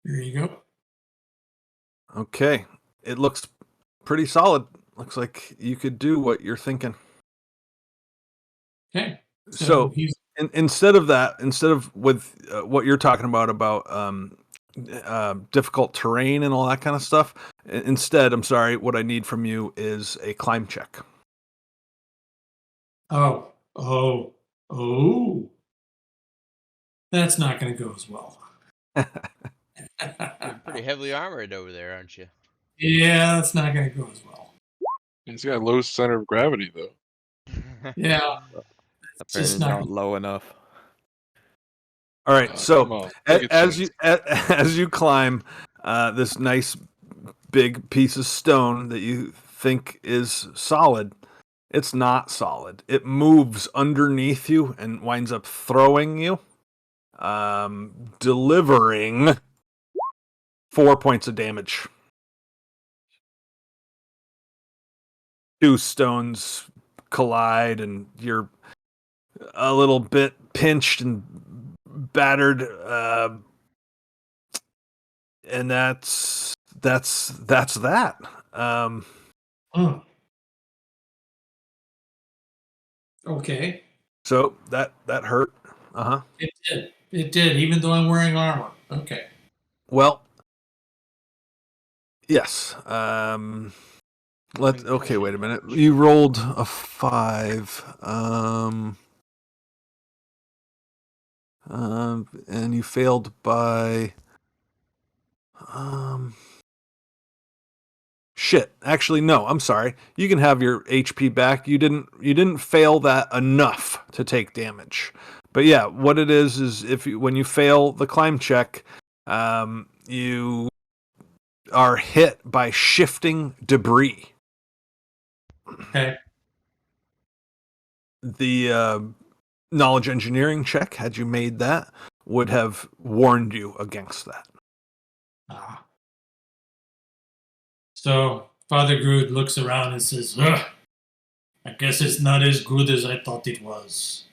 There you go. Okay. It looks pretty solid. Looks like you could do what you're thinking. Okay. So he's instead of with what you're talking about difficult terrain and all that kind of stuff, instead, I'm sorry, what I need from you is a climb check. oh. That's not going to go as well. You're pretty heavily armored over there, aren't you? Yeah, that's not going to go as well. He's got low center of gravity, though. Yeah, it's just Apparently not. not low enough. All right, Come so on, take a as chance. as you climb this nice big piece of stone that you think is solid, it's not solid. It moves underneath you and winds up throwing you, delivering 4 points of damage. 2 stones collide, and you're a little bit pinched and battered, and that's that. Okay. So that hurt. It did, even though I'm wearing armor. Okay. Well, yes. Okay, wait a minute. You rolled a 5. And you failed by shit. Actually, no, I'm sorry. You can have your HP back. You didn't fail that enough to take damage. But yeah, what it is when you fail the climb check, you are hit by shifting debris. Okay. The knowledge engineering check, had you made that, would have warned you against that. Ah. So Father Groot looks around and says, "Ugh, I guess it's not as good as I thought it was.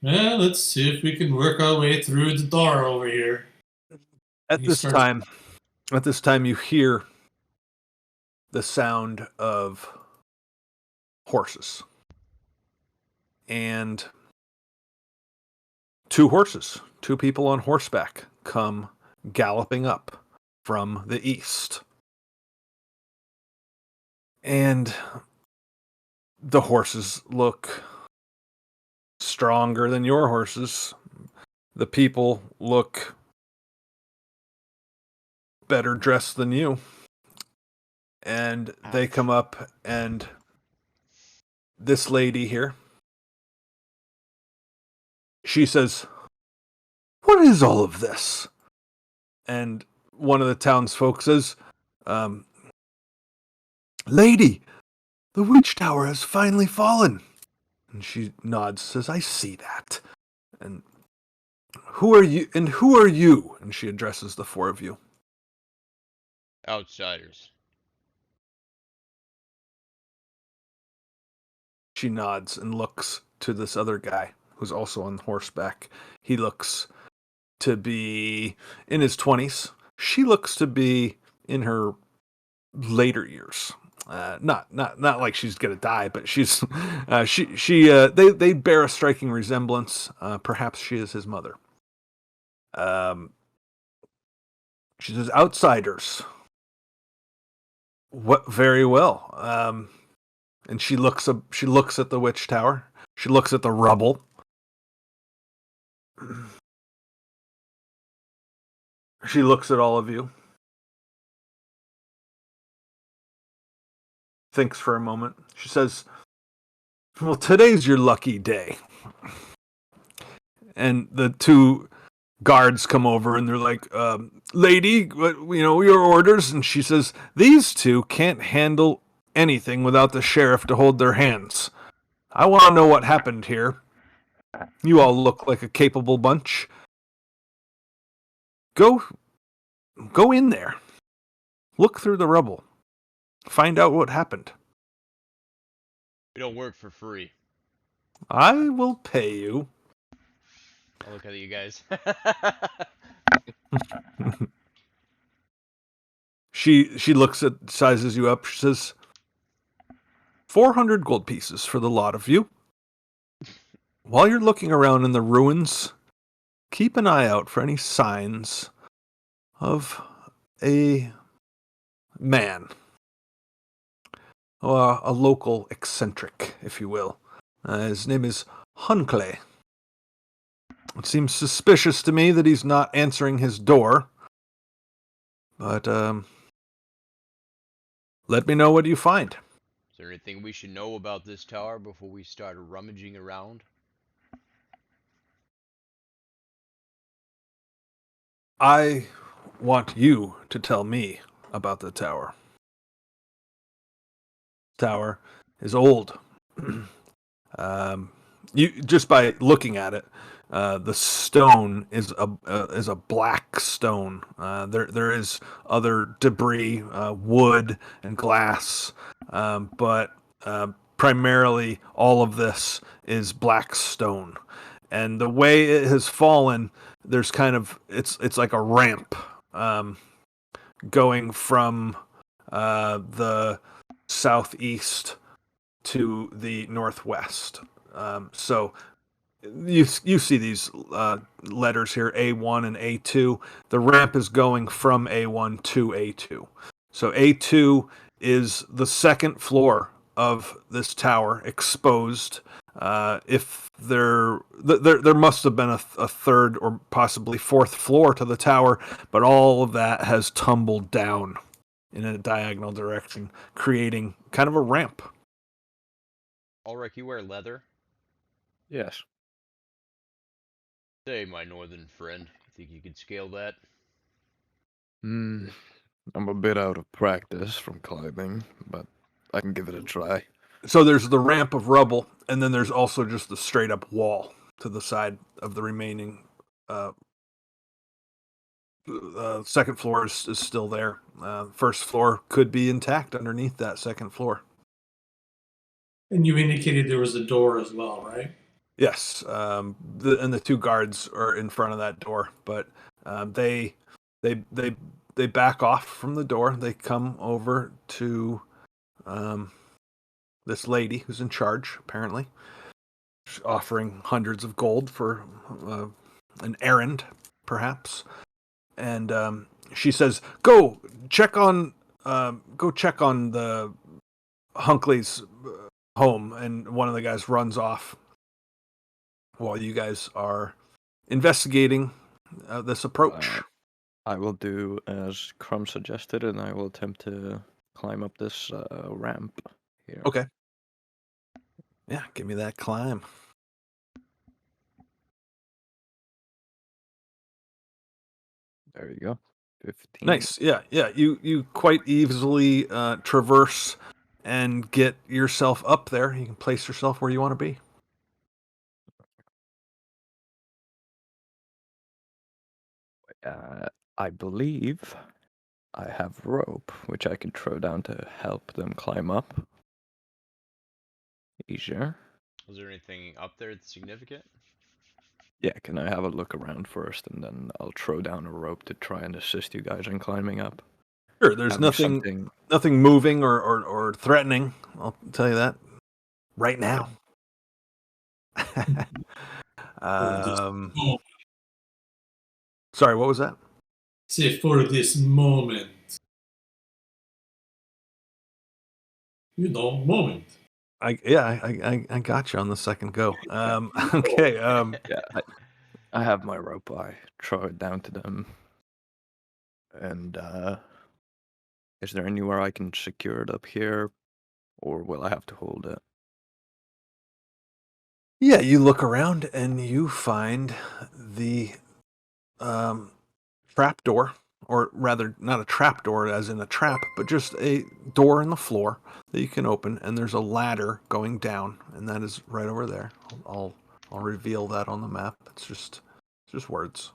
Well, let's see if we can work our way through the door over here." At this time, you hear the sound of horses. And 2 horses, 2 people on horseback, come galloping up from the east. And the horses look stronger than your horses. The people look better dressed than you. And they Ouch. come up, and this lady here, she says, "What is all of this?" And one of the townsfolk says, "Lady, the witch tower has finally fallen." And she nods, says, "I see that." And who are you? And who are you? And she addresses the four of you. Outsiders. She nods and looks to this other guy who's also on horseback. He looks to be in his 20s. She looks to be in her later years. Not like she's gonna die, but she's they bear a striking resemblance. Perhaps she is his mother. She says, "Outsiders." What? Very well. And she looks at the witch tower. She looks at the rubble. She looks at all of you. Thinks for a moment. She says, "Well, today's your lucky day." And the two guards come over and they're like, "Lady, your orders." And she says, "These two can't handle anything without the sheriff to hold their hands. I want to know what happened here. You all look like a capable bunch. Go in there. Look through the rubble. Find out what happened. We don't work for free. I will pay you." I'll look at you guys. She looks at, sizes you up. She says, 400 gold pieces for the lot of you. While you're looking around in the ruins, keep an eye out for any signs of a man. A local eccentric, if you will. His name is Hunclay. It seems suspicious to me that he's not answering his door. But, let me know what you find. Is there anything we should know about this tower before we start rummaging around? I want you to tell me about the tower. Tower is old. You just by looking at it, the stone is a black stone. There is other debris, wood and glass, but primarily all of this is black stone. And the way it has fallen, there's kind of it's like a ramp going from the southeast to the northwest. So you see these letters here, A1 and A2. The ramp is going from A1 to A2. So A2 is the second floor of this tower, exposed. If there must have been a third or possibly fourth floor to the tower, but all of that has tumbled down in a diagonal direction, creating kind of a ramp. Ulrich, you wear leather? Yes. Say, my northern friend, you think you could scale that? I'm a bit out of practice from climbing, but I can give it a try. So there's the ramp of rubble, and then there's also just the straight up wall to the side of the remaining. Second floor is still there. First floor could be intact underneath that second floor. And you indicated there was a door as well, right? Yes, and the two guards are in front of that door, but they back off from the door. They come over to this lady who's in charge, apparently. She's offering hundreds of gold for an errand, perhaps. And she says, "Go check on the Hunkley's home," and one of the guys runs off while you guys are investigating this approach. I will do as Crumb suggested, and I will attempt to climb up this ramp here. Okay. Yeah, give me that climb. There you go. 15. Nice. Yeah. You quite easily traverse and get yourself up there. You can place yourself where you want to be. I believe I have rope, which I can throw down to help them climb up. Easier. Was there anything up there that's significant? Yeah, can I have a look around first, and then I'll throw down a rope to try and assist you guys in climbing up? Sure. There's Having nothing moving or threatening. I'll tell you that right now. Sorry, what was that? Say for this moment. Moment. I got you on the second go. Okay. Yeah, I have my rope. I throw it down to them. And is there anywhere I can secure it up here, or will I have to hold it? Yeah, you look around and you find the trap door, or rather, not a trap door as in a trap, but just a door in the floor that you can open, and there's a ladder going down, and that is right over there. I'll reveal that on the map. It's just words.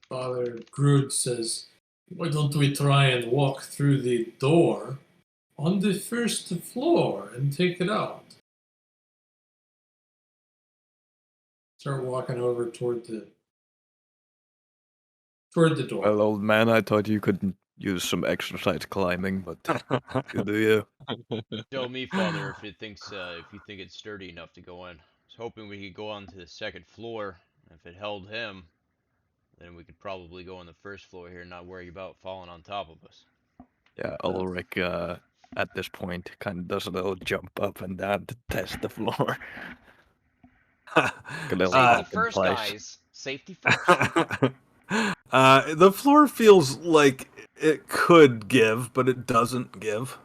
Father Groot says, "Why don't we try and walk through the door on the first floor and take it out?" Start walking over toward the door. Well, old man, I thought you could use some exercise climbing, but you do you. Tell me, Father, if you think it's sturdy enough to go in. I was hoping we could go on to the second floor. If it held him, then we could probably go on the first floor here and not worry about falling on top of us. Yeah, Ulrich, at this point, kind of does a little jump up and down to test the floor. Safety first, guys. Safety first. The floor feels like it could give, but it doesn't give.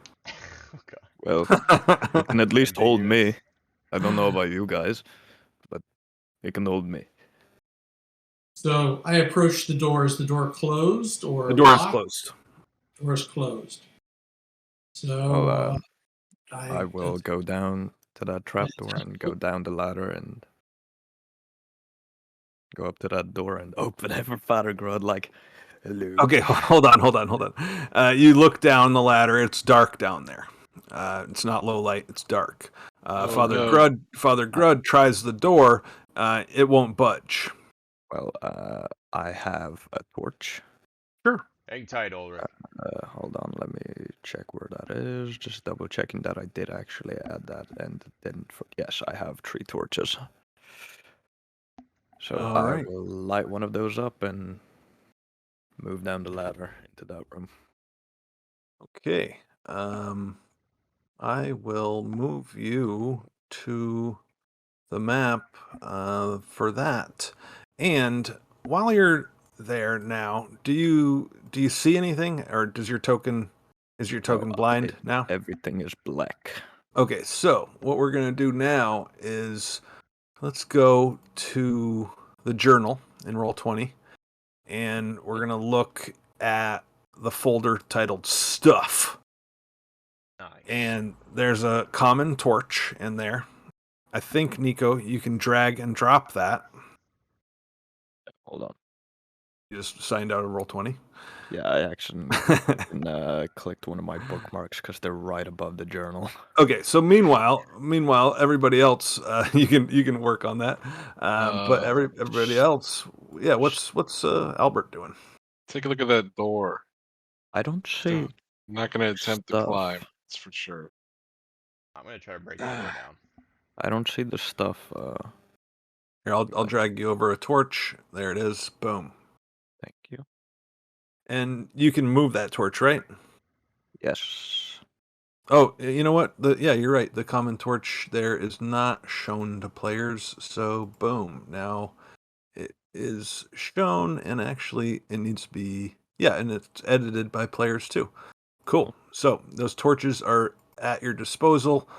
Okay. Well, it can at least hold me. I don't know about you guys, but it can hold me. So I approach the door. Is the door closed or The door is locked? closed. The door is closed. So I will go down to that trapdoor and go down the ladder and go up to that door and open it for Father Grud like, hello. Okay, hold on. You look down the ladder. It's dark down there. It's not low light. It's dark. Father Grud tries the door. It won't budge. Well, I have a torch. Sure. Hang tight, Ulrich. Hold on, let me check where that is. Just double checking that I did actually add that and didn't. Yes, I have 3 torches. So All right. will light one of those up and move down the ladder into that room. Okay. I will move you to the map for that. And while you're there now, do you see anything, or is your token blind now? Everything is black. Okay, so what we're gonna do now is let's go to the journal in Roll20, and we're gonna look at the folder titled Stuff. Nice. And there's a common torch in there. I think, Nico, you can drag and drop that. Hold on. You just signed out of Roll20. Yeah, I actually clicked one of my bookmarks because they're right above the journal. Okay, so meanwhile, everybody else, you can work on that. But everybody else, yeah. What's Albert doing? Take a look at that door. I don't see. I'm not going to attempt to stuff. climb. That's for sure. I'm gonna try to break the door down. I don't see the stuff Here, I'll drag you over a torch. There it is. Boom. Thank you. And you can move that torch, right? Yes. Oh, you know what? Yeah, you're right. The common torch there is not shown to players. So, boom. Now it is shown, and actually it needs to be, yeah, and it's edited by players too. Cool. So those torches are at your disposal.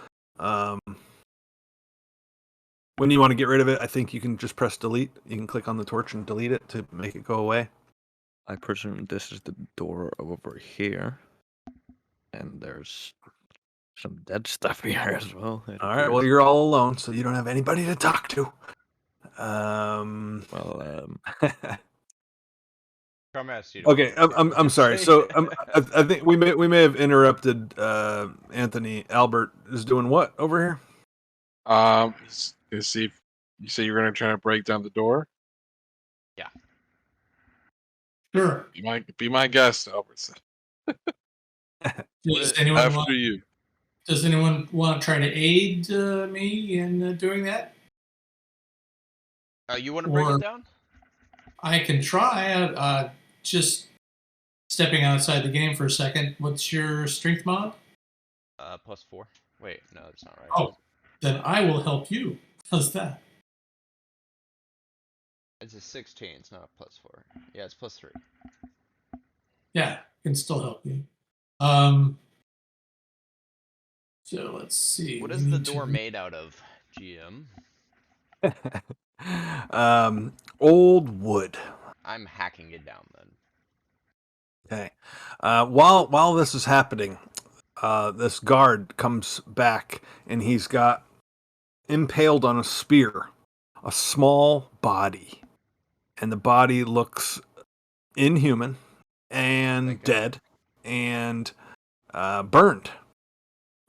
When you want to get rid of it, I think you can just press delete. You can click on the torch and delete it to make it go away. I presume this is the door over here. And there's some dead stuff here as well. All right. Well, you're all alone, so you don't have anybody to talk to. Crumb asked you to Okay, play. I'm sorry. So I think we may have interrupted Anthony. Albert is doing what over here? See if you say you're gonna try to break down the door. Yeah. Sure. Be my guest, Albert said. Does anyone want to try to aid me in doing that? You want to break it down? I can try. Just stepping outside the game for a second. What's your strength mod? +4. Wait, no, that's not right. Oh, then I will help you. How's that? It's a 16. It's not a +4. Yeah, it's +3. Yeah, can still help you. So let's see. What is the door made out of, GM? Old wood. I'm hacking it down then. Okay. While this is happening, this guard comes back and he's got impaled on a spear a small body, and the body looks inhuman and dead and burned.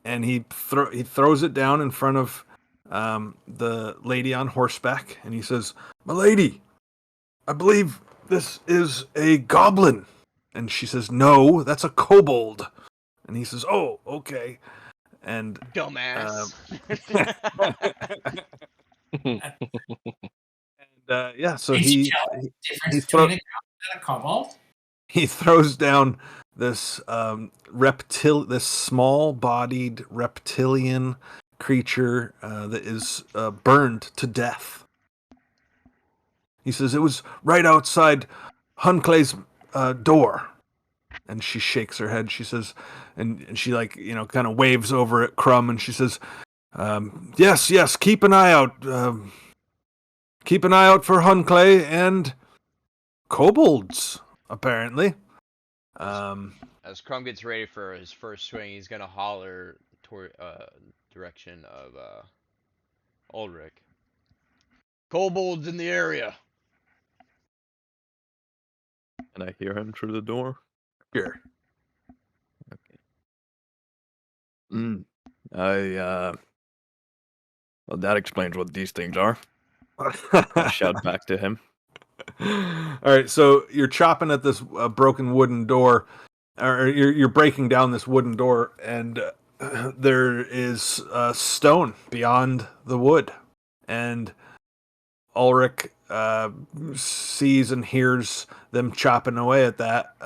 And he throws it down in front of the lady on horseback, and he says, "My lady, I believe this is a goblin." And she says, "No, that's a kobold." And he says, "Oh, okay." And dumbass. Yeah, so he throws down this this small-bodied reptilian creature that is burned to death. He says, "It was right outside Hunclay's door." And she shakes her head. She says, and she kind of waves over at Crumb, and she says, yes, keep an eye out. Keep an eye out for Hunclay and kobolds, apparently." As Crumb gets ready for his first swing, he's gonna holler toward direction of Ulrich. "Kobolds in the area." Can I hear him through the door? Sure. Okay. Well, that explains what these things are. I'll shout back to him. All right, so you're chopping at this broken wooden door, or you're breaking down this wooden door, and there is stone beyond the wood, and Ulrich sees and hears them chopping away at that.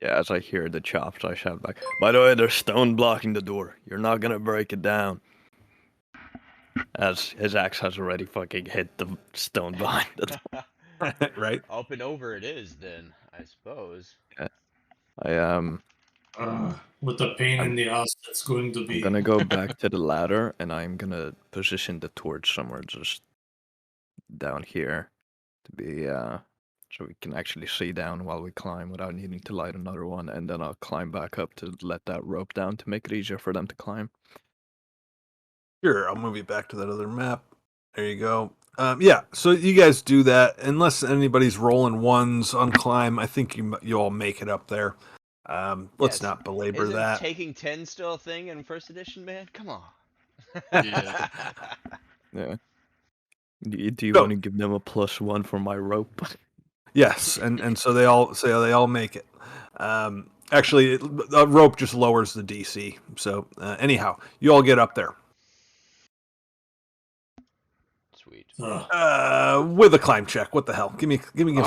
Yeah, as I hear the chops, I shout back, "By the way, there's stone blocking the door. You're not gonna break it down." As his axe has already fucking hit the stone behind the door. Right? Up and over it is, then, I suppose. Yeah. With the pain in the ass that's going to be. I'm gonna go back to the ladder, and I'm gonna position the torch somewhere just down here to be so we can actually see down while we climb without needing to light another one, and then I'll climb back up to let that rope down to make it easier for them to climb. Sure, I'll move you back to that other map. There you go. Yeah, so you guys do that. Unless anybody's rolling ones on climb, I think you all make it up there. Let's not belabor Isn't that. taking 10 still a thing in first edition, man? Come on. Yeah. Yeah. Do you want to give them a +1 for my rope? Yes, and so they all make it. Actually, the rope just lowers the DC. So anyhow, you all get up there. Sweet. With a climb check. What the hell? Give me some. Gimme. Come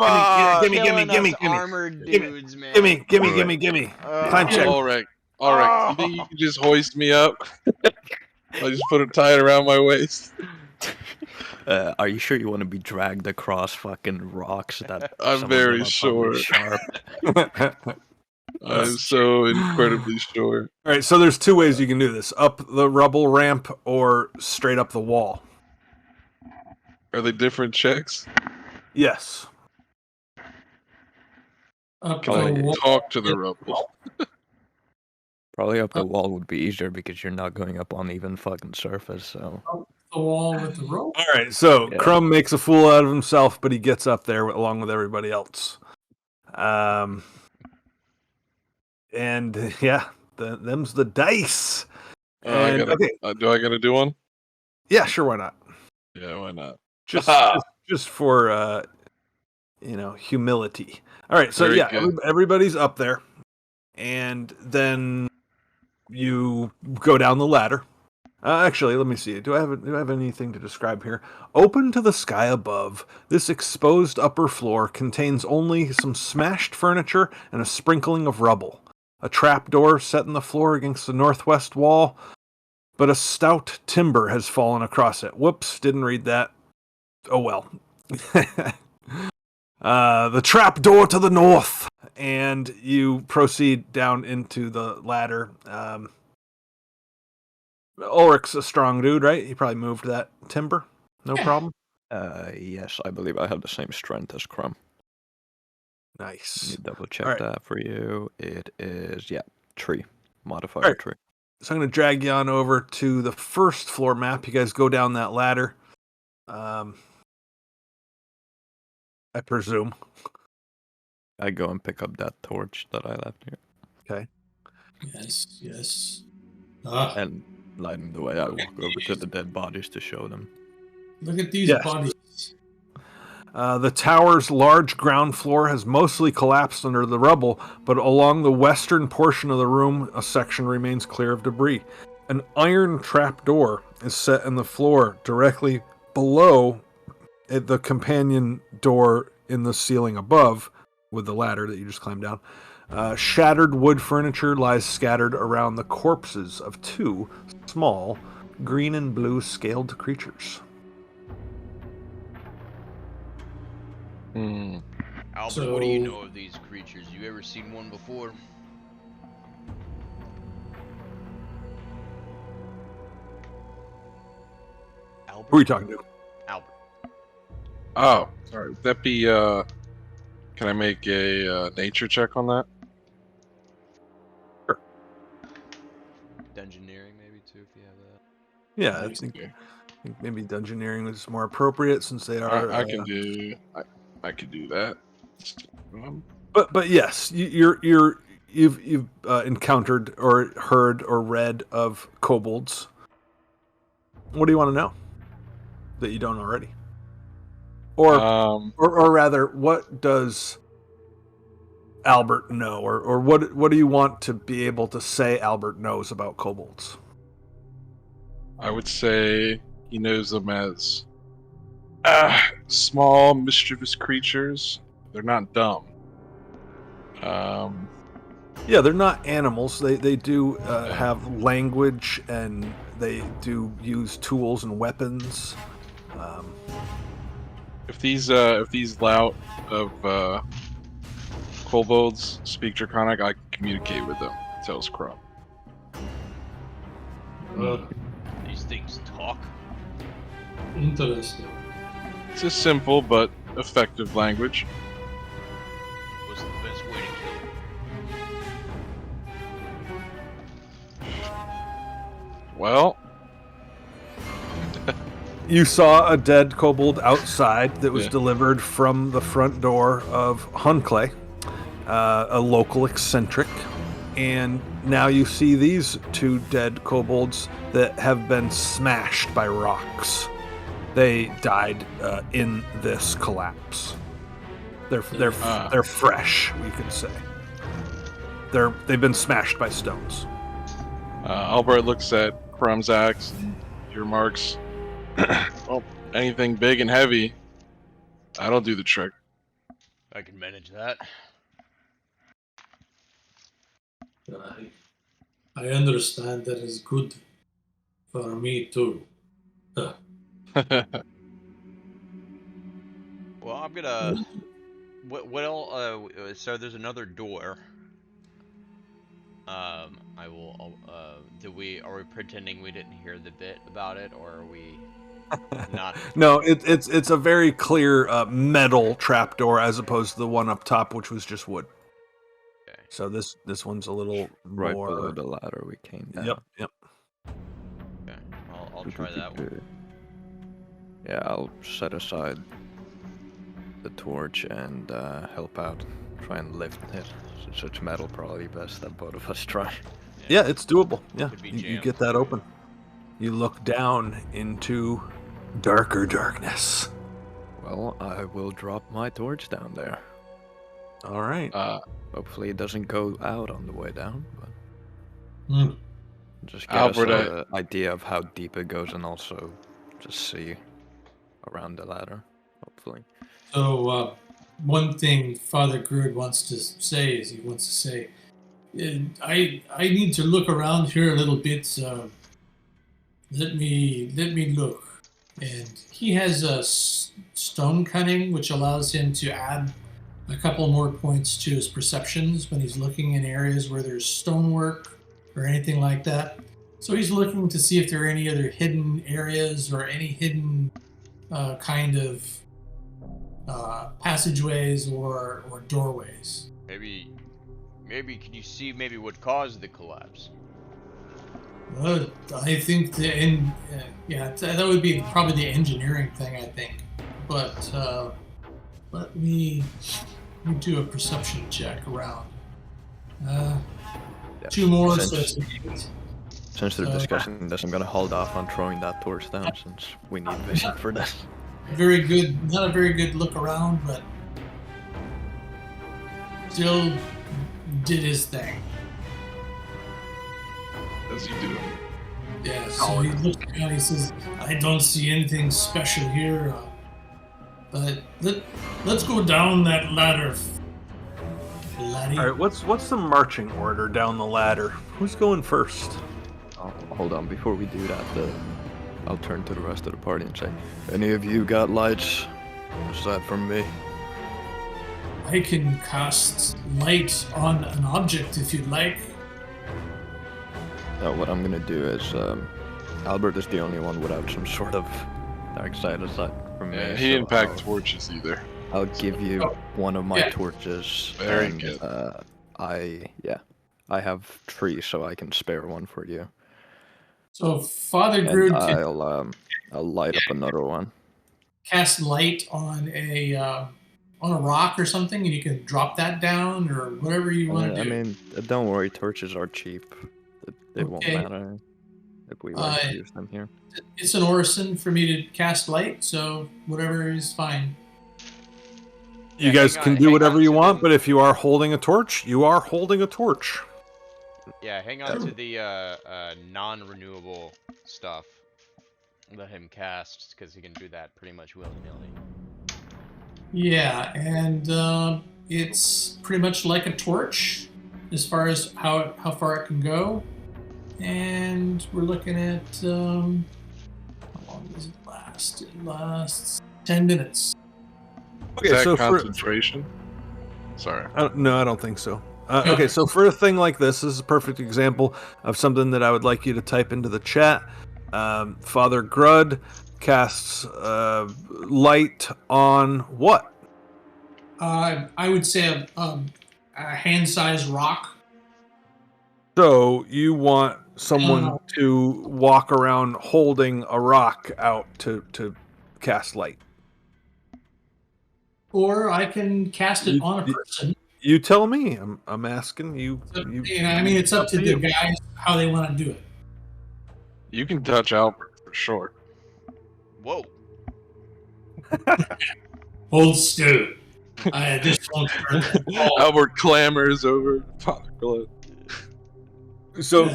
on, killing us armored dudes, man. Gimme. Climb check. All right. You think you can just hoist me up? I'll just put it tied around my waist. Are you sure you want to be dragged across fucking rocks? That I'm some of very them are probably sure. Sharp. I'm so incredibly sure. All right, so there's two ways you can do this: up the rubble ramp or straight up the wall. Are they different checks? Yes. Up Can the I wall. talk to the rubble? Probably up the wall would be easier because you're not going up on even fucking surface. So The wall with the rope. All right, so Yeah. Crumb makes a fool out of himself, but he gets up there along with everybody else. And yeah, them's the dice. And, okay, Do I gotta do one? yeah, sure, why not? Yeah, why not? Just for humility. All right, so Very yeah, good. everybody's up there, and then you go down the ladder. Actually, let me see. Do I have anything to describe here? Open to the sky above, this exposed upper floor contains only some smashed furniture and a sprinkling of rubble. A trapdoor set in the floor against the northwest wall, but a stout timber has fallen across it. Whoops, didn't read that. Oh well. The trapdoor to the north, and you proceed down into the ladder. Ulrich's a strong dude, right? He probably moved that timber. No problem. yes, I believe I have the same strength as Crumb. Let Nice. me double check Alright. that for you. It is tree modifier Alright. tree. So I'm going to drag you on over to the first floor map. You guys go down that ladder. I presume. I go and pick up that torch that I left here Yes. and lighting the way. I walk over to the dead bodies to show them. Look at these Yes. bodies. The tower's large ground floor has mostly collapsed under the rubble, but along the western portion of the room, a section remains clear of debris. An iron trapdoor is set in the floor directly below the companion door in the ceiling above, with the ladder that you just climbed down. Shattered wood furniture lies scattered around the corpses of two small green and blue scaled creatures. Albert, what do you know of these creatures? You ever seen one before? Albert? Who are you talking to? Albert. Oh, sorry. Would that be, can I make a nature check on that? Dungeoneering, maybe, too, if you have that. Yeah, I think maybe dungeoneering is more appropriate since they are. I can do that. But yes, you've encountered or heard or read of kobolds. What do you want to know that you don't already? Or rather, what does Albert know, or what do you want to be able to say Albert knows about kobolds? I would say he knows them as small, mischievous creatures. They're not dumb. Yeah, they're not animals. They do have language, and they do use tools and weapons. If these lout of kobolds speak Draconic, I can communicate with them. Tells Crumb. These things talk. Interesting. It's a simple but effective language. What's the best way to kill them? Well, You saw a dead kobold outside that was Yeah. delivered from the front door of Hunclay, a local eccentric. And now you see these two dead kobolds that have been smashed by rocks. They died in this collapse. They're fresh, we could say. They've been smashed by stones. Albert looks at Crumb's axe. And, marks. Well, anything big and heavy, that'll do the trick. I can manage that. I understand that is good for me too. Well, I'm gonna. What else? So there's another door. I will. Are we pretending we didn't hear the bit about it, or are we not? No, it's a very clear metal trapdoor as opposed to the one up top, which was just wood. Okay. So this one's a little Right more. below the ladder we came down. Yep. Okay. I'll try that one. Yeah, I'll set aside the torch and help out. Try and lift it. Since it's metal, probably best that both of us try. Yeah, it's doable. Yeah, Could be you jammed. get that open. You look down into darker darkness. Well, I will drop my torch down there. All right. Hopefully it doesn't go out on the way down, but Hmm. just get Albert, us an idea of how deep it goes and also just see around the ladder, hopefully. So, one thing Father Grood wants to say is he wants to say, I need to look around here a little bit. Let me look. And he has a stone cunning, which allows him to add a couple more points to his perceptions when he's looking in areas where there's stonework or anything like that. So he's looking to see if there are any other hidden areas or any hidden kind of passageways or doorways. Maybe can you see maybe what caused the collapse? I think that would be probably the engineering thing. I think, but let me do a perception check around. Yeah, 2 more, so since, it's 8. since they're So- discussing this, I'm gonna hold off on throwing that torch down since we need vision for this. Very good. Not a very good look around, but still did his thing. As you do. Yeah, so he looks around, he says, I don't see anything special here, but let's go down that ladder, laddie. All right. What's the marching order down the ladder? Who's going first? Oh, hold on, before we do that, I'll turn to the rest of the party and say, any of you got lights? Aside from me? I can cast light on an object if you'd like. What I'm gonna do is, Albert is the only one without some sort of dark side aside from me. Yeah, he so didn't pack torches either. I'll give you one of my Yeah. torches. Very and, good. I have 3, so I can spare one for you. So Father And Grood can I'll light up another one. cast light on a rock or something, and you can drop that down or whatever you want to do. I mean, don't worry, torches are cheap. They won't Okay. matter if we want to Uh, use them here. It's an orison for me to cast light, so whatever is fine. You Yeah, guys hang can on- do hang whatever on you to want, them. but if you are holding a torch, you are holding a torch. Yeah, hang on to the non-renewable stuff. Let him cast, because he can do that pretty much willy-nilly. Yeah, and it's pretty much like a torch as far as how far it can go. And we're looking at how long does it last? It lasts 10 minutes. Okay, Is that so concentration? Sorry. no, I don't think so. Okay, so for a thing like this is a perfect example of something that I would like you to type into the chat. Father Grud casts light on what? I would say a hand-sized rock. So you want someone Oh. to walk around holding a rock out to cast light. Or I can cast it on a person. You tell me. I'm asking you. I mean, it's up to the guys how they want to do it. You can touch Albert for sure. Whoa! Hold still. I just won't hurt them. Albert clamors over Father Blood. So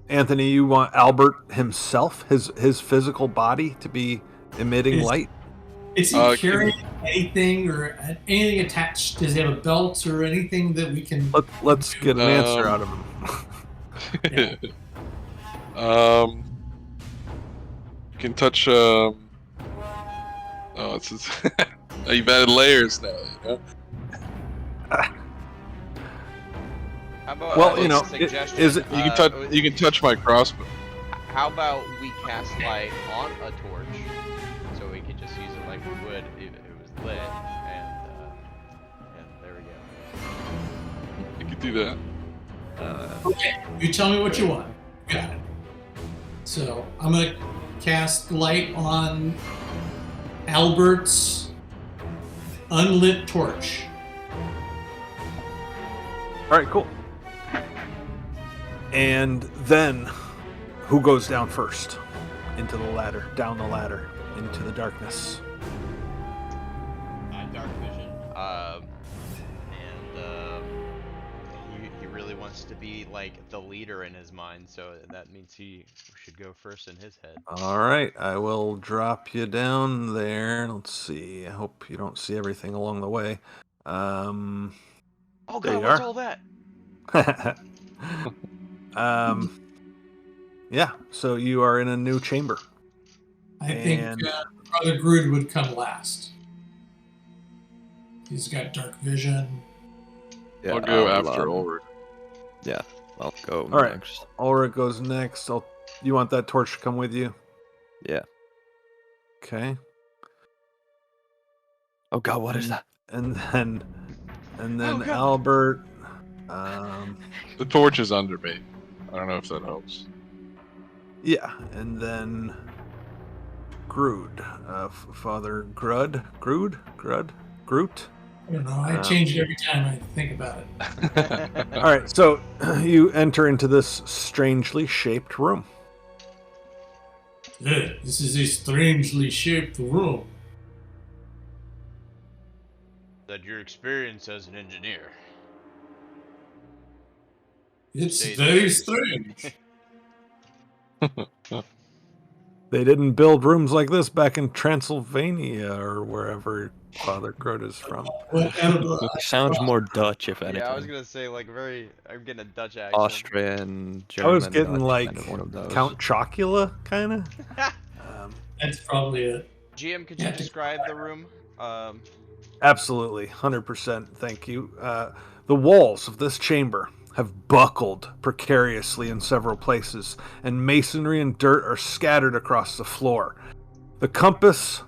Anthony, you want Albert himself, his physical body, to be emitting light? Is he carrying anything or anything attached? Does he have a belt or anything that we can? Let's get an answer out of him. Yeah. You can touch. Oh, it's you've added layers now. You know? How about, Well, a you know, suggestion? is it- You can touch. You can touch my crossbow. How about we cast light on a torch, so we could just use it like we would if it was lit, and there we go. You can do that. Okay, you tell me what you want. Got it. So I'm gonna cast light on Albert's unlit torch. All right, cool. And then, who goes down first? Into the ladder, down the ladder, into the darkness. Dark vision. He really wants to be like the leader in his mind, so that means he should go first in his head. All right, I will drop you down there. Let's see. I hope you don't see everything along the way. Oh There god, you what's are. all that? Yeah. So you are in a new chamber. I think And- Brother Grood would come last. He's got dark vision. Yeah, I'll go after Ulrich. Yeah, I'll go All right. next. Ulrich goes next. You want that torch to come with you? Yeah. Okay. Oh God, what is that? And then Oh, God. Albert. The torch is under me. I don't know if that helps. Yeah, and then Groot, Father Groot. I don't know. I change it every time I think about it. All right, so you enter into this strangely shaped room. This is a strangely shaped room. That your experience as an engineer. It's Say very this. strange. They didn't build rooms like this back in Transylvania or wherever Father Groot is from. Whatever. It sounds more Dutch, if anything. Yeah, I was gonna say like I'm getting a Dutch accent. Austrian, German. I was getting Dutch, like kind of one of those. Count Chocula, kind of. That's probably it. GM, could you Yeah. describe the room? Absolutely, 100%. Thank you. The walls of this chamber have buckled precariously in several places, and masonry and dirt are scattered across the floor. The collapse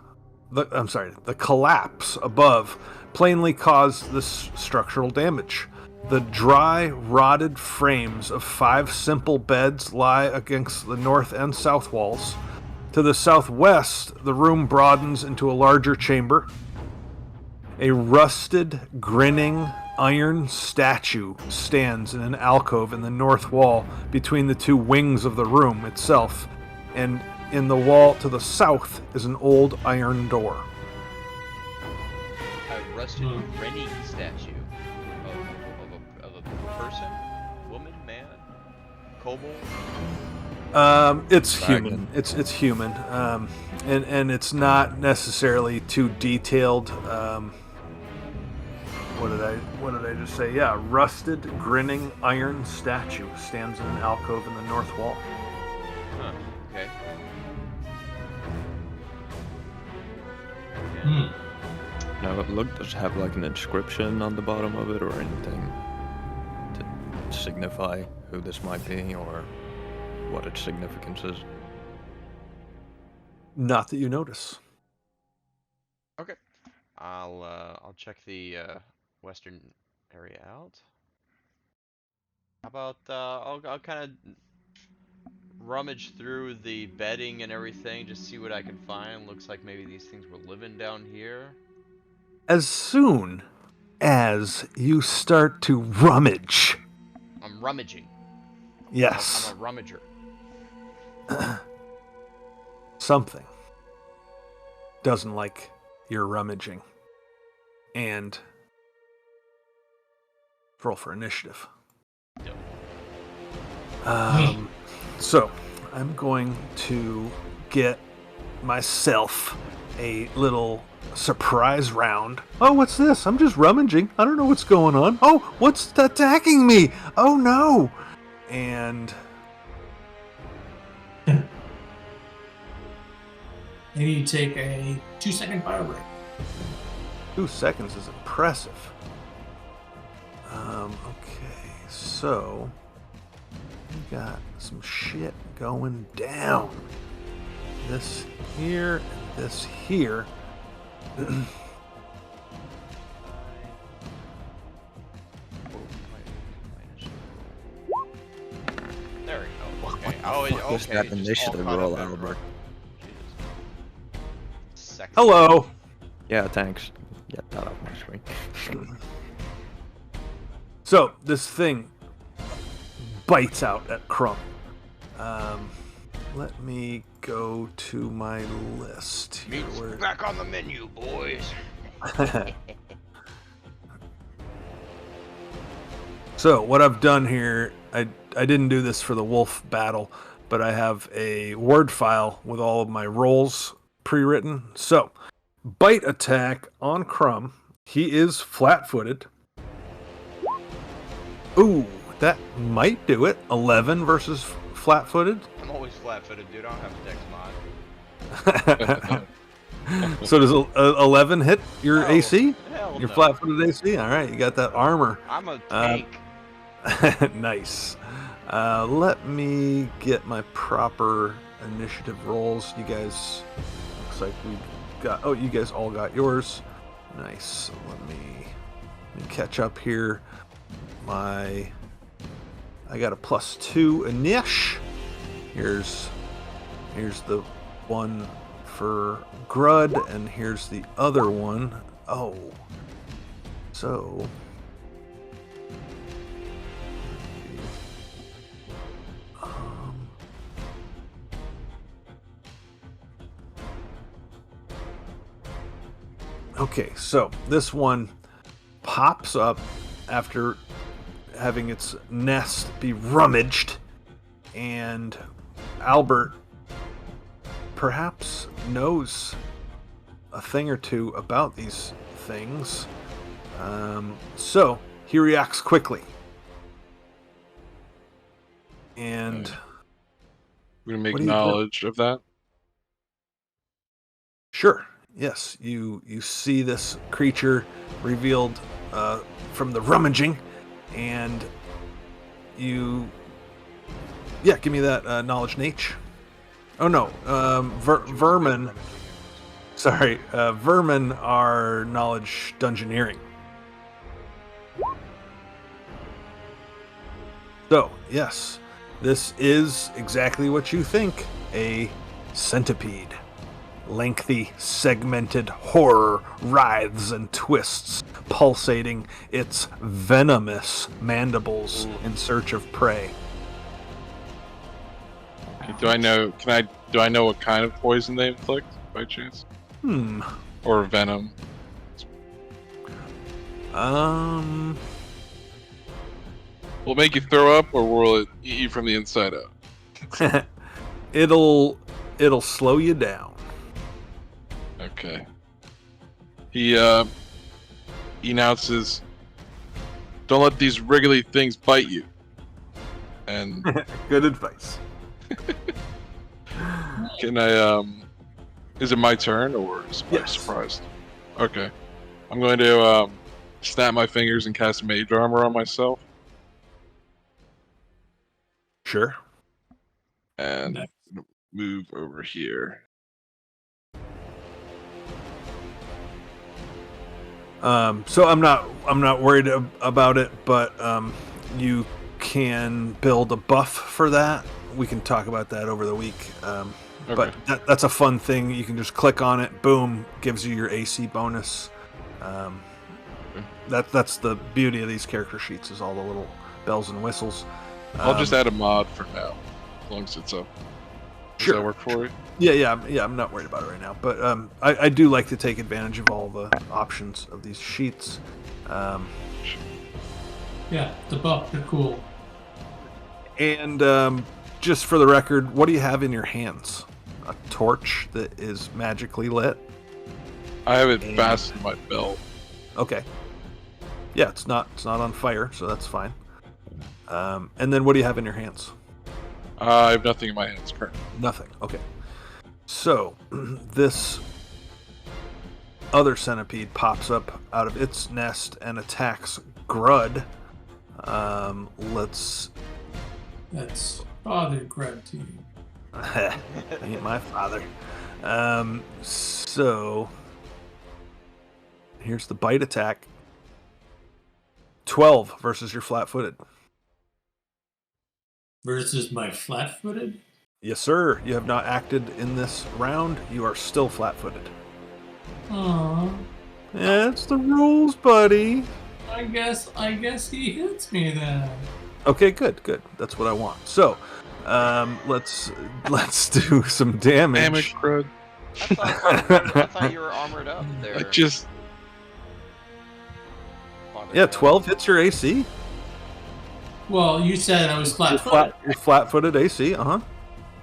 above plainly caused this structural damage. The dry, rotted frames of 5 simple beds lie against the north and south walls. To the southwest, the room broadens into a larger chamber. A rusted, grinning iron statue stands in an alcove in the north wall between the 2 wings of the room itself, and in the wall to the south is an old iron door. A rusted grinning statue of a person, woman, man, kobold. It's Dragon. human. It's human, and it's not necessarily too detailed. What did I just say? Yeah, rusted, grinning iron statue stands in an alcove in the north wall. Huh. Okay. Now, does it have like an inscription on the bottom of it or anything to signify who this might be or what its significance is? Not that you notice. Okay. I'll check the western area out. How about I'll kind of rummage through the bedding and everything, just see what I can find. Looks like maybe these things were living down here. As soon as you start to rummage, I'm rummaging. yes, I'm a rummager. something doesn't like your rummaging. And roll for initiative. Yep. So I'm going to get myself a little surprise round. Oh, what's this? I'm just rummaging. I don't know what's going on. Oh, what's attacking me? Oh no! And And you take a 2-second bio break. 2 seconds is impressive. Okay, so we got some shit going down. This here and this here. There we go. Okay. What the Oh, fuck was okay. that just all initiative caught roll, up there. Albert? Jesus. Sexy. Hello. Yeah, thanks. Get that off my screen. So this thing bites out at Crumb. Let me go to my list here. Meat's back on the menu, boys. So what I've done here, I didn't do this for the wolf battle, but I have a word file with all of my rolls pre-written. So bite attack on Crumb. He is flat-footed. Ooh, that might do it. 11 versus flat-footed. I'm always flat-footed, dude. I don't have a dex mod. So does 11 hit your No, AC? hell Your no. flat-footed AC? All right, you got that armor. I'm a tank. Nice. Let me get my proper initiative rolls. You guys, looks like we got. Oh, you guys all got yours. Nice. So let me catch up here. I got a +2 Anish. Here's the one for Grud, and here's the other one. Oh, so. Okay, so this one pops up after having its nest be rummaged, and Albert perhaps knows a thing or two about these things. So he reacts quickly. And We're gonna make What do you do? knowledge of that. sure, yes, you see this creature revealed from the rummaging, and give me that knowledge nature. Oh no, vermin. Sorry, vermin are knowledge dungeoneering. So yes, this is exactly what you think: a centipede. Lengthy, segmented horror writhes and twists, pulsating its venomous mandibles in search of prey. Okay, do I know what kind of poison they inflict by chance? Or venom? Will it make you throw up, or will it eat you from the inside out? It'll slow you down. Okay. He announces, "Don't let these wriggly things bite you." And Good advice. can I is it my turn, or is I Yes. surprised? Okay. I'm going to snap my fingers and cast mage armor on myself, Sure. and Nice. move over here. So I'm not worried about it, but you can build a buff for that. We can talk about that over the week. But that's a fun thing. You can just click on it, boom, gives you your AC bonus. That's the beauty of these character sheets, is all the little bells and whistles. I'll just add a mod for now, as long as it's up. Does Sure. that work for you? Yeah. I'm not worried about it right now, but I do like to take advantage of all the options of these sheets. Yeah, the buff, they're cool. And just for the record, what do you have in your hands? A torch that is magically lit? I have it fastened to my belt. Okay. Yeah, it's not on fire, so that's fine. And then what do you have in your hands? I have nothing in my hands currently. Nothing. Okay. So this other centipede pops up out of its nest and attacks Grud. That's Father Grud to you. Ain't my father. So here's the bite attack. 12 versus your flat-footed. Versus my flat-footed? Yes, sir. You have not acted in this round. You are still flat-footed. Aww. Yeah, it's the rules, buddy. I guess he hits me then. Okay, good. That's what I want. So, let's do some damage. Damn it, crud. I thought you were armored up there. I just... Yeah, 12 hits your AC. Well, you said I was flat-footed. You're flat-footed AC.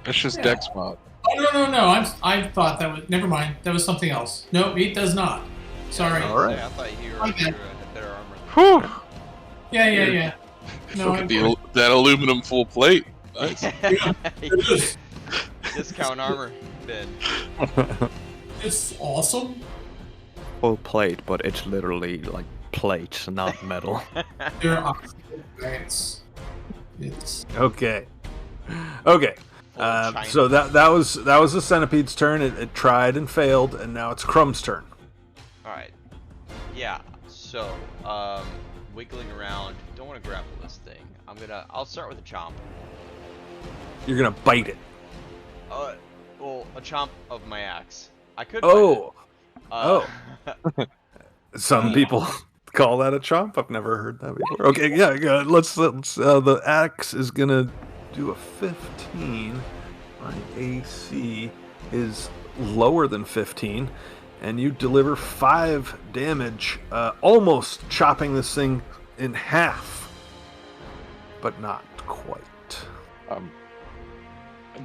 That's just Yeah. Dex mod. Oh, no. I thought that was... Never mind. That was something else. No, it does not. Sorry. All right. I thought you Okay. had better armor. Whew! Yeah. No, Look at that aluminum full plate. Nice. it is. Discount armor bin. It's awesome. Full plate, but it's literally like plates, not metal. There are it's Okay. Full of China. So that was the centipede's turn. It tried and failed, and now it's Crumb's turn. Alright. Yeah, so, wiggling around. Don't want to grapple this thing. I'll start with a chomp. You're gonna bite it. Well, a chomp of my axe. I could Oh. bite it. Some people call that a chomp. I've never heard that before. Okay, yeah, good. Let's the axe is gonna do a 15. My AC is lower than 15, and you deliver 5 damage, almost chopping this thing in half, but not quite.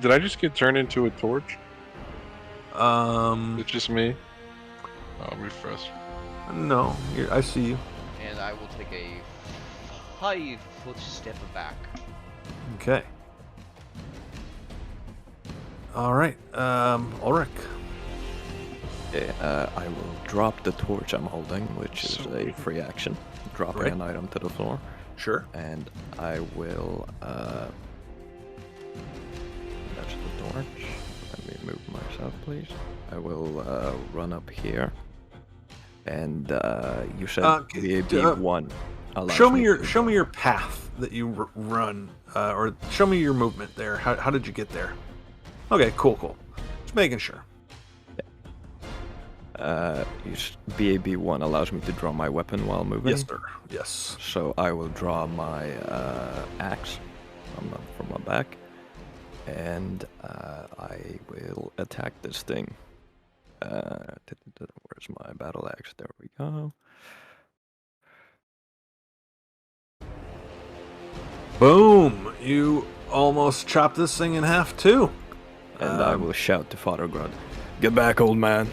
Did I just get turned into a torch? It's just me? Oh, refresh. No, I see you. And I will take a 5-foot step back. Okay. All right, Ulrich. Okay, I will drop the torch I'm holding, which is a free action. Dropping Right. an item to the floor. Sure. And I will, that's the torch. Let me move myself, please. I will, run up here. And, you said VAB1 allows Show me to- your path that you run, or show me your movement there. How did you get there? Okay, cool. Just making sure. VAB1 allows me to draw my weapon while moving. Yes, sir. Yes. So I will draw my axe from my back, and I will attack this thing. Where's my battle axe? There we go. Boom! You almost chopped this thing in half too. And I will shout to Father Grud, "Get back, old man!"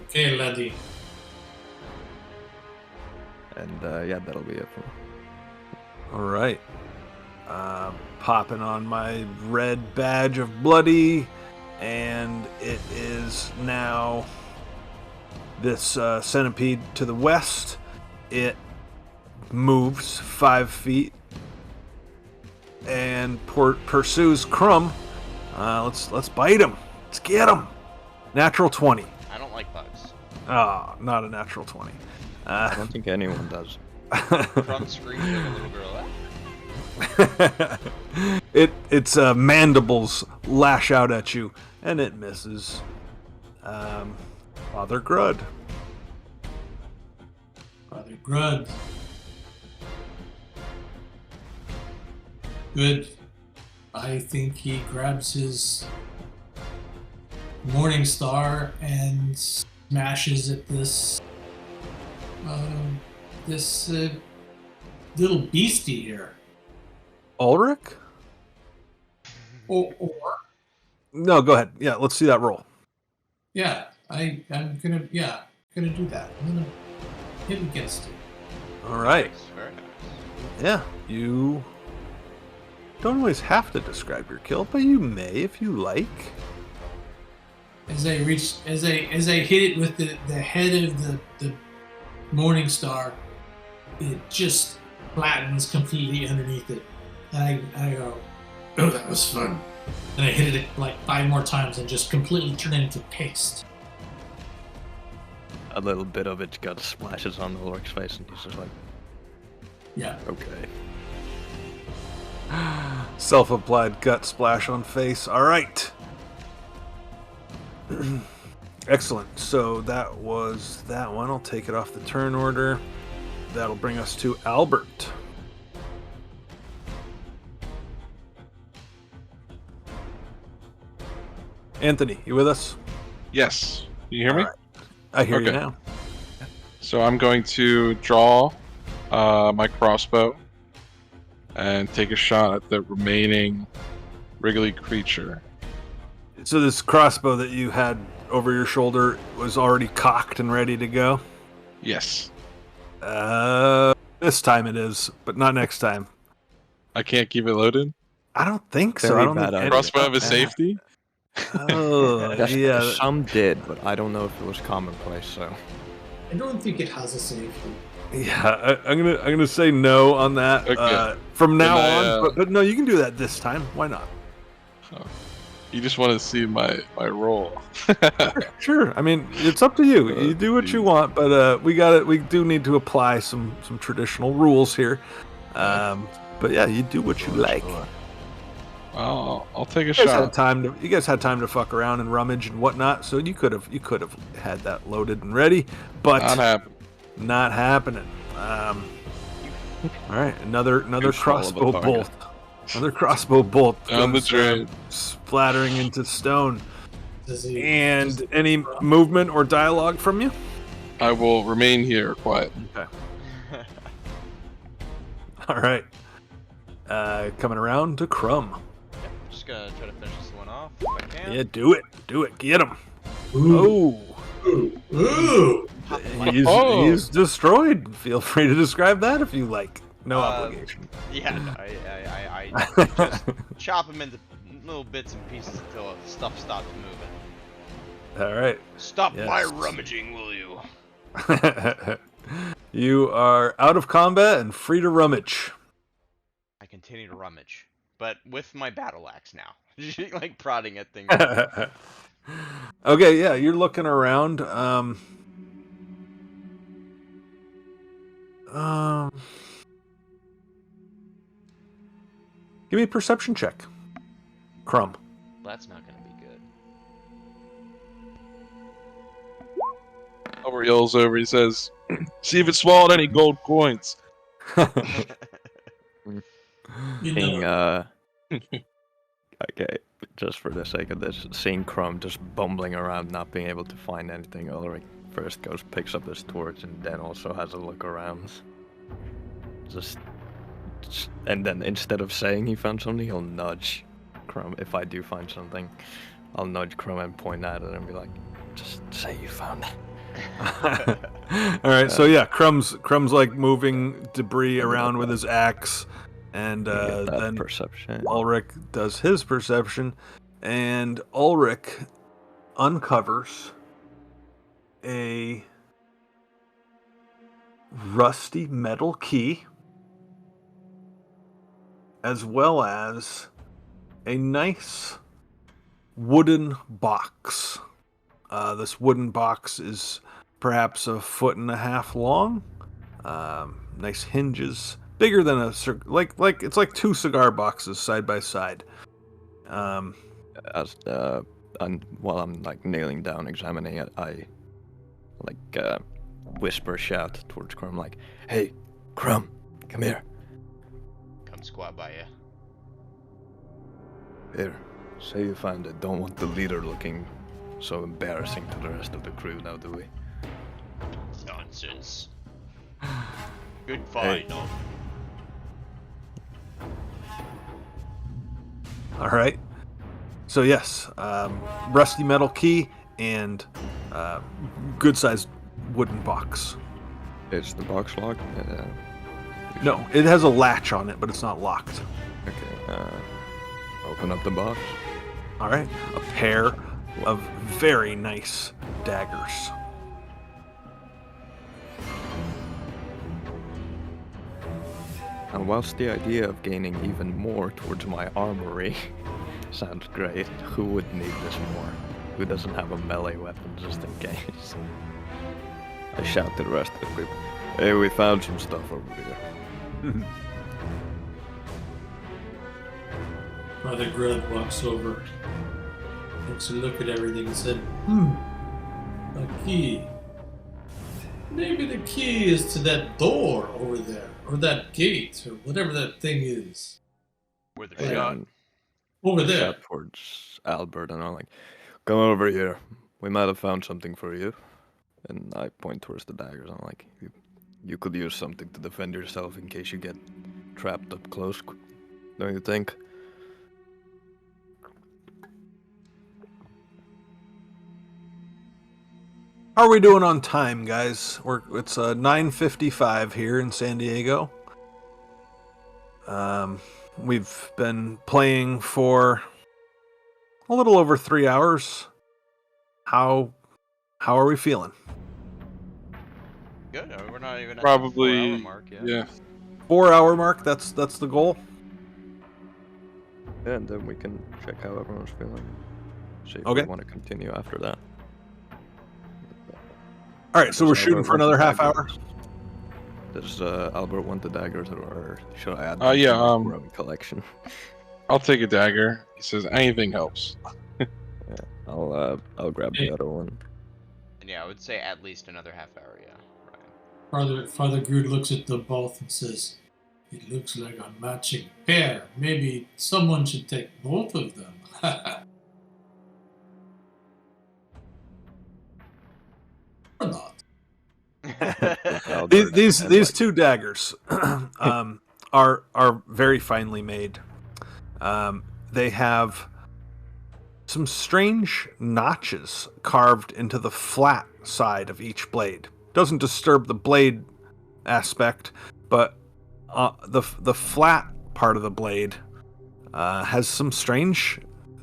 okay, laddie. And yeah, that'll be it for me. All right. Popping on my red badge of bloody, and it is now this centipede to the west. It moves 5 feet and pursues Crumb. Let's bite him. Let's get him. Natural 20. I don't like bugs. Ah, not a natural 20. I don't think anyone does. Crumb screams like a little girl. "Ah." Its mandibles lash out at you, and it misses. Father Grud. Father Grud. Good. I think he grabs his Morning Star and smashes at this little beastie here. Ulrich? Or No, go ahead. Yeah, let's see that roll. yeah, I'm gonna do that. I'm gonna hit against it. All right. Nice, very nice. Yeah, you don't always have to describe your kill, but you may if you like. As I hit it with the head of the Morning Star, it just flattens completely underneath it. And I go, oh, that was fun. And I hit it like 5 more times and just completely turned it into paste. A little bit of it gut splashes on the Ulrich's face, and he's just like, Yeah. okay. Self-applied gut splash on face. All right. Excellent. So that was that one. I'll take it off the turn order. That'll bring us to Albert. Anthony, you with us? Yes. You hear me? All right. I hear you Okay. now. So I'm going to draw my crossbow and take a shot at the remaining wriggly creature. So this crossbow that you had over your shoulder was already cocked and ready to go? Yes. This time it is, but not next time. I can't keep it loaded. I don't think so. Very I don't bad think idea. Crossbow have a safety? Oh, That's, yeah. some did, but I don't know if it was commonplace, so. I don't think it has a safety. Yeah, I'm gonna say no on that. Okay. From now Then on, but no, you can do that this time. Why not? You just want to see my roll. Sure. I mean, it's up to you. You do what you want, but we do need to apply some traditional rules here. But yeah, you do what you like. I'll take a You guys shot. had time to fuck around and rummage and whatnot, so you could have had that loaded and ready, but Not happen. not happening. All right, another Too small of a crossbow target. bolt. Another crossbow bolt Down the goes, drain. splattering into stone. Does he? And any movement or dialogue from you? I will remain here quiet. Okay. All right. Coming around to Crumb. Just gonna try to finish this one off if I can. Yeah, do it. Get him. Ooh. Oh, Ooh. he's destroyed. Feel free to describe that if you like. No obligation. Yeah, no, I just chop him into little bits and pieces until stuff stops moving. All right. Stop Yes. my rummaging, will you? You are out of combat and free to rummage. I continue to rummage, but with my battle axe now. Like prodding at things. Okay, yeah, you're looking around. Give me a perception check. Crumb. That's not gonna be good. Albert yells over. He says, "See if it swallowed any gold coins." You Seeing, know, okay, just for the sake of this, seeing Crumb just bumbling around, not being able to find anything, Ulrich first picks up his torch, and then also has a look around. And then instead of saying he found something, he'll nudge Crumb. If I do find something, I'll nudge Crumb and point at it and be like, "Just say you found it." All right, so yeah, Crumb's like moving debris around with his axe, and Get that then perception. Ulrich does his perception, and Ulrich uncovers a rusty metal key, as well as a nice wooden box. This wooden box is perhaps 1.5 feet long. Nice hinges, bigger than it's like 2 cigar boxes side by side. While I'm like kneeling down examining it, I whisper shout towards Crumb like, "Hey, Crumb, come here. Come squat by you. Here, say you found it. Don't want the leader looking so embarrassing to the rest of the crew now, do we?" Nonsense. Good find. All right. So yes, rusty metal key and good-sized wooden box. Is the box locked? No, it has a latch on it, but it's not locked. Okay. Open up the box. All right. A pair of very nice daggers. And whilst the idea of gaining even more towards my armory sounds great, who would need this more? Who doesn't have a melee weapon just in case? I shout to the rest of the group, hey, we found some stuff over here. Father Grud walks over, takes a look at everything and said, a key. Maybe the key is to that door over there, or that gate, or whatever that thing is. Where the Yeah. shot. Over there. Shout towards Albert, and I'm like, come over here. We might have found something for you. And I point towards the daggers. I'm like, you could use something to defend yourself in case you get trapped up close, don't you think? How are we doing on time, guys? It's 9:55 here in San Diego. We've been playing for a little over 3 hours. How are we feeling? Good. We're not even at Probably. the 4-hour mark yet. Yeah. 4-hour mark. That's the goal. Yeah, and then we can check how everyone's feeling. See if Okay. we want to continue after that. All right, so we're Does shooting Albert for want another the half hour. daggers? Does Albert want the daggers, or should I add them Yeah, to my growing collection? I'll take a dagger. He says anything helps. I'll grab the other one. And yeah, I would say at least another half hour, yeah. Right. Father Grud looks at them both and says, it looks like a matching pair. Maybe someone should take both of them. Or not. Albert These and, like, two daggers are very finely made. They have some strange notches carved into the flat side of each blade. Doesn't disturb the blade aspect, but the flat part of the blade has some strange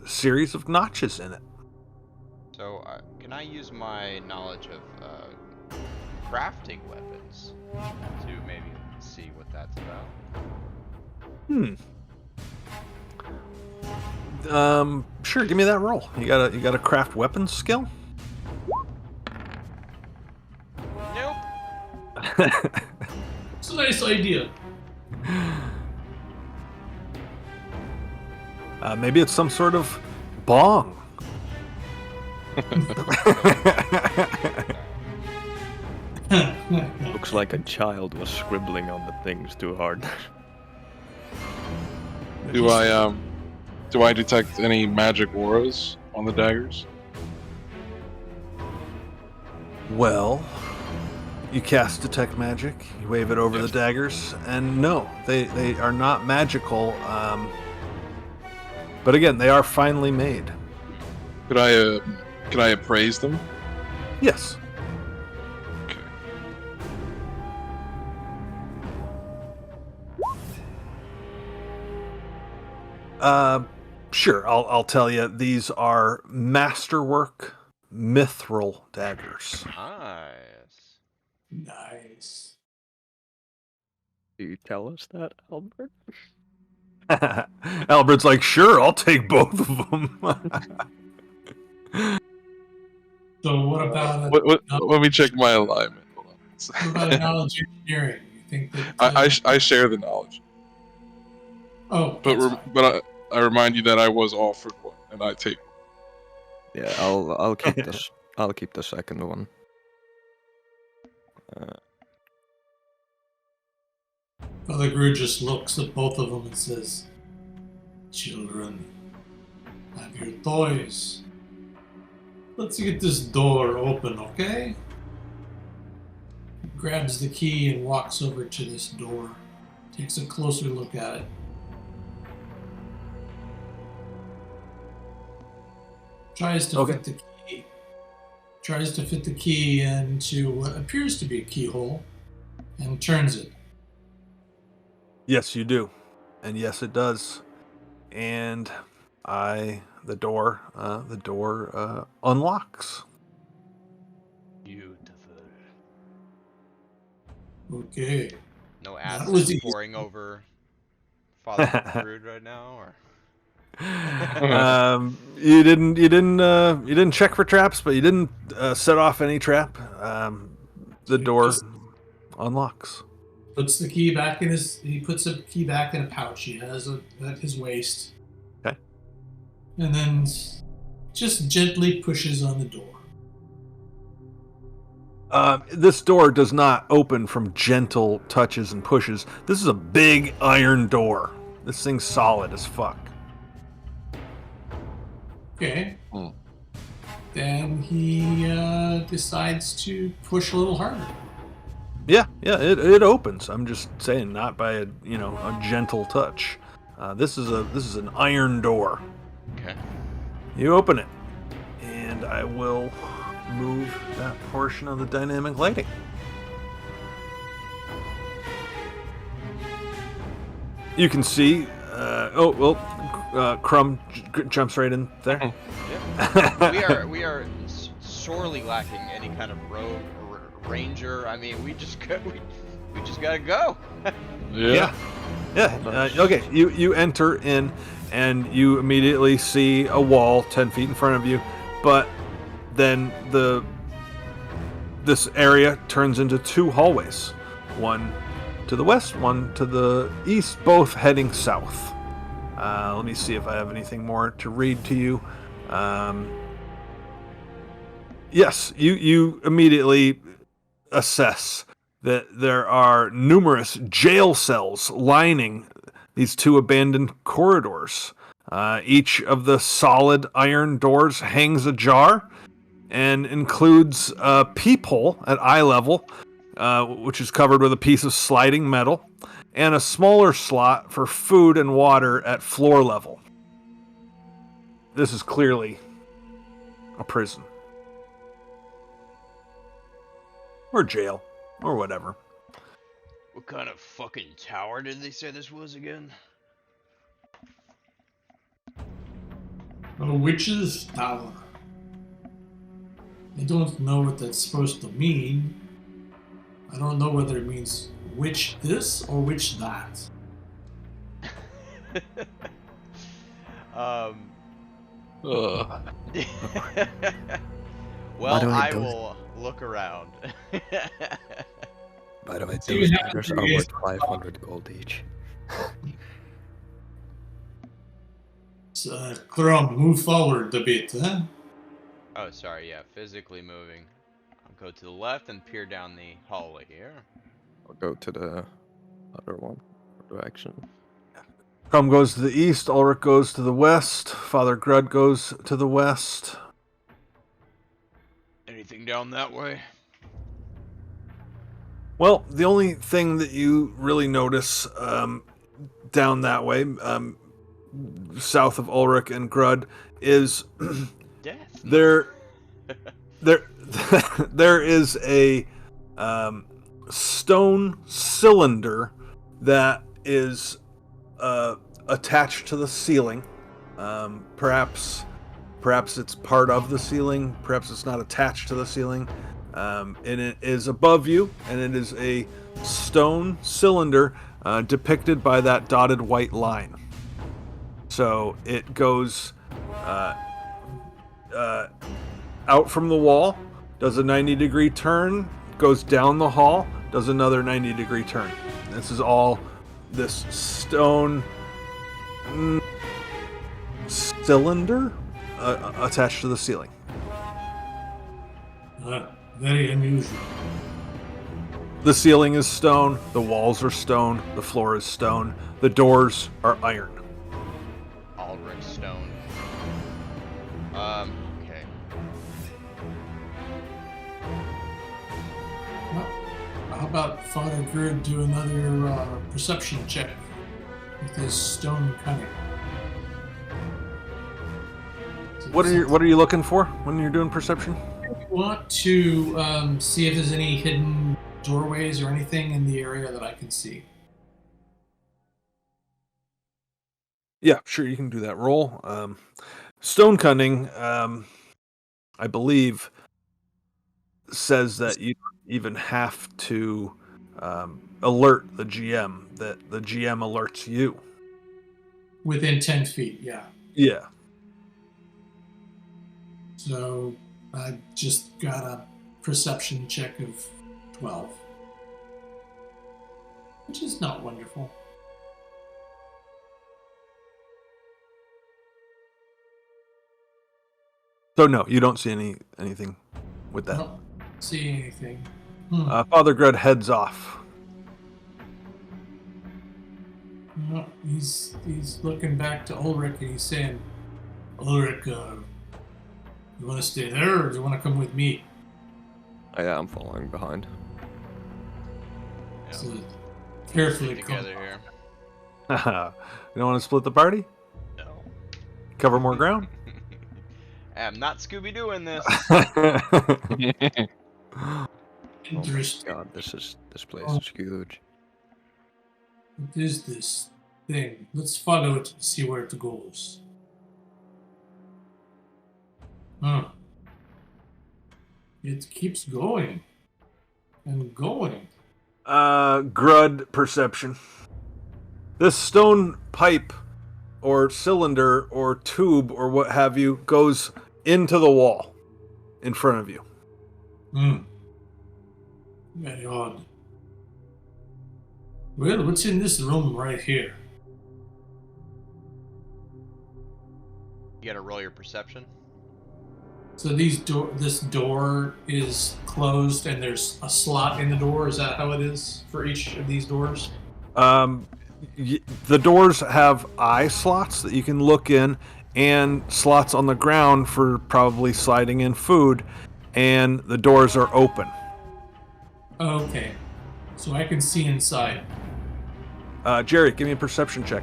series of notches in it. So, can I use my knowledge of crafting weapons to maybe see what that's about? Sure. Give me that roll. You got a craft weapons skill? Nope. It's a nice idea. Maybe it's some sort of bong. Looks like a child was scribbling on the things too hard. Do I detect any magic auras on the daggers? Well, you cast detect magic. You wave it over Yes. the daggers, and no, they are not magical. But again, they are finely made. Could I appraise them? Yes. Okay. Sure. I'll tell you. These are masterwork mithril daggers. Nice. Nice. Do you tell us that, Albert? Albert's like, sure, I'll take both of them. So what about Let me check my alignment. Hold on. what about knowledge engineering? You think that I share the knowledge, oh, that's fine. but I remind you that I was offered one, and I take. Yeah, I'll keep this. I'll keep the second one. Father Grud just looks at both of them and says, children, have your toys. Let's get this door open, okay? He grabs the key and walks over to this door. Takes a closer look at it. Tries to fit the key. Tries to fit the key into what appears to be a keyhole, and turns it. Yes, you do, and yes, it does. And the door unlocks. Beautiful. Okay. No That acid was easy. pouring over Father Brood right now, or You didn't check for traps, but you didn't set off any trap. The door unlocks. Puts the key back in his. He puts the key back in a pouch he has at his waist. Okay. And then just gently pushes on the door. This door does not open from gentle touches and pushes. This is a big iron door. This thing's solid as fuck. Okay. Then he decides to push a little harder. Yeah, it opens. I'm just saying, not by a gentle touch. This is an iron door. okay. You open it, and I will move that portion of the dynamic lighting. You can see. Crumb jumps right in there. Yeah. we are sorely lacking any kind of rogue or ranger. I mean, we just gotta go. Yeah. Okay. You enter in, and you immediately see a wall 10 feet in front of you, but then this area turns into two hallways, one to the west, one to the east, both heading south. Let me see if I have anything more to read to you. Yes, you immediately assess that there are numerous jail cells lining these two abandoned corridors. Each of the solid iron doors hangs ajar and includes a peephole at eye level, which is covered with a piece of sliding metal, and a smaller slot for food and water at floor level. This is clearly a prison. Or jail. Or whatever. What kind of fucking tower did they say this was again? A witch's tower. I don't know what that's supposed to mean. I don't know whether it means witch this or witch that. Well, I will look around. By the way, So you those have letters to are use- worth 500 gold each. Crumb, move forward a bit, huh? Oh, sorry, yeah, physically moving. I'll go to the left and peer down the hallway here. I'll go to the other one direction. Crumb goes to the east, Ulrich goes to the west, Father Grud goes to the west. Anything down that way? Well, the only thing that you really notice down that way, south of Ulrich and Grud, is Death. there is a stone cylinder that is attached to the ceiling. Perhaps it's part of the ceiling. Perhaps it's not attached to the ceiling. And it is above you, and it is a stone cylinder depicted by that dotted white line. So it goes out from the wall, does a 90-degree turn, goes down the hall, does another 90-degree turn. This is all this stone cylinder attached to the ceiling. Very unusual. The ceiling is stone, the walls are stone, the floor is stone, the doors are iron. Ulrich stone. Okay. Well, how about Father Gerd do another perception check with his stone cunning? What are you looking for when you're doing perception? I want to see if there's any hidden doorways or anything in the area that I can see. Yeah, sure, you can do that roll. Stone cunning, I believe, says that you don't even have to alert the GM, that the GM alerts you. Within 10 feet, yeah. Yeah. So I just got a perception check of 12, which is not wonderful. So no, you don't see anything with I that. don't see anything. Father Grud heads off. No, he's looking back to Ulrich and he's saying, Ulrich, you want to stay there or do you want to come with me? Yeah, I'm following behind. Yeah, So we'll carefully stick come. together here. You don't want to split the party? No. Cover more ground? I'm not Scooby Dooing this. Oh my Interesting. god, this place Oh. is huge. What is this thing? Let's follow it and see where it goes. Huh. It keeps going and going. Grud perception. This stone pipe or cylinder or tube or what have you goes into the wall in front of you. Very odd. Well, what's in this room right here? You gotta roll your perception. So this door is closed and there's a slot in the door. Is that how it is for each of these doors? The doors have eye slots that you can look in and slots on the ground for probably sliding in food, and the doors are open. Okay. So I can see inside. Jerry, give me a perception check.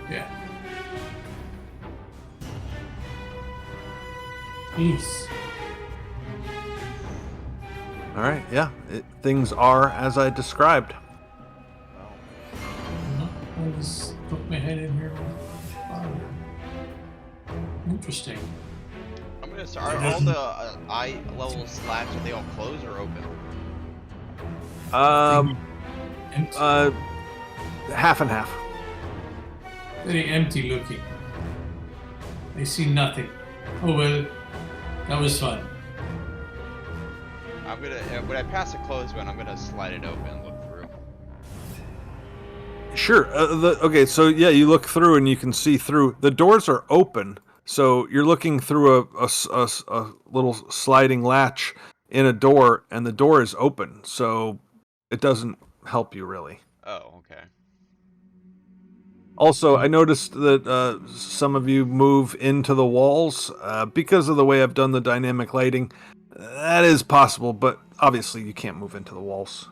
Yeah. Jeez. All right, yeah, things are as I described. I'll just put my head in here. Interesting. I'm gonna start. Are all the eye level slats, are they all closed or open? Empty. Half and half. Very empty looking. I see nothing. Oh well, that was fun. I'm gonna, when I pass a closed one, I'm gonna slide it open and look through. Sure. Okay, so yeah, you look through and you can see through. The doors are open, so you're looking through a little sliding latch in a door, and the door is open, so it doesn't help you really. Oh, okay. Also, I noticed that some of you move into the walls because of the way I've done the dynamic lighting. That is possible, but obviously you can't move into the walls.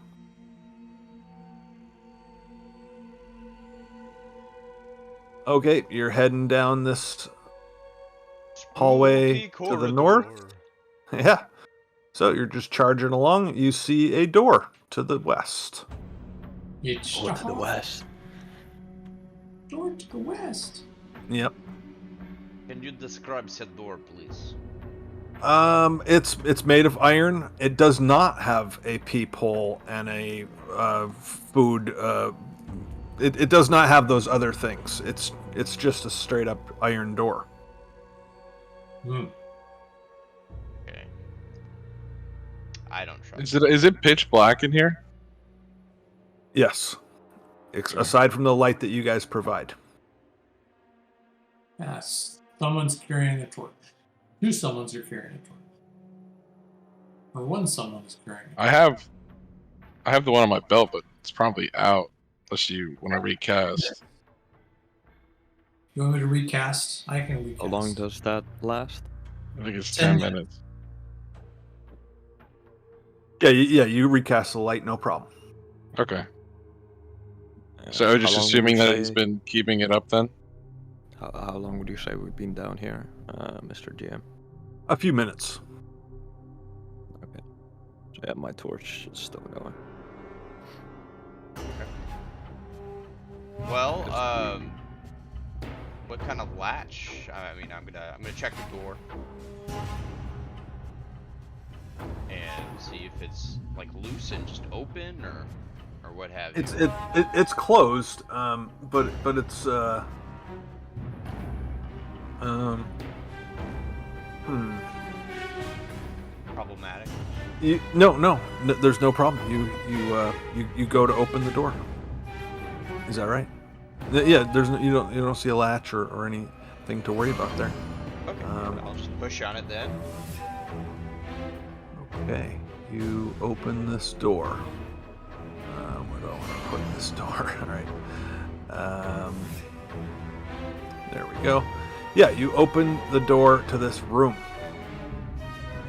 Okay, you're heading down this hallway Spooky to the north. corridor. Yeah. So you're just charging along. You see a door to the west. It's Go to the west. door to the west. Yep. Can you describe said door, please? It's made of iron. It does not have a peephole and a food. It does not have those other things. It's just a straight up iron door. Hmm. Okay. I don't trust. Is it pitch black in here? Yes. Aside from the light that you guys provide. Yes. Someone's carrying a torch. Two someones are carrying a torch. Or one someone is carrying a torch. I have the one on my belt, but it's probably out unless you want to recast. You want me to recast? I can recast. How long does that last? I think it's 10 10 minutes. Yeah, you recast the light, no problem. Okay. So How just long assuming would you that he's say- been keeping it up then? How long would you say we've been down here, Mr. GM? A few minutes. Okay. So yeah, my torch is still going. Well, what kind of latch? I mean, I'm gonna check the door and see if it's like loose and just open or what have you. It's closed, but it's Problematic. No, there's no problem. You go to open the door. Is that right? Yeah, there's no, you don't see a latch or anything to worry about there. Okay, I'll just push on it then. Okay, you open this door. Where do I want to put this door? All right. There we go. Yeah, you open the door to this room.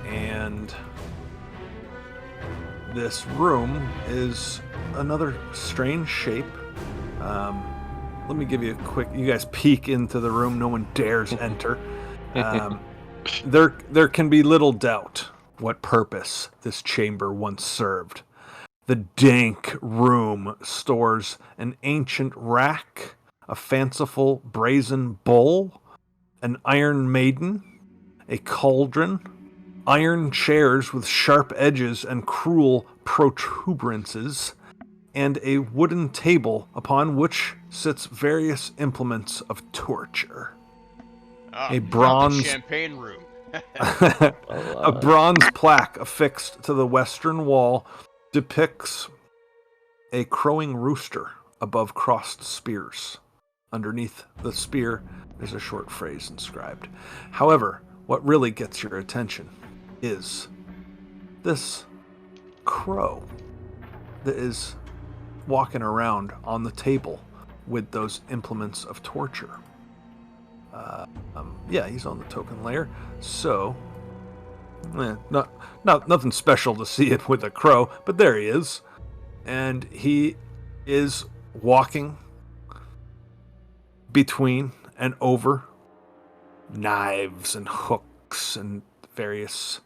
And this room is another strange shape. Let me give you a quick... You guys peek into the room. No one dares enter. There can be little doubt what purpose this chamber once served. The dank room stores an ancient rack, a fanciful brazen bull, an iron maiden, a cauldron, iron chairs with sharp edges and cruel protuberances, and a wooden table upon which sits various implements of torture. A bronze champagne room. a bronze plaque affixed to the western wall depicts a crowing rooster above crossed spears. Underneath the spear is a short phrase inscribed. However, what really gets your attention is this crow that is walking around on the table with those implements of torture. Yeah, he's on the token layer, so not nothing special to see it with a crow, but there he is, and he is walking between and over knives and hooks and various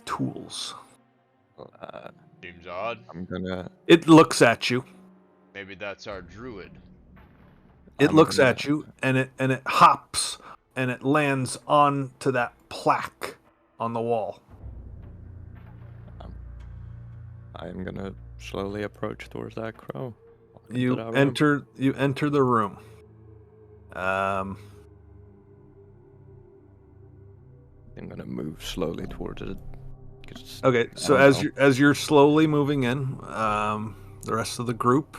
tools. Seems odd. I'm gonna. It looks at you. Maybe that's our druid. It looks at you, and it hops, and it lands onto that plaque on the wall. I'm gonna slowly approach towards that crow. You enter the room. I'm gonna move slowly towards it. Okay, so as you're slowly moving in, the rest of the group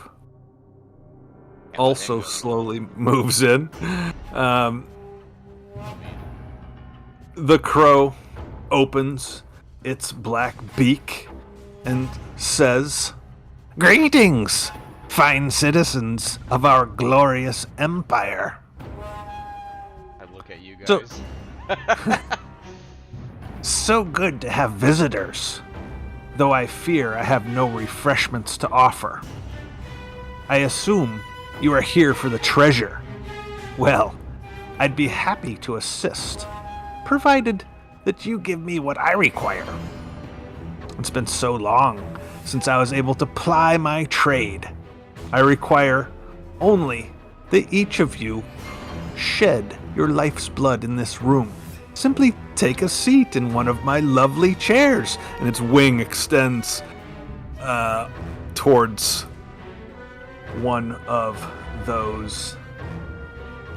also slowly moves in. The crow opens its black beak and says, "Greetings, fine citizens of our glorious empire." I look at you guys. So good to have visitors, though I fear I have no refreshments to offer. I assume you are here for the treasure. Well, I'd be happy to assist, provided that you give me what I require. It's been so long since I was able to ply my trade. I require only that each of you shed your life's blood in this room. Simply take a seat in one of my lovely chairs. And its wing extends towards one of those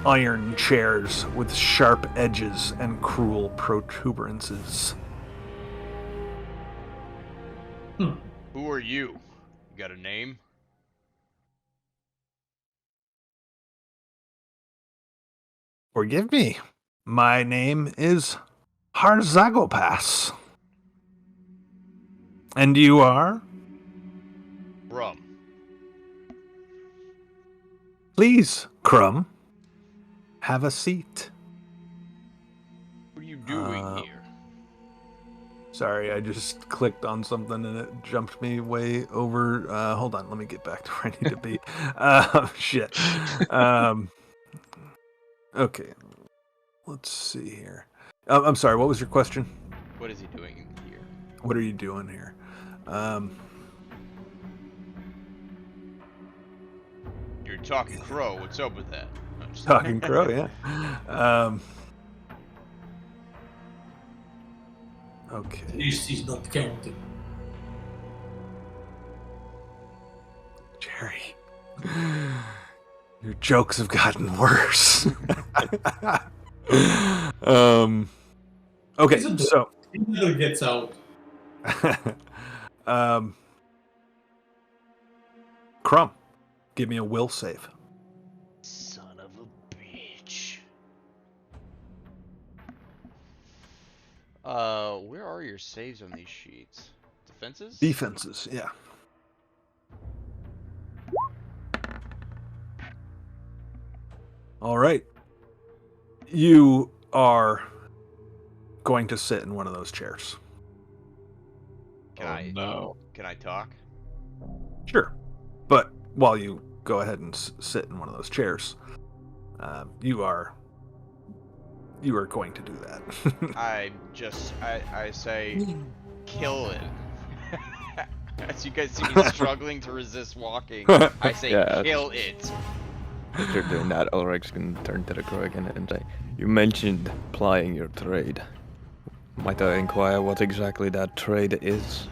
iron chairs with sharp edges and cruel protuberances. Who are you? You got a name? Forgive me. My name is Harzagopas. And you are? Rum. Please, Crumb, have a seat. What are you doing here? Sorry, I just clicked on something and it jumped me way over. Hold on, let me get back to where I need to be. Shit. Okay. Let's see here. I'm sorry, what was your question? What is he doing here? What are you doing here? You're talking crow. What's up with that? I'm just- Talking crow, yeah. Okay. He's not counting. Jerry, your jokes have gotten worse. Okay, so He never gets out. Crumb, give me a will save. Son of a bitch. Where are your saves on these sheets? Defenses? Defenses, yeah. All right. You are going to sit in one of those chairs. Can No. Can I talk? Sure. But while you go ahead and sit in one of those chairs, you are going to do that. I say, kill it. As you guys see me struggling to resist walking, I say, Yeah. kill it. After doing that, Ulrich's gonna turn to the crow again and say, "You mentioned plying your trade. Might I inquire what exactly that trade is?"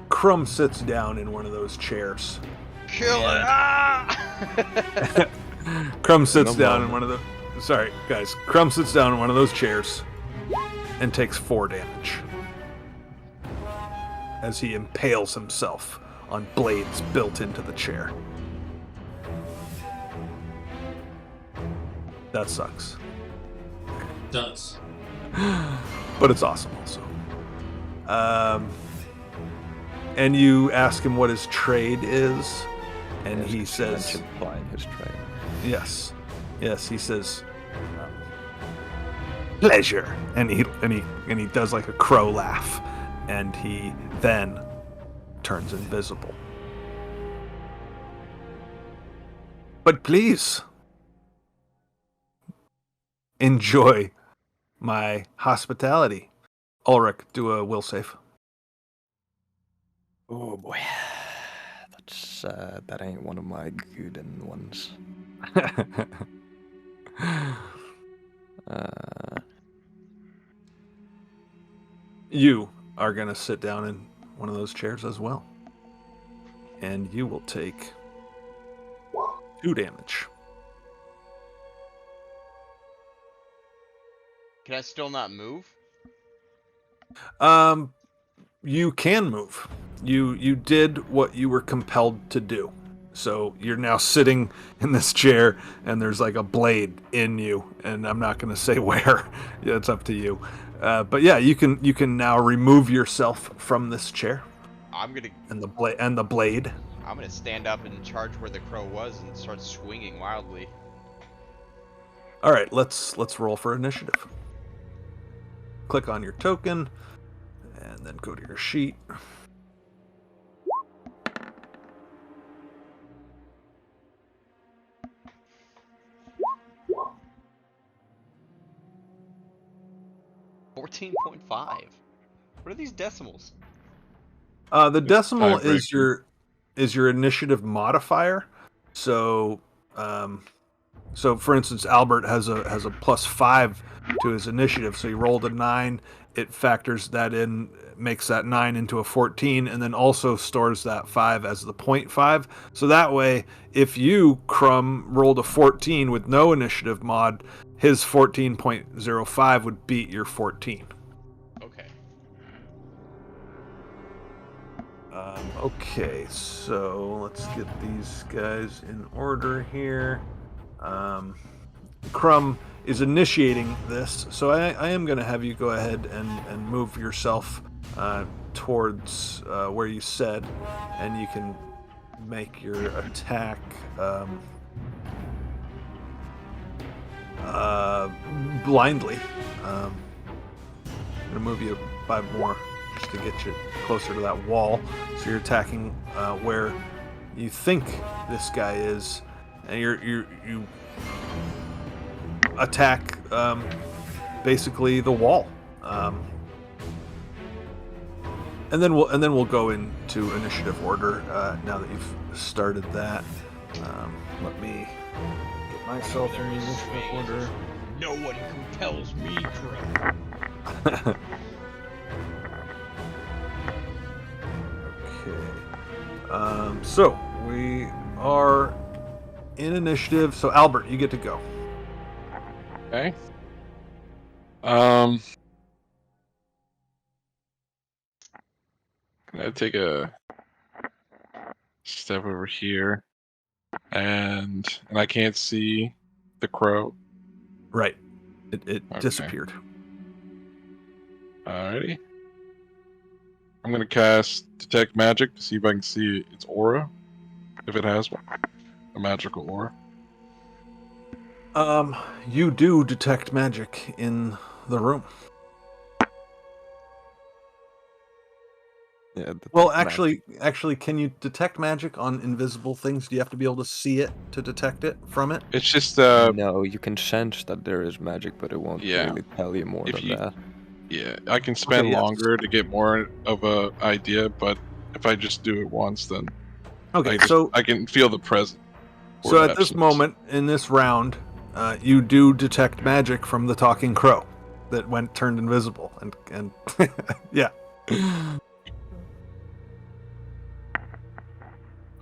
Crumb sits down in one of those chairs. Kill it! Ah! Crumb sits No down in moment. one of the... Sorry, guys. Crumb sits down in one of those chairs and takes 4 damage as he impales himself on blades built into the chair. That sucks. Does. But it's awesome also. And you ask him what his trade is, and Yes, he 'cause says... mentioned plying his trade. Yes, he says, pleasure, and he does like a crow laugh, and he then turns invisible. But please enjoy my hospitality. Ulrich, do a will save. Oh boy, that's that ain't one of my good ones. You are gonna sit down in one of those chairs as well, and you will take 2 damage. Can I still not move? You can move. You did what you were compelled to do. So you're now sitting in this chair, and there's like a blade in you, and I'm not going to say where. Yeah, it's up to you. But yeah, you can now remove yourself from this chair I'm gonna and the blade. I'm gonna stand up and charge where the crow was and start swinging wildly. All right, let's roll for initiative. Click on your token, and then go to your sheet. $14.5. What are these decimals? The decimal tiebreaker. is your initiative modifier. So, for instance, Albert has a +5 to his initiative. So he rolled a 9. It factors that in, makes that 9 into a 14, and then also stores that 5 as the 0.5. So that way, if you, Crumb, rolled a 14 with no initiative mod, his 14.05 would beat your 14. Okay. Okay, so let's get these guys in order here. Crumb is initiating this, so I am going to have you go ahead and move yourself towards where you said, and you can make your attack blindly. I'm going to move you 5 more just to get you closer to that wall. So you're attacking where you think this guy is, and you attack basically the wall. And then we'll go into initiative order now that you've started that. Let me get myself in the initiative order. No one compels me, Crow. Okay. So we are in initiative. So Albert, you get to go. Okay. I take a step over here, and I can't see the crow. Right. It Okay. disappeared. Alrighty. I'm gonna cast Detect Magic to see if I can see its aura, if it has one, a magical aura. You do detect magic in the room. Yeah. Well, actually, can you detect magic on invisible things? Do you have to be able to see it to detect it from it? It's just No, you can sense that there is magic, but it won't Yeah. really tell you more If than you- that. yeah. I can spend Okay, yes. longer to get more of a idea, but if I just do it once, then Okay, so I can feel the presence. so at this moment in this round, you do detect magic from the talking crow that turned invisible, and yeah.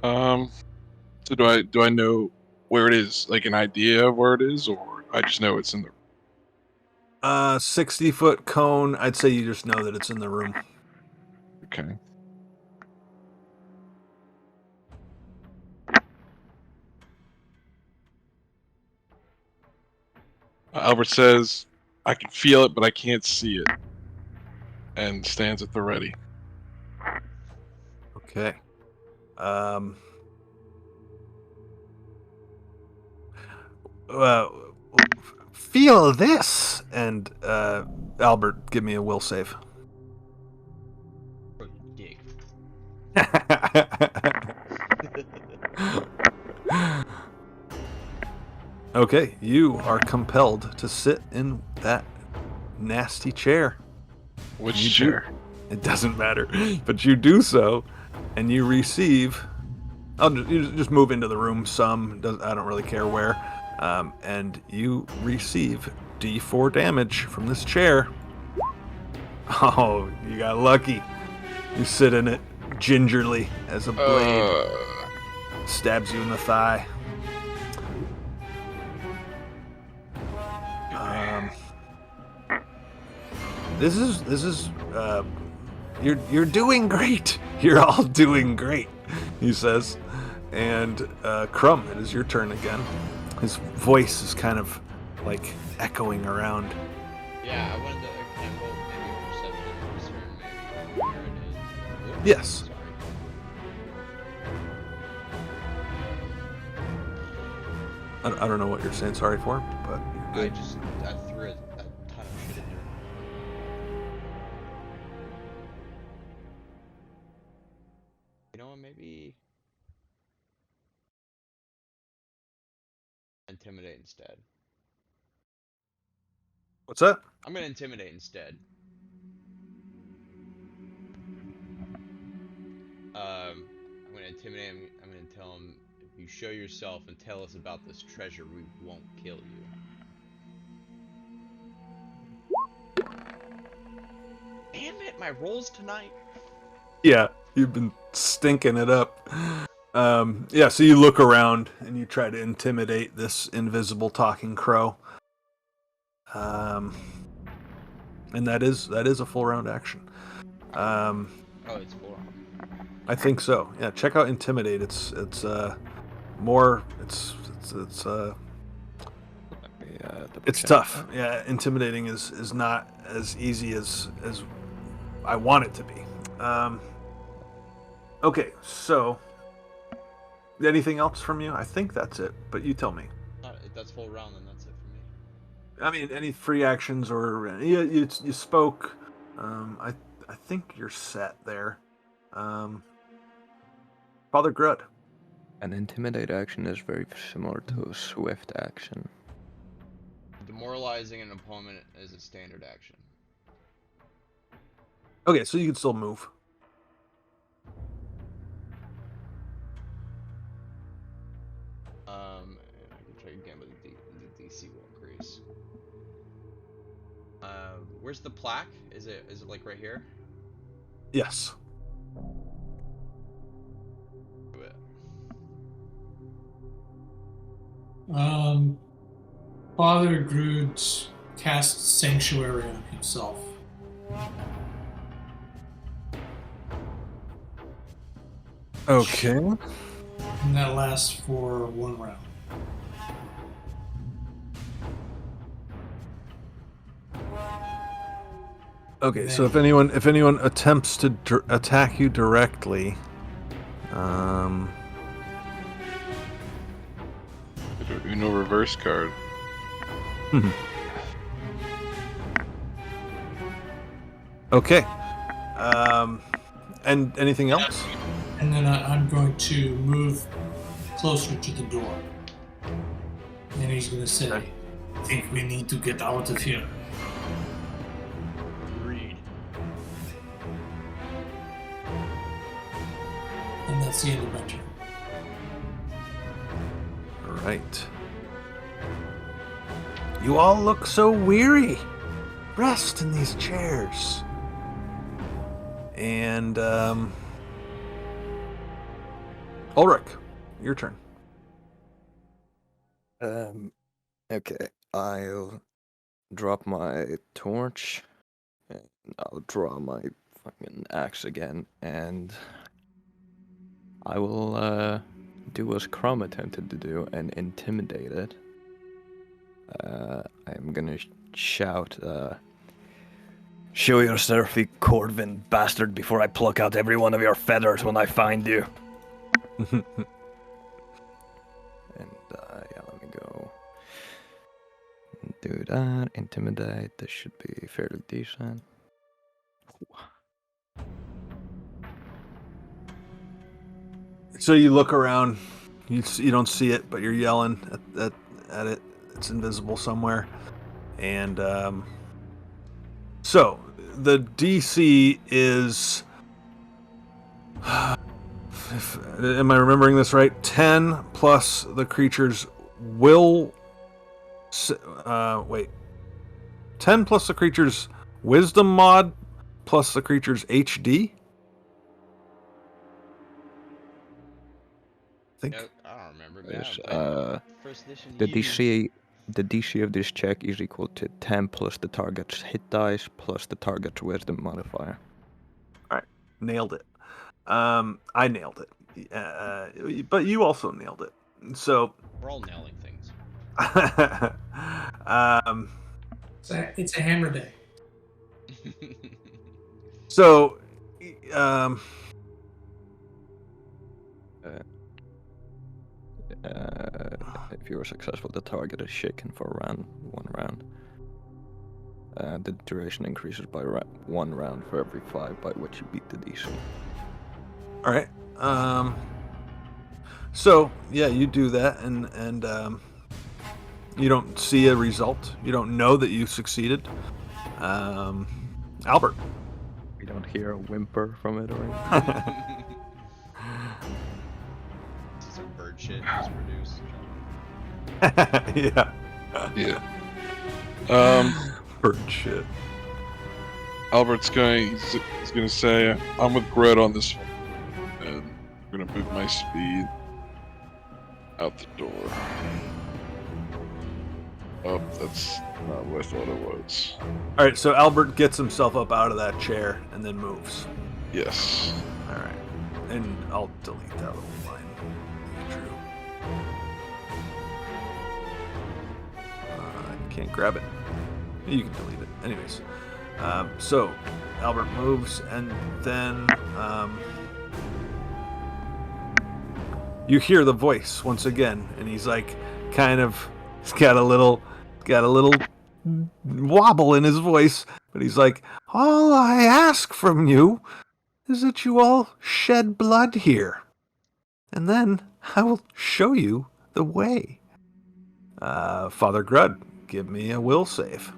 So do I know where it is? Like an idea of where it is, or I just know it's in the. 60-foot cone. I'd say you just know that it's in the room. Okay. Albert says, "I can feel it, but I can't see it," and stands at the ready. Okay. Feel this, and Albert, give me a will save. Bro, you dick. Okay, you are compelled to sit in that nasty chair. Which You do. chair? It doesn't matter, but you do so, and you receive. You just move into the room some. I don't really care where, and you receive D4 damage from this chair. Oh, you got lucky. You sit in it gingerly as a blade stabs you in the thigh. This is you're doing great. You're all doing great, he says. And Crumb, it is your turn again. His voice is kind of like echoing around. Yeah, I wanted to kind of roll maybe perception, discern maybe where it is. Oops, Yes. Sorry. I don't know what you're saying sorry for, but you're good. I threw a ton of shit into it. You know what? Maybe intimidate instead. What's that? I'm gonna intimidate instead. I'm gonna intimidate him. I'm gonna tell him, if you show yourself and tell us about this treasure, we won't kill you. Damn it, my rolls tonight. Yeah, you've been stinking it up. Yeah, so you look around and you try to intimidate this invisible talking crow. And that is a full round action. Oh, it's full. I think so. Yeah, check out Intimidate. It's more. It's tough. Yeah, intimidating is not as easy as I want it to be. Okay, so anything else from you? I think that's it, but you tell me. If that's full round, then that's it for me. I mean, any free actions or you spoke. I think you're set there. Father Grud. An intimidate action is very similar to a swift action. Demoralizing an opponent is a standard action. Okay, so you can still move. And I can try again, but the DC will increase. Where's the plaque? Is it like right here? Yes. Do it. Father Groot casts Sanctuary on himself. Okay. And that lasts for 1 round. Okay, so if anyone attempts to attack you directly, Uno reverse card. okay. And anything else? And then I'm going to move closer to the door. And he's going to say, Okay. I think we need to get out of here. Agreed. And that's the end of my turn. All right. You all look so weary. Rest in these chairs. And Ulrich, your turn. Okay, I'll drop my torch, and I'll draw my fucking axe again, and I will do as Crumb attempted to do and intimidate it. I'm gonna shout, show yourself, you Corvin bastard, before I pluck out every one of your feathers when I find you. And, yeah, let me go do that. Intimidate, this should be fairly decent. So you look around, you don't see it, but you're yelling at it. It's invisible somewhere. And so the DC is, am I remembering this right? 10 plus the creature's will. 10 plus the creature's wisdom mod plus the creature's HD. I think. I don't remember. There's, First edition. the DC of this check is equal to 10 plus the target's hit dice plus the target's wisdom modifier. All right, nailed it. I nailed it, but you also nailed it. So We're all nailing things. It's a hammer day. So, if you are successful, the target is shaken for one round. The duration increases by 1 round for every 5 by which you beat the DC. all right. So yeah, you do that, and you don't see a result. You don't know that you succeeded. Albert. We don't hear a whimper from it or anything. This is a bird shit just produced. Yeah. Yeah. Bird shit. Albert's he's gonna say, I'm with Gret on this one. And I'm gonna move my speed out the door. Oh, that's not what I thought it was. All right. So Albert gets himself up out of that chair and then moves. Yes. All right. And I'll delete that little line. True. I can't grab it. You can delete it. Anyways. So Albert moves, and then you hear the voice once again, and he's like, he's got a little wobble in his voice, but he's like, all I ask from you is that you all shed blood here, and then I will show you the way. Father Grud, give me a will save.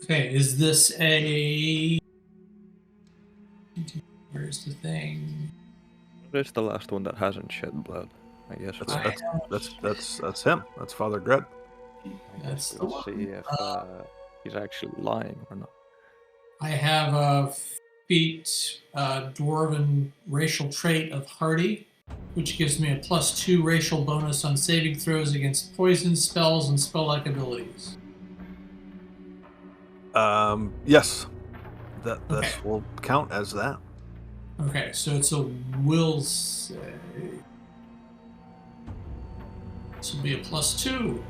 Okay, is this a... Where's the thing? Where's the last one that hasn't shed blood? I guess That's him. That's Father Gred. That's the we'll one. see if he's actually lying or not. I have a feat dwarven racial trait of hardy, which gives me a +2 racial bonus on saving throws against poison spells and spell-like abilities. Yes. That Okay. will count as that. Okay, so it's a will save. This will be a +2.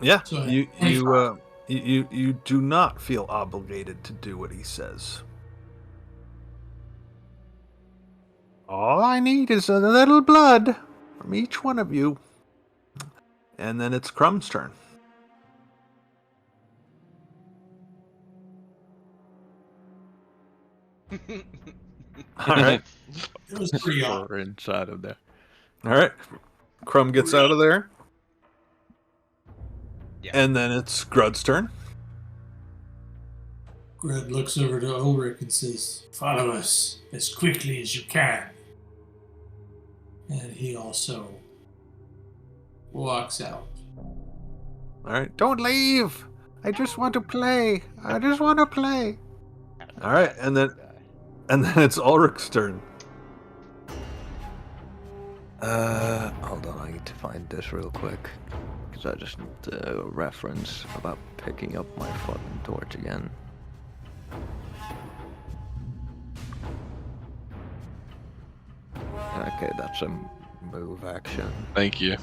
Yeah. So You do not feel obligated to do what he says. All I need is a little blood from each one of you. And then it's Crumb's turn. All right. it was pretty odd. Or inside of there. All right. Crumb gets out of there. Yeah. And then it's Grud's turn. Grud looks over to Ulrich and says, "Follow us as quickly as you can." And he also walks out. All right. Don't leave. I just want to play. I just want to play. All right. And then it's Ulrich's turn. Hold on, I need to find this real quick. Because I just need a reference about picking up my fucking torch again. Okay, that's a move action. Thank you.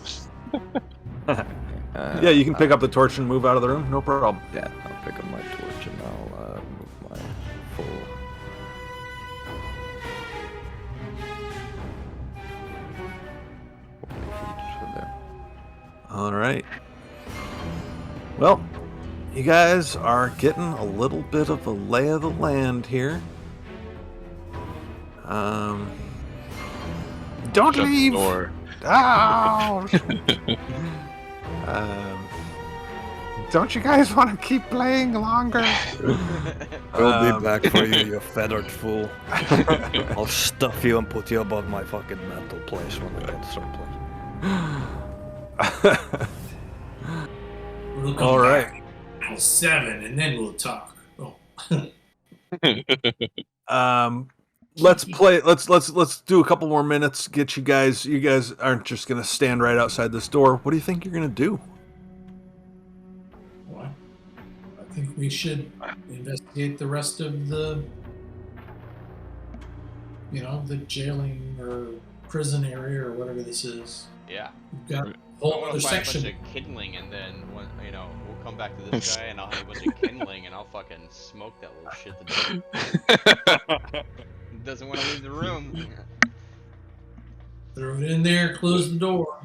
Yeah, you can pick up the torch and move out of the room. No problem. Yeah, I'll pick up my torch and I'll move my full. All right. Well, you guys are getting a little bit of a lay of the land here. Don't Shut the leave. door. Oh. Don't you guys want to keep playing longer? I'll be back for you, you feathered fool. I'll stuff you and put you above my fucking mental place when I get someplace. We'll come All right. back at 7 and then we'll talk. Oh. Let's play. Let's do a couple more minutes. Get you guys. You guys aren't just gonna stand right outside this door. What do you think you're gonna do? Well, I think we should investigate the rest of the, the jailing or prison area or whatever this is. Yeah. We've got a I whole want other to buy a section. bunch of kindling, and then we'll come back to this guy, and I'll have a bunch of kindling, and I'll fucking smoke that little shit that doesn't want to leave the room. Throw it in there, close the door.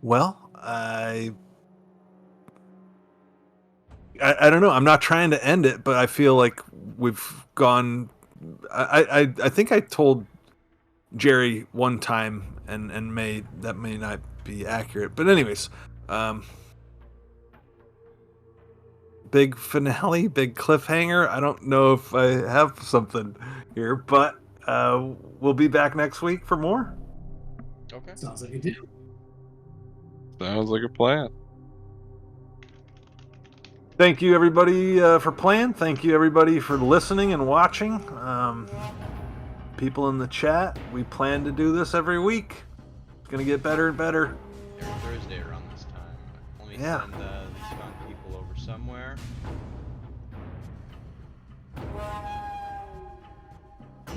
Well, I don't know. I'm not trying to end it, but I feel like we've gone. I think I told Jerry one time, and that may not be accurate. But anyways, big finale, big cliffhanger. I don't know if I have something here, but we'll be back next week for more. Okay. Sounds like a deal. Sounds like a plan. Thank you, everybody, for playing. Thank you, everybody, for listening and watching. People in the chat, we plan to do this every week. It's going to get better and better. Every Thursday around this time. Let me Yeah. send these fun people over somewhere.